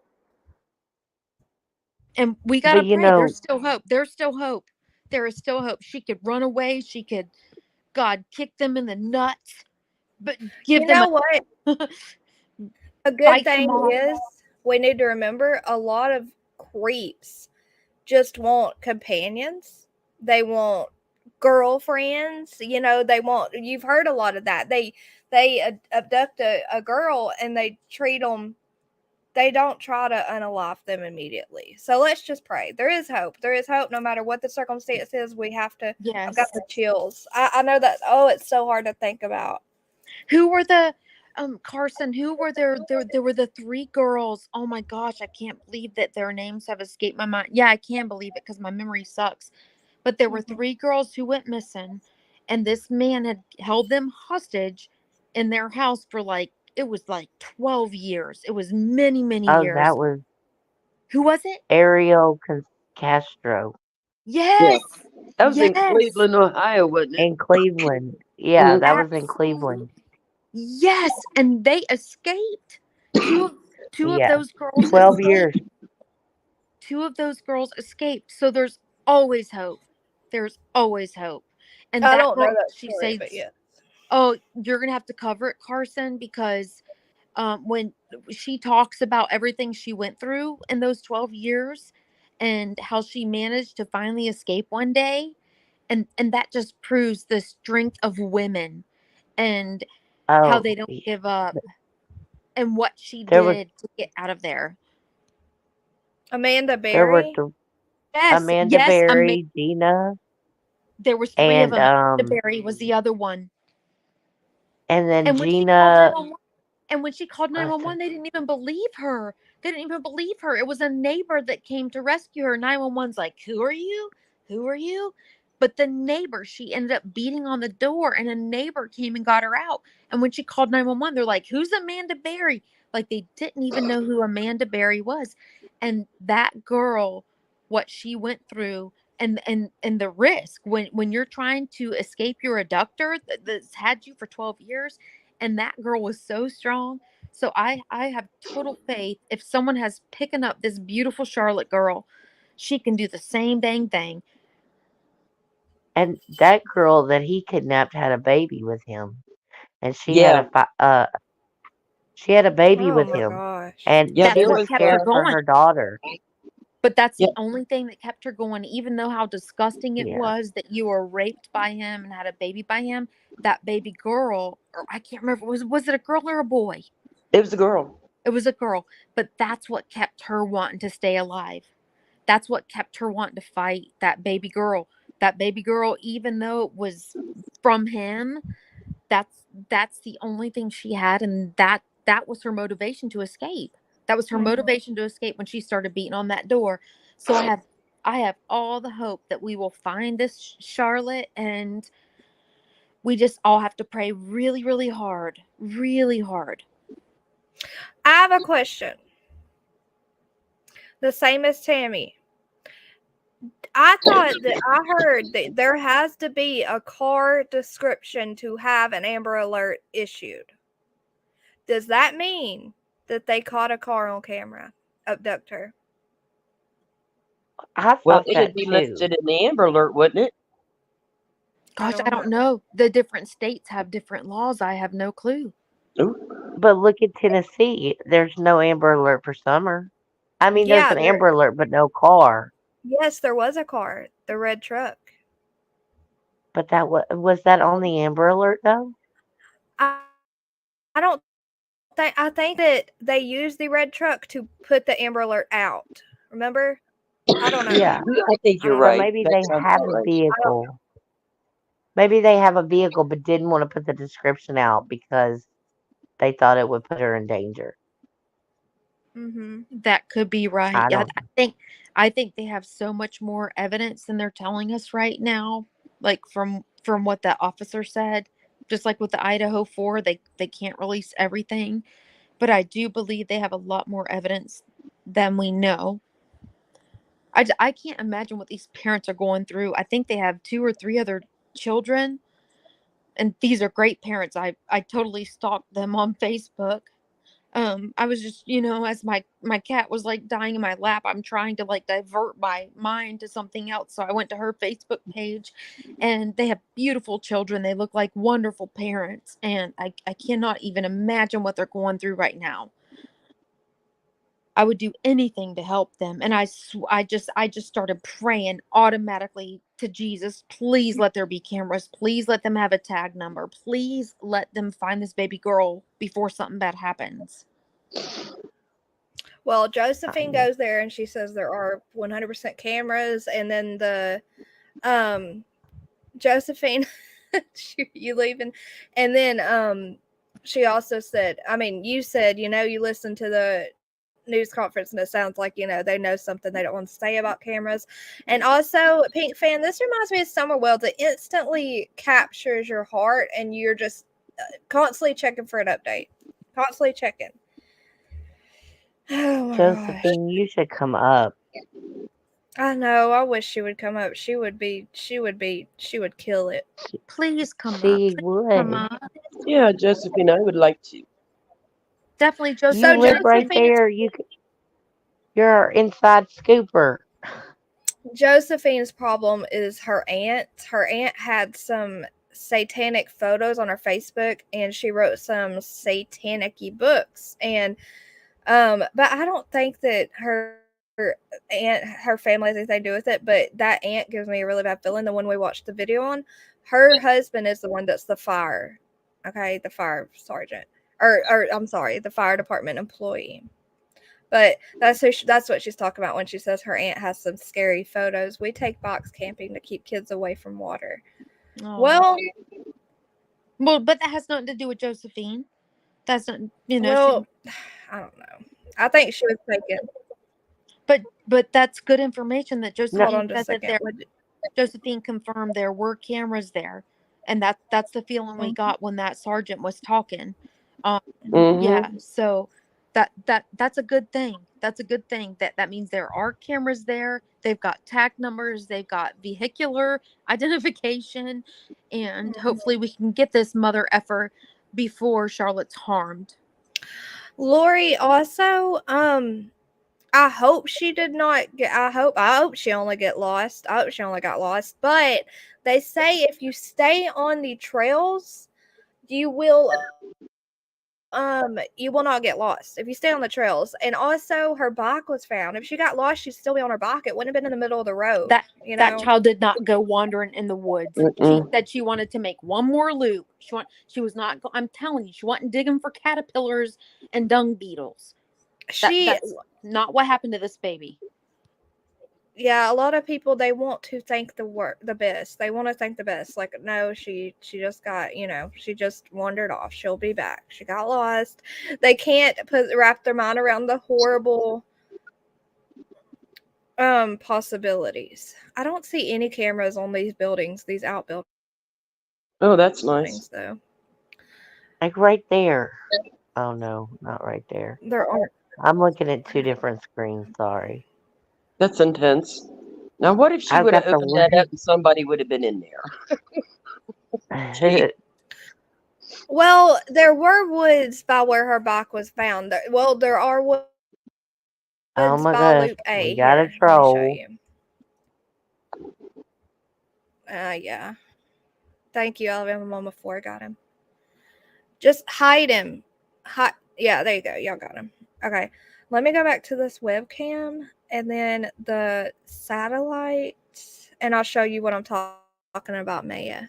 And we gotta pray. There's still hope. There's still hope. There is still hope. She could run away. She could, God, kick them in the nuts. But give them. What? A good thing is we need to remember a lot of creeps just want companions. They want girlfriends. They want. You've heard a lot of that. They abduct a girl and they treat them. They don't try to unalive them immediately. So let's just pray. There is hope. There is hope no matter what the circumstance is. We have to. Yes. I've got the chills. I know that. Oh, it's so hard to think about. Who were the Carson? Who were there? There were the 3 girls. Oh my gosh, I can't believe that their names have escaped my mind. Yeah, I can believe it because my memory sucks. But there were 3 girls who went missing, and this man had held them hostage in their house for it was 12 years. It was many, many years. That was. Who was it? Ariel Castro. Yes. That was in Cleveland, Ohio, wasn't it? In Cleveland. Yeah, that was in Cleveland. Yes, and they escaped. Two of those girls 12 escaped. years. 2 of those girls escaped. So there's always hope. There's always hope. And I that don't girl, know that she story, says, but yeah. oh, you're gonna have to cover it, Carson, because when she talks about everything she went through in those 12 years, and how she managed to finally escape one day. And that just proves the strength of women and how Oh, they don't give up and what she there were did to get out of there. Amanda there were Berry. Yes, Amanda yes, Berry, Gina, there was 3 of and them. Amanda Berry was the other one. and then And when she called Gina. 911, and when she called 911, they didn't even believe her. They didn't even believe her. It was a neighbor that came to rescue her. 911's like, "Who are you? Who are you?" But the neighbor, she ended up beating on the door, and a neighbor came and got her out. And when she called 911, they're like, "Who's Amanda Berry?" Like they didn't even know who Amanda Berry was. And that girl, what she went through, and the risk when you're trying to escape your abductor that's had you for 12 years, and that girl was so strong. So I have total faith if someone has picking up this beautiful Charlotte girl, she can do the same dang thing. And that girl that he kidnapped had a baby with him, and Yeah. she had a baby Oh with my him, gosh. and Yeah, That's she there was what was kept her scared for going. her daughter. But that's yeah, the only thing that kept her going, even though how disgusting it Yeah, was that you were raped by him and had a baby by him. That baby girl, or I can't remember, was it a girl or a boy? it was a girl. It was a girl, but that's what kept her wanting to stay alive. That's what kept her wanting to fight that baby girl. That baby girl, even though it was from him, that's the only thing she had, and that was her motivation to escape. That was her motivation to escape when she started beating on that door. So I have all the hope that we will find this Charlotte, and we just all have to pray really, really hard, really hard. I have a question. The same as Tammy. I thought that I heard that there has to be a car description to have an Amber Alert issued. Does that mean that they caught a car on camera? Abductor. I Well, thought it'd that be too. listed in the Amber Alert, wouldn't it? Gosh, I don't know. The different states have different laws. I have no clue. But look at Tennessee. There's no Amber Alert for summer. I mean, there's Yeah, an Amber Alert, but no car. yes, there was a car, the red truck. But that was that on the Amber Alert though? I don't think I think that they used the red truck to put the Amber Alert out. Remember? I don't know. Yeah. I think I you're don't know. So right. maybe That they sounds have about a right. vehicle. Maybe they have a vehicle, but didn't want to put the description out because they thought it would put her in danger. That could be right. I Yeah, don't. I think they have so much more evidence than they're telling us right now. Like from what the officer said, just like with the Idaho 4, they can't release everything, but I do believe they have a lot more evidence than we know. I can't imagine what these parents are going through. I think they have 2 or 3 other children, and these are great parents. I totally stalked them on Facebook. I was just, as my cat was like dying in my lap, I'm trying to like divert my mind to something else. So I went to her Facebook page, and they have beautiful children. They look like wonderful parents, and I cannot even imagine what they're going through right now. I would do anything to help them, and I just started praying automatically to Jesus. Please let there be cameras. Please let them have a tag number. Please let them find this baby girl before something bad happens. Well, Josephine goes there and she says there are 100% cameras, and then the Josephine, you leaving, and then she also said, I mean, you said you listen to the news conference and it sounds like they know something they don't want to say about cameras. And also, Pink Fan, this reminds me of Summer Wells. It instantly captures your heart, and you're just constantly checking for an update, constantly checking. Oh my gosh. Josephine, you should come up. I know. I wish she would come up. She would kill it. Please come up. She Please would. come up. Yeah, Josephine, I would like to. Definitely, Josephine. You live right there. You're our inside scooper. Josephine's problem is her aunt. Her aunt had some satanic photos on her Facebook, and she wrote some satanic-y books. And but I don't think that her aunt, her family, as they do with it, but that aunt gives me a really bad feeling. The one we watched the video on, her husband is the one that's the fire, okay, the fire sergeant, or I'm sorry, the fire department employee. But that's that's what she's talking about when she says her aunt has some scary photos. We take box camping to keep kids away from water. Well, but that has nothing to do with Josephine. That's not, well, I don't know. I think she was taken. But that's good information that Hold Josephine on just a said that second. Josephine confirmed there were cameras there, and that's the feeling we got when that sergeant was talking. Yeah, so that's a good thing. That's a good thing. That means there are cameras there. They've got tag numbers. They've got vehicular identification, and hopefully we can get this mother effer before Charlotte's harmed. Lori also, I hope she did not get. I hope she only get lost. I hope she only got lost. But they say if you stay on the trails, you will not get lost if you stay on the trails. And also, her bike was found. If she got lost, she'd still be on her bike. It wouldn't have been in the middle of the road. That child did not go wandering in the woods. She said she wanted to make one more loop. She was not. I'm telling you, she wasn't digging for caterpillars and dung beetles. That's not what happened to this baby. Yeah, a lot of people, they want to think the best. They want to think the best. Like, no, she just got, she just wandered off. She'll be back. She got lost. They can't wrap their mind around the horrible possibilities. I don't see any cameras on these buildings, these outbuildings. Oh, that's nice. Though. Like right there. Oh no, not right there. There aren't. I'm looking at two different screens, sorry. That's intense. Now, what if she would have opened that up and somebody would have been in there? Well, there were woods by where her bike was found. There are woods oh my by gosh, Loop A. we got a troll. Let me show you. Yeah. Thank you, Alabama Mama 4. Got him. Just hide him. Yeah, there you go. Y'all got him. Okay. Let me go back to this webcam and then the satellite, and I'll show you what I'm talking about, Maya.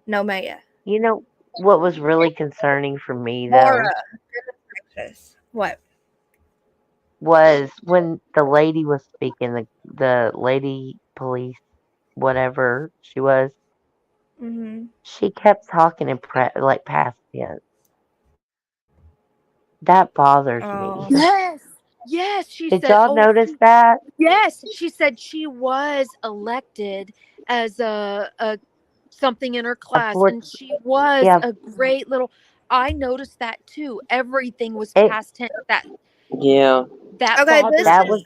No, Maya. You know what was really concerning for me, though? Laura. What? Was when the lady was speaking, the lady police, whatever she was, she kept talking in past tense. That bothers me. Yes, she said. Did y'all notice that? Yes, she said she was elected as a something in her class, and she was a great little. I noticed that too. Everything was past tense. That was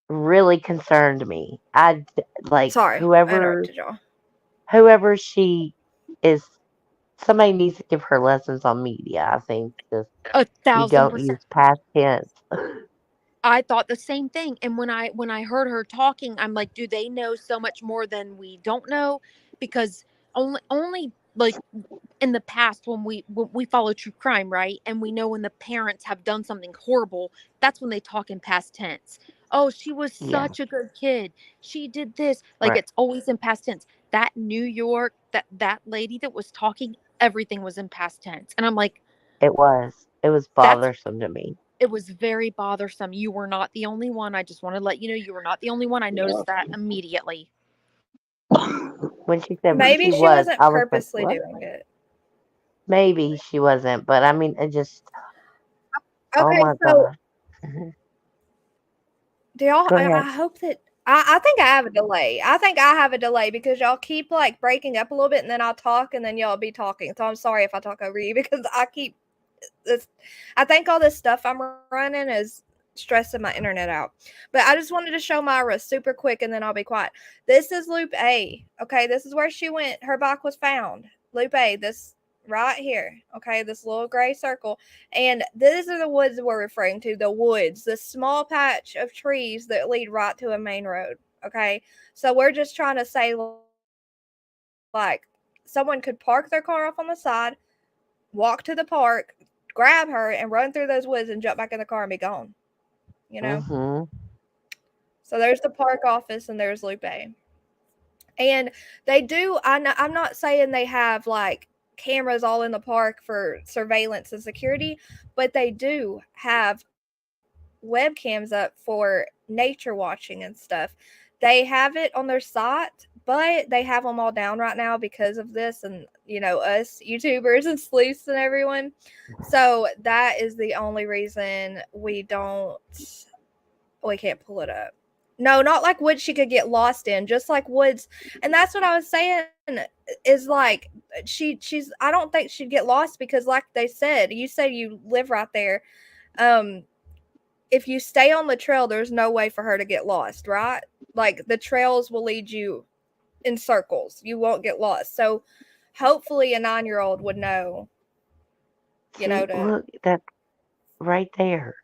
really concerned me. Whoever she is, somebody needs to give her lessons on media. I think just 1,000%. You don't use past tense. I thought the same thing, and when I heard her talking, I'm like, do they know so much more than we don't know? Because only like in the past when we follow true crime, right, and we know when the parents have done something horrible, that's when they talk in past tense. Oh, she was such a good kid. She did this. Like, it's always in past tense. That New York, that lady that was talking, everything was in past tense, and I'm like, it was bothersome to me. It was very bothersome. You were not the only one. I just want to let you know you were not the only one. I noticed that immediately. When she said maybe she wasn't purposely doing it. Maybe she wasn't, but I mean, it just. Okay, oh my god. Do y'all? I hope that. I think I have a delay. I think I have a delay because y'all keep like breaking up a little bit, and then I'll talk, and then y'all be talking. So I'm sorry if I talk over you because I keep. I think all this stuff I'm running is stressing my internet out. But I just wanted to show Myra super quick and then I'll be quiet. This is Loop A. Okay, this is where she went. Her bike was found. Loop A, this right here. Okay, this little gray circle. And these are the woods we're referring to. The woods, the small patch of trees that lead right to a main road. Okay, so we're just trying to say, like, someone could park their car off on the side, walk to the park, grab her and run through those woods and jump back in the car and be gone. You know? Mm-hmm. So there's the park office and there's Lupe. And they do, I'm not saying they have like cameras all in the park for surveillance and security, but they do have webcams up for nature watching and stuff. They have it on their site, but they have them all down right now because of this and, you know, us YouTubers and sleuths and everyone. So that is the only reason we can't pull it up. No, not like woods she could get lost in, just like woods. And that's what I was saying is like she's I don't think she'd get lost because like they said, you say you live right there. If you stay on the trail, there's no way for her to get lost, right? Like the trails will lead you in circles. You won't get lost. So hopefully a 9-year-old would know, you know, to Look, that's right there.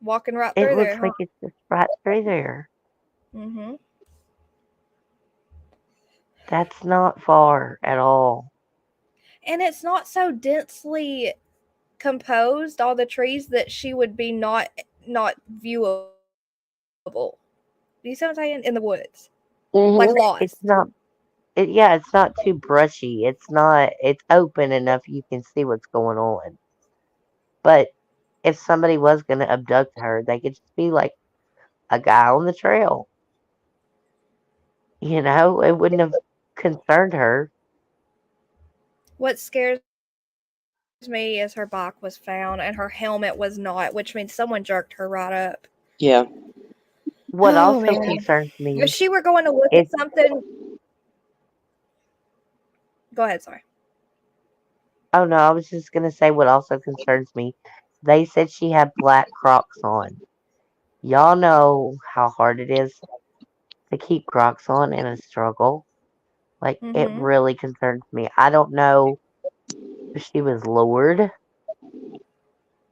walking right It through looks there, like huh? it's just right through there. That's not far at all. And it's not so densely composed, all the trees, that she would be not viewable. Do you see what I'm saying? In the woods. Like lost. It's not. It's not too brushy. It's not. It's open enough you can see what's going on. But if somebody was going to abduct her, they could just be like a guy on the trail. You know, it wouldn't have concerned her. What scares me is her bike was found and her helmet was not, which means someone jerked her right up. Yeah. What Oh, also man. concerns me If she were going to look is at something. Go ahead, sorry. oh no, I was just gonna say what also concerns me. They said she had black Crocs on. Y'all know how hard it is to keep Crocs on in a struggle. Like it really concerns me. I don't know if she was lured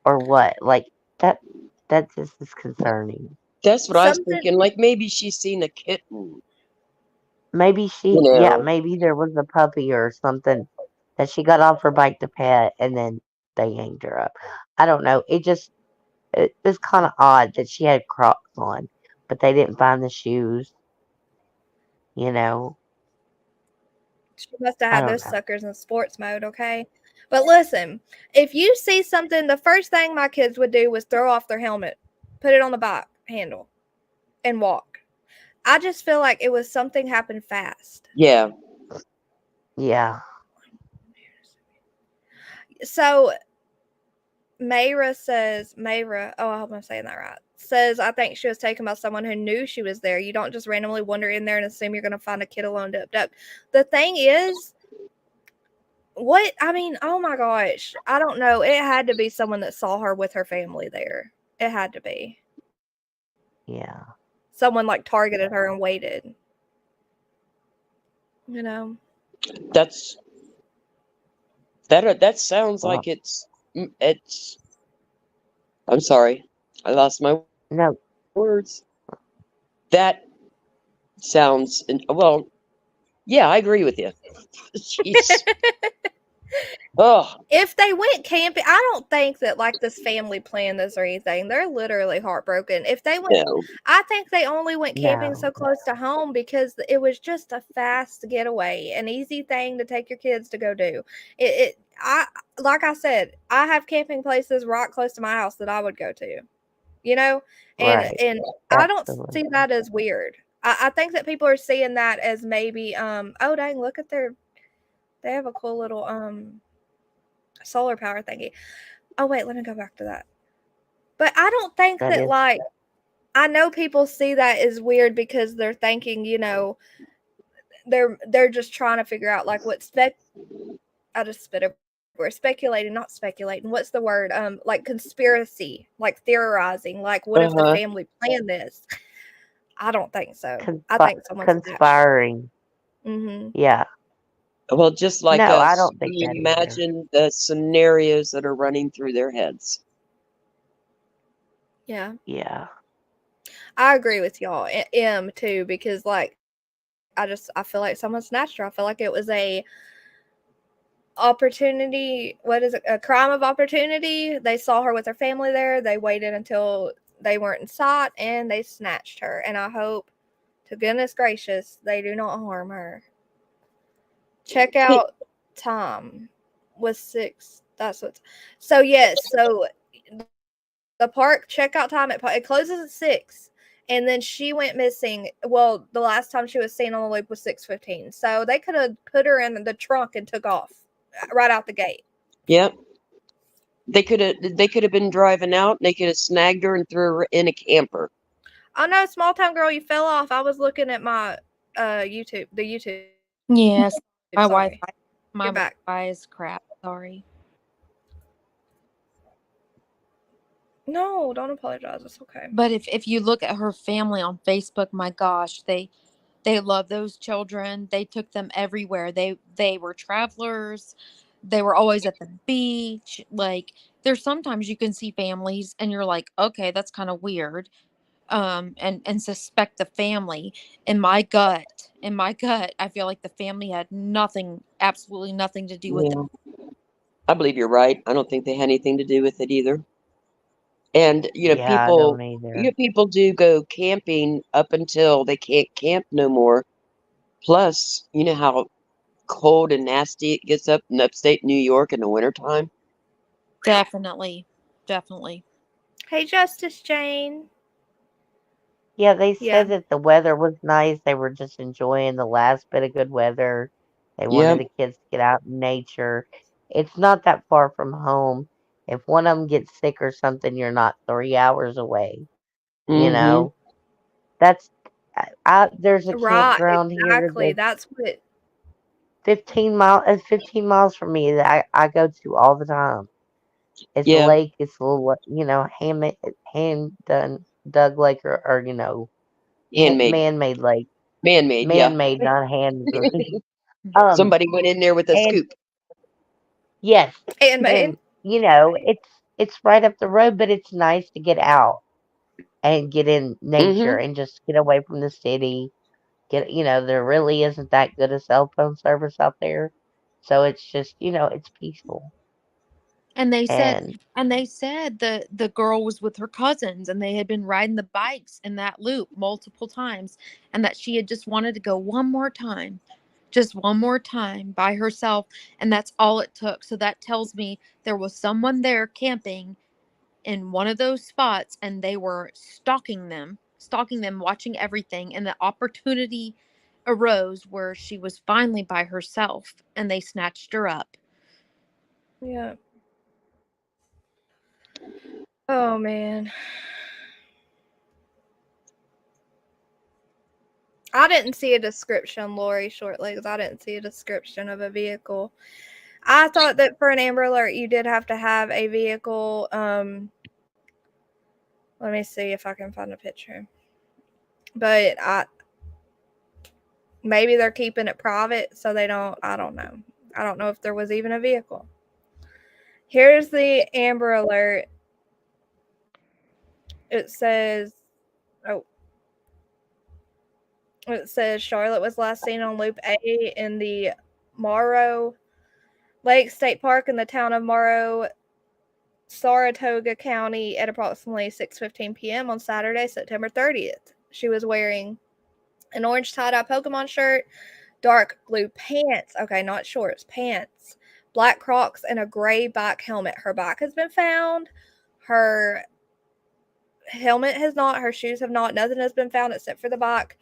or what. Like that just is concerning. That's what I was thinking. Like maybe she's seen a kitten. Maybe maybe there was a puppy or something that she got off her bike to pet and then they hanged her up. I don't know. It was kind of odd that she had Crocs on, but they didn't find the shoes. You know, She must have I had don't those know. suckers in sports mode, okay? But listen, if you see something, the first thing my kids would do was throw off their helmet, put it on the bike handle, and walk. I just feel like it was something happened fast. Yeah. Yeah. So Mayra, oh, I hope I'm saying that right, says, I think she was taken by someone who knew she was there. You don't just randomly wander in there and assume you're going to find a kid alone to abduct. The thing is, oh my gosh, I don't know. It had to be someone that saw her with her family there. It had to be. Yeah. Someone like targeted her and waited. You know? That sounds like it's I'm sorry. I lost my words. That sounds well, yeah, I agree with you. Jeez. Oh. If they went camping, I don't think that like this family planned this or anything. They're literally heartbroken. If they went, I think they only went camping so close to home because it was just a fast getaway, an easy thing to take your kids to go do. Like I said, I have camping places right close to my house that I would go to, you know, and I don't see that as weird. I think that people are seeing that as maybe, oh dang, look at they have a cool little solar power thingy. Oh wait, let me go back to that. But I don't think that like, I know people see that as weird because they're thinking, you know, they're just trying to figure out like what I just spit over. We're speculating, not speculating. What's the word? Like conspiracy, like theorizing. Like, what if the family planned this? I don't think so. I think someone's conspiring. Yeah. Well, just like no, us, I don't think we that imagine the scenarios that are running through their heads. Yeah. Yeah. I agree with y'all. M too, because like I feel like someone snatched her. I feel like it was opportunity. What is it? A crime of opportunity. They saw her with her family there. They waited until they weren't in sight and they snatched her. And I hope to goodness gracious they do not harm her. Check out time was 6. That's what. So yes. So the park checkout time it closes at 6. And then she went missing. Well, the last time she was seen on the loop was 6:15. So they could have put her in the trunk and took off right out the gate. Yep. They could have been driving out. They could have snagged her and threw her in a camper. Oh no, small town girl, you fell off. I was looking at my YouTube. Yes, my Sorry. Wi-Fi. My You're back. Wi-Fi is crap. Sorry. No, don't apologize. It's okay. But if you look at her family on Facebook, my gosh, they love those children. They took them everywhere. They were travelers. They were always at the beach. Like there's sometimes you can see families and you're like, okay, that's kind of weird. And suspect the family. In my gut, I feel like the family had absolutely nothing to do with it. Yeah. I believe you're right. I don't think they had anything to do with it either. And Yeah, I don't either. people do go camping up until they can't camp no more. Plus, you know how cold and nasty it gets up in upstate New York in the wintertime? Definitely. Hey, Justice Jane. Yeah, they Yeah. said that the weather was nice. They were just enjoying the last bit of good weather. They wanted the kids to get out in nature. It's not that far from home. If one of them gets sick or something, you're not 3 hours away. You Mm-hmm. know, that's there's a Right, campground here exactly. that's That's what 15 miles from me that I go to all the time. It's a Yeah. lake. It's a little, dug lake or Handmade. man-made lake. Man-made, yeah. Man-made, not hand. Somebody went in there with a and scoop. yes, handmade. and it's right up the road, but it's nice to get out and get in nature and just get away from the city. There really isn't that good a cell phone service out there, so it's just it's peaceful. And they And said the girl was with her cousins and they had been riding the bikes in that loop multiple times and that she had just wanted to go one more time. Just one more time by herself, and that's all it took. So that tells me there was someone there camping in one of those spots and they were stalking them, watching everything, and the opportunity arose where she was finally by herself and they snatched her up. Yeah. Oh man. I didn't see a description, Lori Shortlegs. I didn't see a description of a vehicle. I thought that for an Amber Alert, you did have to have a vehicle. Let me see if I can find a picture. But maybe they're keeping it private, so they don't. I don't know. I don't know if there was even a vehicle. Here's the Amber Alert. It says, it says Charlotte was last seen on Loop A in the Morrow Lake State Park in the town of Morrow, Saratoga County at approximately 6:15 p.m. on Saturday, September 30th. She was wearing an orange tie-dye Pokemon shirt, dark blue pants, okay, not shorts, pants, black Crocs, and a gray bike helmet. Her bike has been found. Her helmet has not. Her shoes have not. Nothing has been found except for the bike.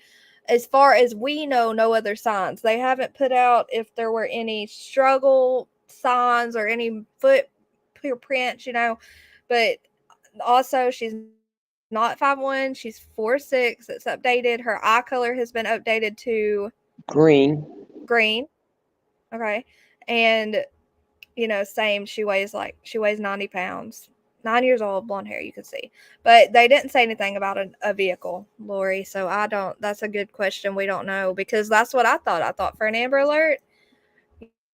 As far as we know, no other signs. They haven't put out if there were any struggle signs or any footprints, but also she's not 5'1", she's 4'6". It's updated. Her eye color has been updated to green. Okay. And same, she weighs 90 pounds. 9 years old, blonde hair, you can see. But they didn't say anything about a vehicle, Lori. So that's a good question. We don't know, because that's what I thought. I thought for an Amber Alert,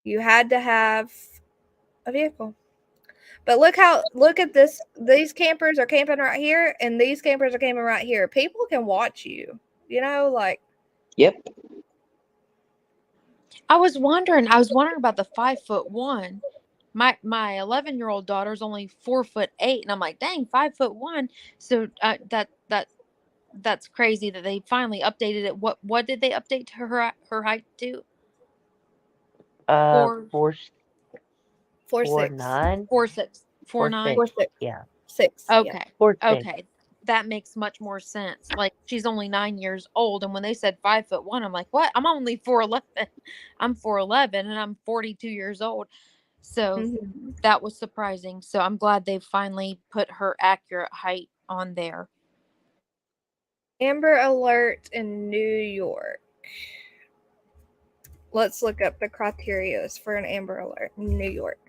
you had to have a vehicle. But look at this. These campers are camping right here, and these campers are camping right here. People can watch you, Yep. I was wondering about the 5'1". My 11-year-old daughter's only 4'8", and I'm like, dang, 5'1". So that's crazy that they finally updated it. What did they update to her height to? Four 4'9", 4'6", 4'6", 4'9". yeah, Okay. 4'6". Okay. That makes much more sense. Like, she's only 9 years old, and when they said 5'1", I'm like, what? I'm only 4'11". I'm 4'11", and I'm 42 years old. So that was surprising. So I'm glad they finally put her accurate height on there. Amber Alert in New York. Let's look up the criteria for an Amber Alert in New York.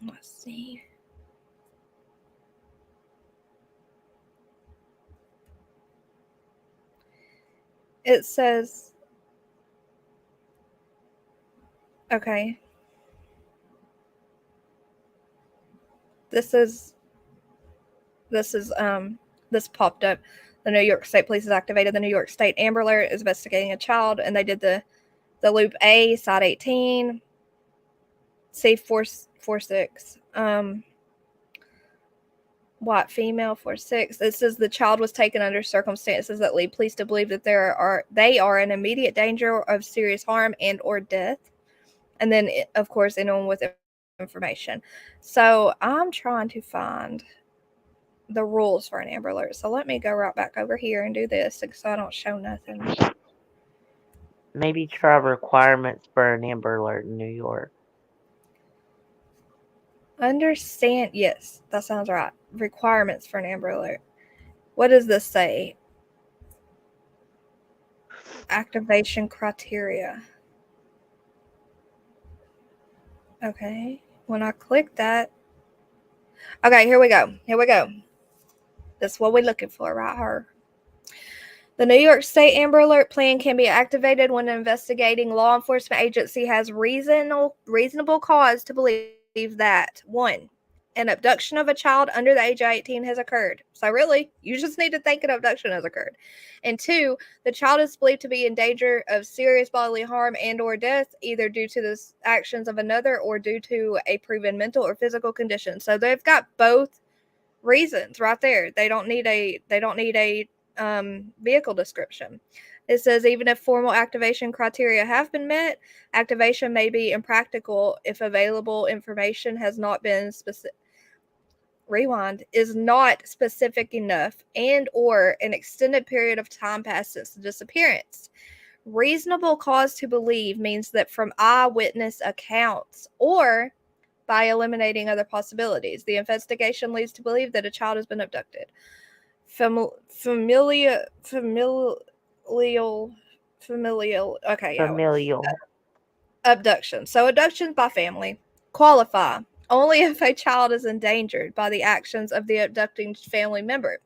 Let's see. It says, okay. This popped up. The New York State Police has activated the New York State Amber Alert is investigating a child, and they did the loop A, side 18, C46. White female 46. This says the child was taken under circumstances that lead police to believe that they are in immediate danger of serious harm and or death. And then, of course, anyone with information. So I'm trying to find the rules for an Amber Alert. So let me go right back over here and do this so I don't show nothing. Maybe try requirements for an Amber Alert in New York. Understand? Yes, that sounds right. Requirements for an Amber Alert. What does this say? Activation criteria. Okay. When I click that. Okay, here we go. That's what we're looking for right here. The New York State Amber Alert plan can be activated when an investigating law enforcement agency has reasonable cause to believe that 1. An abduction of a child under the age of 18 has occurred. So really, you just need to think an abduction has occurred. And 2, the child is believed to be in danger of serious bodily harm and or death, either due to the actions of another or due to a proven mental or physical condition. So they've got both reasons right there. They don't need a vehicle description. It says even if formal activation criteria have been met, activation may be impractical if available information has not been is not specific enough and or an extended period of time passed since the disappearance. Reasonable cause to believe means that from eyewitness accounts or by eliminating other possibilities, the investigation leads to believe that a child has been abducted. Familial. Abduction. So abductions by family qualify only if a child is endangered by the actions of the abducting family member.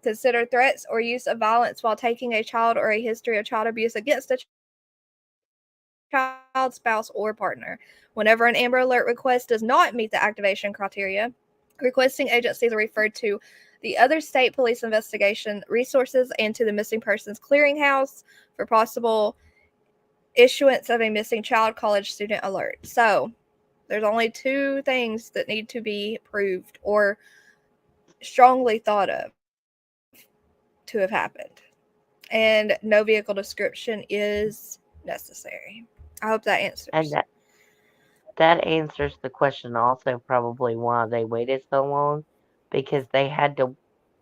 Consider threats or use of violence while taking a child or a history of child abuse against a child, spouse, or partner. Whenever an Amber Alert request does not meet the activation criteria, requesting agencies are referred to the other state police investigation resources and to the Missing Persons Clearinghouse for possible issuance of a missing child college student alert. So there's only 2 things that need to be proved or strongly thought of to have happened. And no vehicle description is necessary. I hope that answers. And that answers the question also probably why they waited so long, because they had to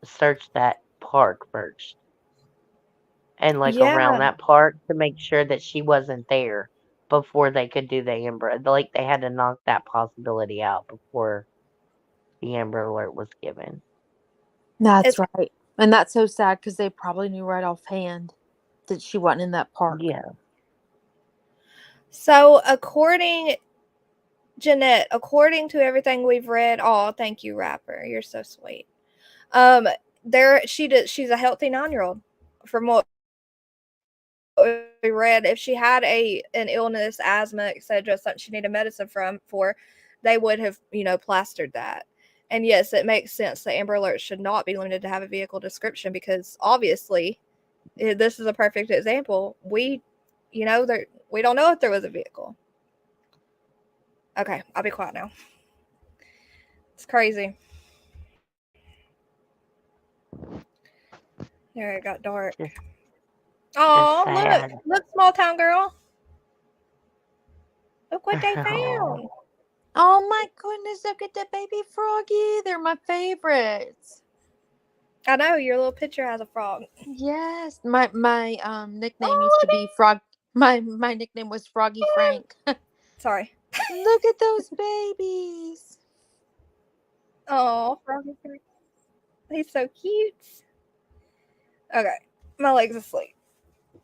search that park first. And around that park to make sure that she wasn't there before they could do the Amber. Like they had to knock that possibility out before the Amber Alert was given. That's right. And that's so sad because they probably knew right offhand that she wasn't in that park. Yeah. So Jeanette, according to everything we've read, thank you, Rapper. You're so sweet. She's a healthy 9-year-old. From what we read, if she had an illness, asthma, etc., something she needed medicine for, they would have, plastered that. And yes, it makes sense that Amber Alerts should not be limited to have a vehicle description because obviously, this is a perfect example. We don't know if there was a vehicle. Okay, I'll be quiet now. It's crazy. There, it got dark. Oh, look, small town girl. Look what they found. Oh my goodness, look at that baby froggy. They're my favorites. I know, your little picture has a frog. Yes. My nickname used to be Frog. My nickname was Froggy Frank. Sorry. Look at those babies. Oh, Froggy Frank. He's so cute. Okay, my leg's asleep.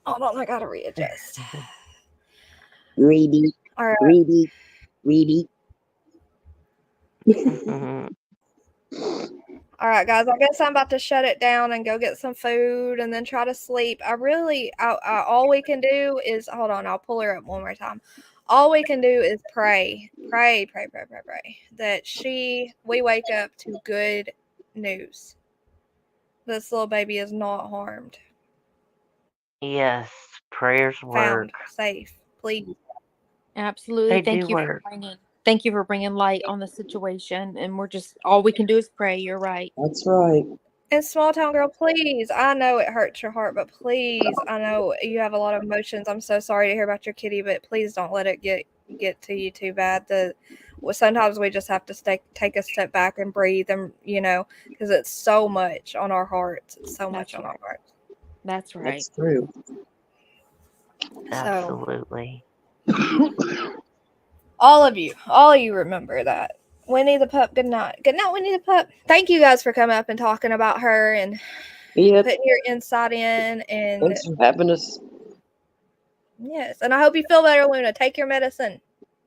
Hold on, I gotta readjust. Greedy. All right. Greedy. All right, guys, I guess I'm about to shut it down and go get some food and then try to sleep. All we can do is, hold on, I'll pull her up one more time. All we can do is pray that we wake up to good news. This little baby is not harmed. Yes, prayers work. Found, safe, please. Absolutely. They do work. Thank you for bringing light on the situation. And all we can do is pray. You're right. That's right. And small town girl, please. I know it hurts your heart, but please, I know you have a lot of emotions. I'm so sorry to hear about your kitty, but please don't let it get to you too bad. Sometimes we just have to take a step back and breathe, and because it's so much on our hearts. It's so much on our hearts. That's right. That's true. Absolutely. All of you remember that. Winnie the Pup, good night. Good night, Winnie the Pup. Thank you guys for coming up and talking about her and putting your insight in. And thanks for having us. Yes, and I hope you feel better, Luna. Take your medicine.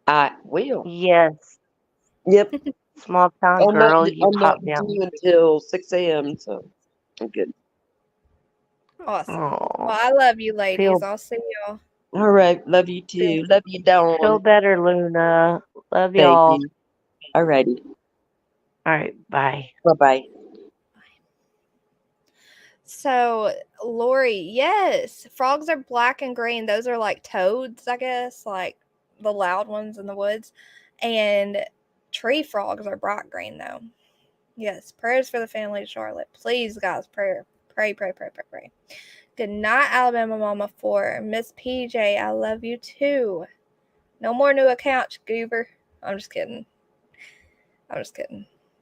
I will. Yes. Yep. Small town girl, you I'm pop not down. due until 6 a.m., so I'm good. Awesome. Oh, well, I love you, ladies. I'll see y'all. All right. Love you too. Love you, Dawn. Feel better, Luna. Love Thank y'all. you. All righty. All right. Bye. Bye-bye. So, Lori, yes, frogs are black and green. Those are like toads, I guess, like the loud ones in the woods. And tree frogs are bright green, though. Yes, prayers for the family of Charlotte. Please, guys, pray. Good night, Alabama Mama 4. Miss PJ, I love you too. No more new accounts, goober. I'm just kidding.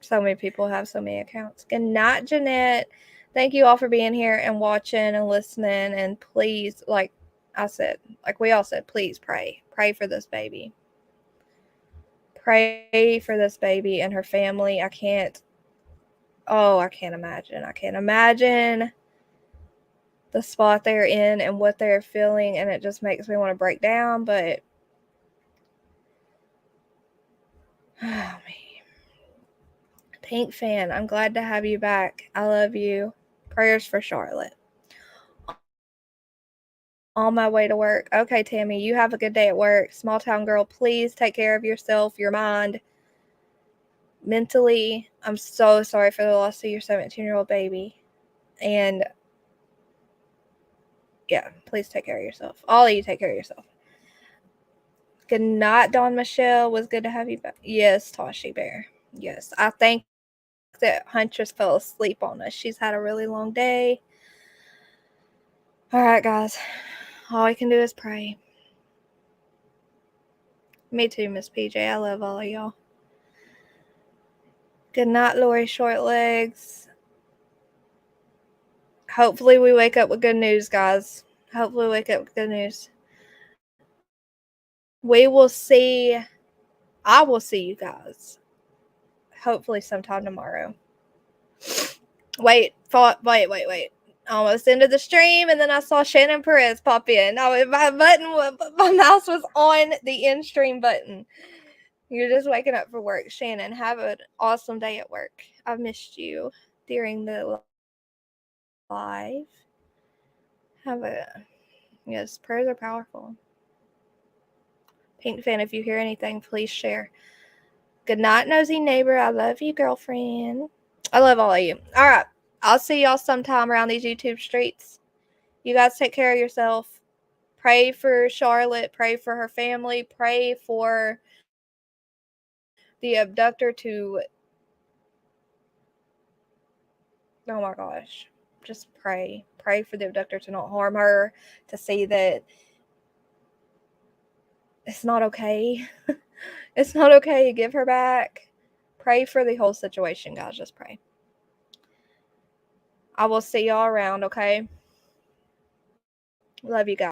So many people have so many accounts. Good night, Jeanette. Thank you all for being here and watching and listening. And please, like we all said, please pray. Pray for this baby. Pray for this baby and her family. I can't imagine. I can't imagine the spot they're in and what they're feeling. And it just makes me want to break down. But, oh, man. Pink fan, I'm glad to have you back. I love you. Prayers for Charlotte. On my way to work. Okay, Tammy, you have a good day at work. Small town girl, please take care of yourself, your mind, mentally. I'm so sorry for the loss of your 17-year-old baby. And yeah, please take care of yourself. All of you take care of yourself. Good night, Dawn Michelle. Was good to have you back. Yes, Toshi Bear. Yes, I think that Huntress fell asleep on us. She's had a really long day. All right, guys. All I can do is pray. Me too, Miss PJ. I love all of y'all. Good night, Lori Shortlegs. Hopefully we wake up with good news, guys. Hopefully we wake up with good news. We will see. I will see you guys. Hopefully sometime tomorrow. Wait. Almost ended the stream, and then I saw Shannon Perez pop in. My mouse was on the end stream button. You're just waking up for work. Shannon, have an awesome day at work. I've missed you during the live. Yes, prayers are powerful. Pink fan, if you hear anything, please share. Good night, nosy neighbor. I love you, girlfriend. I love all of you. All right. I'll see y'all sometime around these YouTube streets. You guys take care of yourself. Pray for Charlotte. Pray for her family. Pray for the abductor to... Oh my gosh. Just pray. Pray for the abductor to not harm her. To see that it's not okay. It's not okay. Give her back. Pray for the whole situation, guys. Just pray. I will see y'all around, okay? Love you guys.